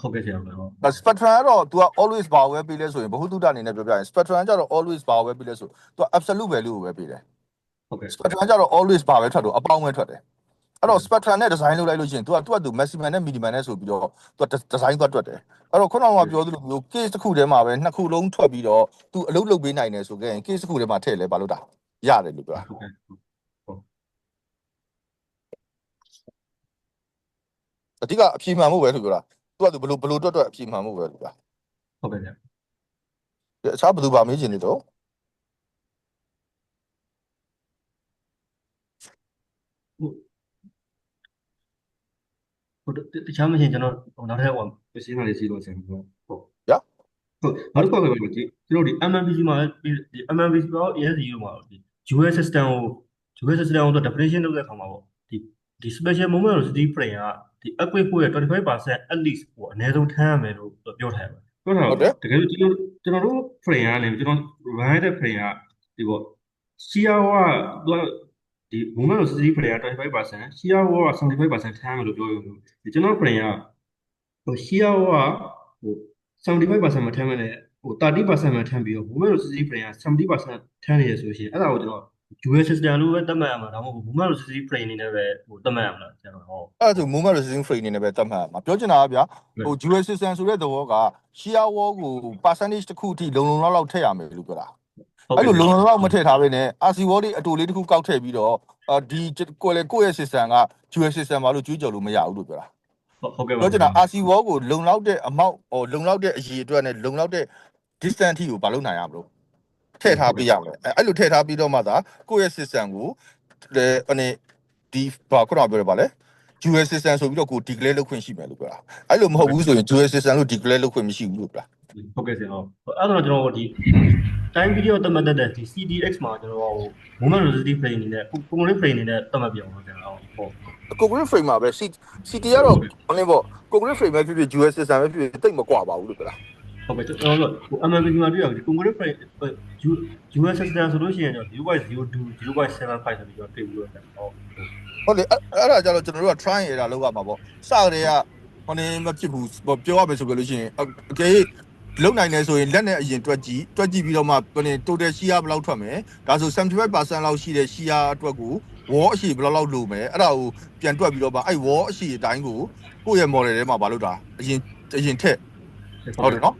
Speaker 2: ဟုတ်ကဲ့ဆရာ
Speaker 1: spectrum ကတော့ तू က always ဘာပဲပေးလဲဆိုရင်ဘ ഹു တုတအနေနဲ့ပြောပြရင် spectrum ကျတော့ always ဘာပဲပေးလဲဆို तू absolute value ကိုပဲပေးတယ်
Speaker 2: ဟုတ်ကဲ့
Speaker 1: spectrum ကျတော့ always ဘာပဲထွက်တော့အပေါင်းပဲထွက်တယ်အဲ့တော့ spectrum နဲ့ design လုပ်လိုက်လို့ရှိရင် तू က maximum နဲ့ minimum နဲ့ဆိုပြီးတော့ तू design သွားတွက်တယ်အဲ့တော့ခုနကပြောသလိုမျိုး case တစ်ခုတည်းမှာပဲနှစ်ခုလုံးထွက်ပြီးတော့ तू အလုပ်လုပ်ပေးနိုင်တယ်ဆိုခဲ့ရင် case တစ်ခုတည်းမှာထည့်လဲဘာလို့တာရတယ်လို့ပြောတာ
Speaker 2: ဟုတ်ကဲ့
Speaker 1: အဓိကအဖြေမှန်မှုပဲလို့ပြောတာသူကဘလို့တွက်အဖြေမှန်မှုပဲလို့ပြော
Speaker 2: ဟုတ်ကဲ့
Speaker 1: အခြားဘယ်သူပါမေးချင်နေတော့
Speaker 2: တခြားမရှင်ကျွန်တော်နောက်ထပ်ဟိုရှင်းတာလေးရှိလို့ဆရာဟုတ်
Speaker 1: ရ
Speaker 2: ဟုတ်နောက်တစ်ခုကပဲဒီကျွန်တော်ဒီ MMPC မှာဒီ MMPC တော့ AS0 မှာဒီ UL system ကို တော့ definition လုပ်တဲ့အခါမှာပေါ့ဒီ special moment velocity frame ကဒီ equate ဖို့ရဲ့ 25% at least ဟိုအနည်းဆုံးထမ်းရမယ်လို့ပြောထားတယ်ပြောထား
Speaker 1: ဟုတ်
Speaker 2: တော့
Speaker 1: တယ်
Speaker 2: တကယ်လို့ကျွန်တော်တို့ frame ကနေကျွန်တော် run ရတဲ့ frame ကဒီပေါ့ CR ကသူကဒီ moment velocity frame က 25% CR က 75% ထမ်းမယ်လို့ပြောရုံလို့ဒီကျွန်တော် frame ကဟို CR ကဟို 75% မထမ်းမယ်နဲ့ဟို 30% မှာထမ်းပြီးတော့ moment velocity frame က 70% ထမ်းနေရဆိုလို့ရှိရင်အဲ့ဒါကိုကျွန်တော် dual system လို့ပဲသတ်မှတ်ရမှာဒါမှမဟုတ် moment velocity frame အနေနဲ့ပဲဟိုသတ်မှတ်ရမှာကျွန်တော်ဟော
Speaker 1: အဲ့ဒါဆို moment resisting frame အနေနဲ့ပဲသတ်မှတ်ရမှာပြောချင်တာကဗျာဟို dual system ဆိုတဲ့သဘောက shear wall ကို percentage တစ်ခုအထိလုံလောက်ထည့်ရမယ်လို့ပြောတာအဲ့လိုလုံလောက်မထည့်ထားဘဲနဲ့ RC wall တွေအတူလေးတစ်ခုကောက်ထည့်ပြီးတော့ဒီကိုယ့်ရဲ့ system က dual system ပါလို့ကြွေးကြော်လို့မရဘူးလို့ပြောတာ
Speaker 2: ဟုတ်ကဲ့ပါ
Speaker 1: ပြောချင်တာ RC wall ကိုလုံလောက်တဲ့ amount လုံလောက်တဲ့အရေးအတွက်နဲ့လုံလောက်တဲ့ distance ထိကိုမလုပ်နိုင်ရမလို့ထည့်ထားပေးရမယ်အဲ့လိုထည့်ထားပြီးတော့မှသာကိုယ့်ရဲ့ system ကိုအနေဒီဘာခုနပြောရပါလဲ dual system ဆိုပြီးတော့ကို declare လုပ်ခွင့်ရှိမယ်လို့ပြောတာအဲ့လိုမဟုတ်ဘူးဆိုရင် dual system လို့ declare လုပ်ခွင့်မရှိဘူးလို့ပြောတာ
Speaker 2: ဟုတ်ကဲ့ဆရာဟုတ်အဲ့တော့ကျွန်တော်ဒီ time video သတ်မှတ်တဲ့ဒီ CDX မှာကျွန်တော်ဟို moment velocity frame အနေနဲ့ concrete frame အနေနဲ့သတ်မှတ်ပြအောင်ဟုတ်ဆရာဟုတ်
Speaker 1: concrete frame မှာပဲ CT ကတော့ဘယ်လိုပေါ့ concrete frame ပဲဖြစ်ဖြစ် dual system ပဲဖြစ်ဖြစ်တိတ်မကွာပါဘူးလို့ပြောတာ
Speaker 2: ဟုတ်ကဲ့ကျွန်တော်တို့ဟို MMPC မှာတွေ့ရဒီ concrete frame US system ဆိုလို့ရှိရင်တော့ 0.02 0.75 ဆိုပြီးတော့တွေ့ပြီးတော့ဟုတ်
Speaker 1: ဟုတ်လေအဲ့ဒါကြတော့ကျွန်တော်တို့က try error လုပ်ရမှာပေါ့စကြတဲ့ကဟိုနေမဖြစ်ဘူးပြောရမယ်ဆိုကြလို့ရှိရင်အကယ်လုံနိုင်တယ်ဆိုရင်လက်နဲ့အရင်တွက်ကြည့်ပြီးတော့မှtotal shear ဘယ်လောက်ထွက်မယ်ဒါဆို 75% လောက်ရှိတဲ့ shear အတွက်ကို wall အရှိဘယ်လောက်လိုမယ်အဲ့ဒါကိုပြန်တွက်ပြီးတော့မှအဲ့ wall အရှိအတိုင်းကိုကိုယ့်ရဲ့ model ထဲမှာမလုပ်တာအရင်ထက်ဟုတ်တယ်နော်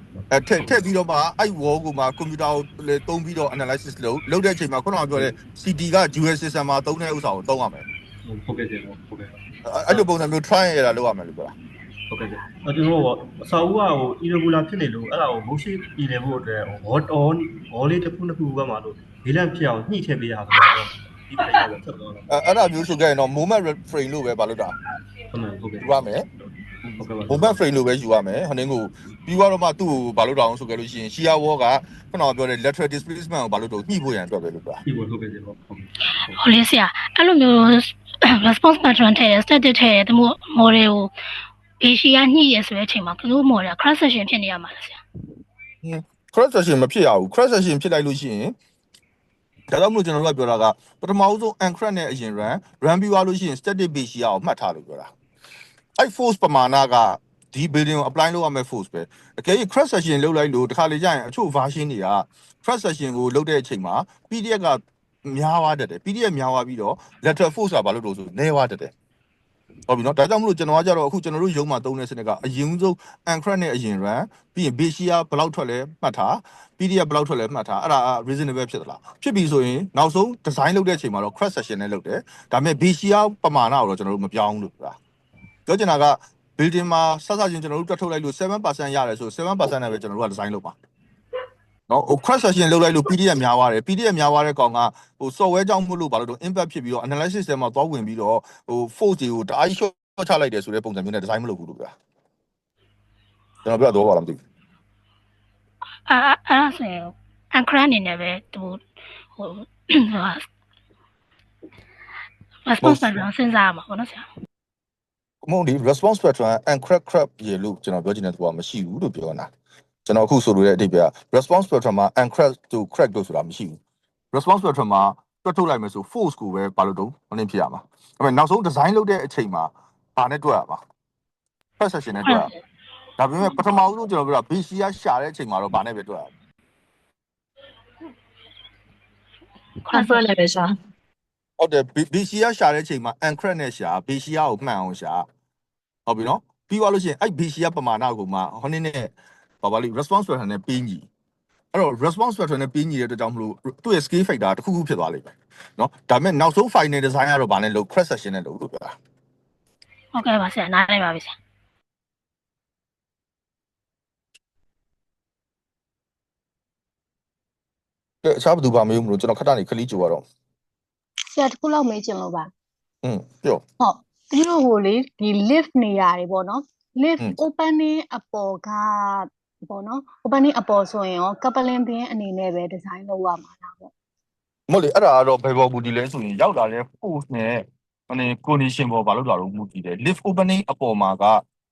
Speaker 1: ထက်ပြီးတော့မှအဲ့ wall ကိုမှ computer ကိုလေသုံးပြီးတော့ analysis လုပ်တဲ့အချိန်မှာခုနကပြောတဲ့ CT က dual system မှာသုံးတဲ့ဥစ္စာကိုသုံးရမယ်
Speaker 2: ဟုတ်ကဲ့ဆရာဟုတ်ကဲ့
Speaker 1: အဲ့လိုပုံစံမျိုး try error လုပ်ရမယ်လို့ပြောတာ
Speaker 2: ဟုတ်ကဲ့ကျွန်တော်အစာအုပ်ကဟို irregular ဖြစ်နေလို့အဲ့ဒါကို motion ပြည်နေဖို့အတွက်ဟောလေးတစ်ခုနှစ်ခုကမှလို့ဒီလန့်ဖြစ်အောင်ညှိထည့်ပေးရတာဆိုတော့ဒီပြရတော့ဆက်တော့
Speaker 1: အဲ့ဒါမျိုးဆိုကြရင်တော့ moment frame လို့ပဲမလုပ်တာ
Speaker 2: ဟုတ်ကဲ့
Speaker 1: ယူရမယ် moment frame လို့ပဲယူရမယ်ဟိုနေကိုပြီးတော့မှသူ့ကိုဘာလို့တောင်းဆိုကြလို့ရှိရင် shear wall ကခုနကပြောတဲ့ lateral displacement ကိုဘာလို့တော့ညှိဖို့ရန်အတွက်ပဲလို့ပြောတာ
Speaker 2: ဒီဟုတ်ကဲ့ဟုတ်
Speaker 10: ဟိုလေးဆရာအဲ့လိုမျိုး response pattern ထည့်တယ် static ထည့်တယ်တမို့ model ကို AC ကညှိရဆိုတဲ့အချိန်မှာကလို့ model cross section ဖြစ်နေရမှာလားဆရာ
Speaker 1: cross section မဖြစ်ရဘူး cross section ဖြစ်လိုက်လို့ရှိရင်ဒါကြောင့်မို့ကျွန်တော်တို့ကပြောတာကပထမဦးဆုံး anchor နဲ့အရင် run ပြီးသွားလို့ရှိရင် static base shear ကိုမှတ်ထားလို့ပြောတာအဲ့ force ပမာဏကဒီ building ကို apply လုပ်ရမယ့် force ပဲအကယ်၍ cross section လုပ်လိုက်လို့တခါလေကြာရင်အချို့ version တွေက cross section ကိုလုပ်တဲ့အချိန်မှာ PDF ကများသွားတတ်တယ် PDF များသွားပြီးတော့ lateral force ကဘာလို့လို့ဆိုနည်းသွားတတ်တယ်ဟုတ်ပြီနော်ဒါကြောင့်မလို့ကျွန်တော်ကကြတော့အခုကျွန်တော်တို့ရုံးမှာသုံးတဲ့စနစ်ကအရင်ဆုံး anchor နဲ့အရင် run ပြီးရင် base shear ဘယ်လောက်ထွက်လဲမှတ်ထား PDF ဘယ်လောက်ထွက်လဲမှတ်ထားအဲ့ဒါ reasonable ဖြစ်သလားဖြစ်ပြီဆိုရင်နောက်ဆုံး design လုပ်တဲ့အချိန်မှာတော့ cross section နဲ့လုပ်တယ်ဒါပေမဲ့ base shear ပမာဏကိုတော့ကျွန်တော်တို့မပြောင်းဘူးလို့ပြောချင်တာက building မှာစချင်းကျွန်တော်တို့တွက်ထုတ်လိုက်လို့ 7% ရတယ်ဆို 7% နဲ့ပဲကျွန်တော်တို့က design လုပ်ပါနော်ဟို cross section လုပ်လိုက်လို့ PDF များသွားတယ် PDF များသွားတဲ့ကောင်ကဟို software ကြောင့်မလို့ဘာလို့တော့ impact ဖြစ်ပြီးတော့ analysis ထဲမှာသွားဝင်ပြီးတော့ဟို force တွေကိုတအားကြီး short ချလိုက်တယ်ဆိုတဲ့ပုံစံမျိုးနဲ့ design မလုပ်ဘူးလို့ပြောကျွန်တော်ပြောတော့ပါလားမသိဘူး
Speaker 10: အဲ့ဆိုရင် anchor အနေနဲ့ပဲသူဟို response pattern စဉ်းစားရမှာပေါ့နော်ဆရာ
Speaker 1: မဟုတ်ဒီ response pattern and crack ရေလို့ကျွန်တော်ပြောချင်တဲ့သူကမရှိဘူးလို့ပြောနေတာကျွန်တော်အခုဆိုလိုတဲ့အဓိပ္ပာယ် response pattern မှာ and crack to crack လို့ဆိုတာမရှိဘူး response pattern မှာတွက်ထုတ်လိုက်မယ်ဆို force ကိုပဲဘာလို့တော့မင်းဖြစ်ရမှာဒါပေမဲ့နောက်ဆုံး design လုပ်တဲ့အချိန်မှာဘာနဲ့တွက်ရမှာ cross section နဲ့တွက်ရဒါပေမဲ့ပထမဦးဆုံးကျွန်တော်ပြောတာ base shear ရှာတဲ့အချိန်မှာတော့ဘာနဲ့ပဲတွက်ရ
Speaker 11: Confer လည်းပဲရှာ
Speaker 1: ဟုတ်တယ် base shear ရှာတဲ့အချိန်မှာ and crack နဲ့ရှာ base shear ကိုမှန်အောင်ရှာဟုတ်ပြီနော်ပြီးသွားလို့ရှိရင်အဲ့ base shear ပမာဏကိုမှဟိုနေ့နဲ့ဘာလို့ response pattern နဲ့ပြီးညီအဲ့တော့ response pattern နဲ့ပြီးညီတဲ့အတွက်ကြောင့်မလို့သူ့ရဲ့ scale factor တစ်ခုခုဖြစ်သွားလိမ့်မယ်နော်ဒါပေမဲ့နောက်ဆုံး final design ကတော့ဗာနဲ့လို့ cross section နဲ့လို့ပြောတာ
Speaker 10: ဟုတ်ကဲ့ပါဆရာနားလည်ပါပြီဆရာ
Speaker 1: ကဲအခြားဘယ်သူမှမယုံဘူးလို့ကျွန်တော်ခက်တာနေခလီကြိုရတော့
Speaker 12: ဆရာတစ်ခုလောက်မေးချင်လို့ပါ
Speaker 1: ပြော
Speaker 10: ဟုတ်သူတို့ဟိုလေဒီ lift နေရတယ်ပေါ့နော် lift
Speaker 1: อืม
Speaker 10: opening အပေါ်ကပေါ့နော် opening အပေါ်ဆိုရင်ရော coupling ပင်းအနေနဲ့ပဲ design လုပ်ရမှာလားပေါ့
Speaker 1: မဟုတ်လေအဲ့ဒါကတော့ဘယ်ပေါ်မူတည်လဲဆိုရင်ရောက်လာတဲ့ force နဲ့condition ပေါ်ဘာလို့လာတော့မူတည်တယ် lift opening အပေါ်မှာက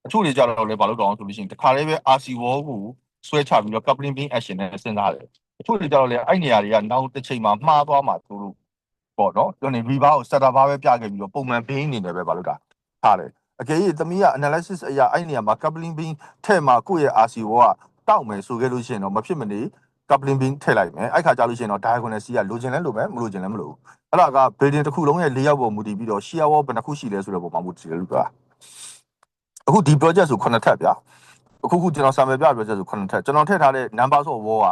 Speaker 1: အချို့တွေကြတော့လဲဘာလို့တော့အောင်ဆိုလို့ရှိရင်တခါလေးပဲ RC wall ကိုဆွဲချပြီးတော့ coupling beam action နဲ့စဉ်းစားတယ်အချို့တွေကြတော့လဲအဲ့နေရာတွေကနောက်တစ်ချိန်မှာမှားသွားမှာသူတို့ပေါ့နော်ပြောနေ rebar ကို setter bar ပဲပြခဲ့ပြီးတော့ပုံမှန် beam အနေနဲ့ပဲဘာလို့တာထားတယ်အကယ်၍သမီးက analysis အရာအဲ့နေရာမှာ coupling beam ထဲမှာကိုယ့်ရဲ့ RC wall ကတောက်မယ်ဆိုခဲ့လို့ရှိရင်တော့မဖြစ်မနေ coupling beam ထည့်လိုက်မယ်အဲ့ခါကြာလို့ရှိရင်တော့ diagonal C ကလိုချင်လဲလိုမယ်မလိုချင်လဲမလိုဘူးအဲ့ဒါက building တစ်ခုလုံးရဲ့ layout ပေါ်မူတည်ပြီးတော့ shear wall ဘယ်နှခုရှိလဲဆိုတဲ့ပုံမှာမူတည်တယ်လို့ပြောတာအခုဒီ project ဆို9ထပ်ဗျာအခုကျွန်တော် sample ပြ project ဆို9ထပ်ကျွန်တော်ထည့်ထားတဲ့ numbers of wall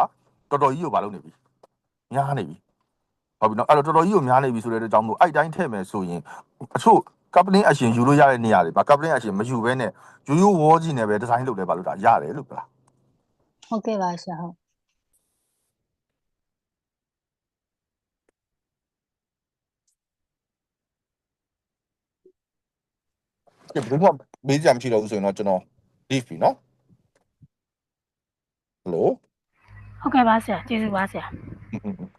Speaker 1: ကတော်တော်ကြီးကိုဘာလုပ်နေပြီများနေပြီဟုတ်ပြီနော်အဲ့တော့တော်တော်ကြီးကိုများနေပြီဆိုတဲ့အတွက်ကြောင့်မို့အဲ့တိုင်းထည့်မယ်ဆိုရင်အချို့ coupling action ယူလို့ရတဲ့နေရာတွေမှာ coupling action မယူဘဲနဲ့ရိုးရိုး wall ကြီးနဲ့ပဲ design လုပ်တယ်ဘာလို့တာရတယ်လို့ပြောတာ
Speaker 10: ဟုတ်ကဲ့ပါဆရာဟုတ်
Speaker 1: ဘယ်သူမှမေးကြမရှိတော့ဘူးဆိုရင်တော့ကျွန်တော် leave ပြီနော် hello
Speaker 10: ဟုတ်ကဲ့ပါဆရာကျေးဇူးပါဆရာ
Speaker 1: Mm-hmm.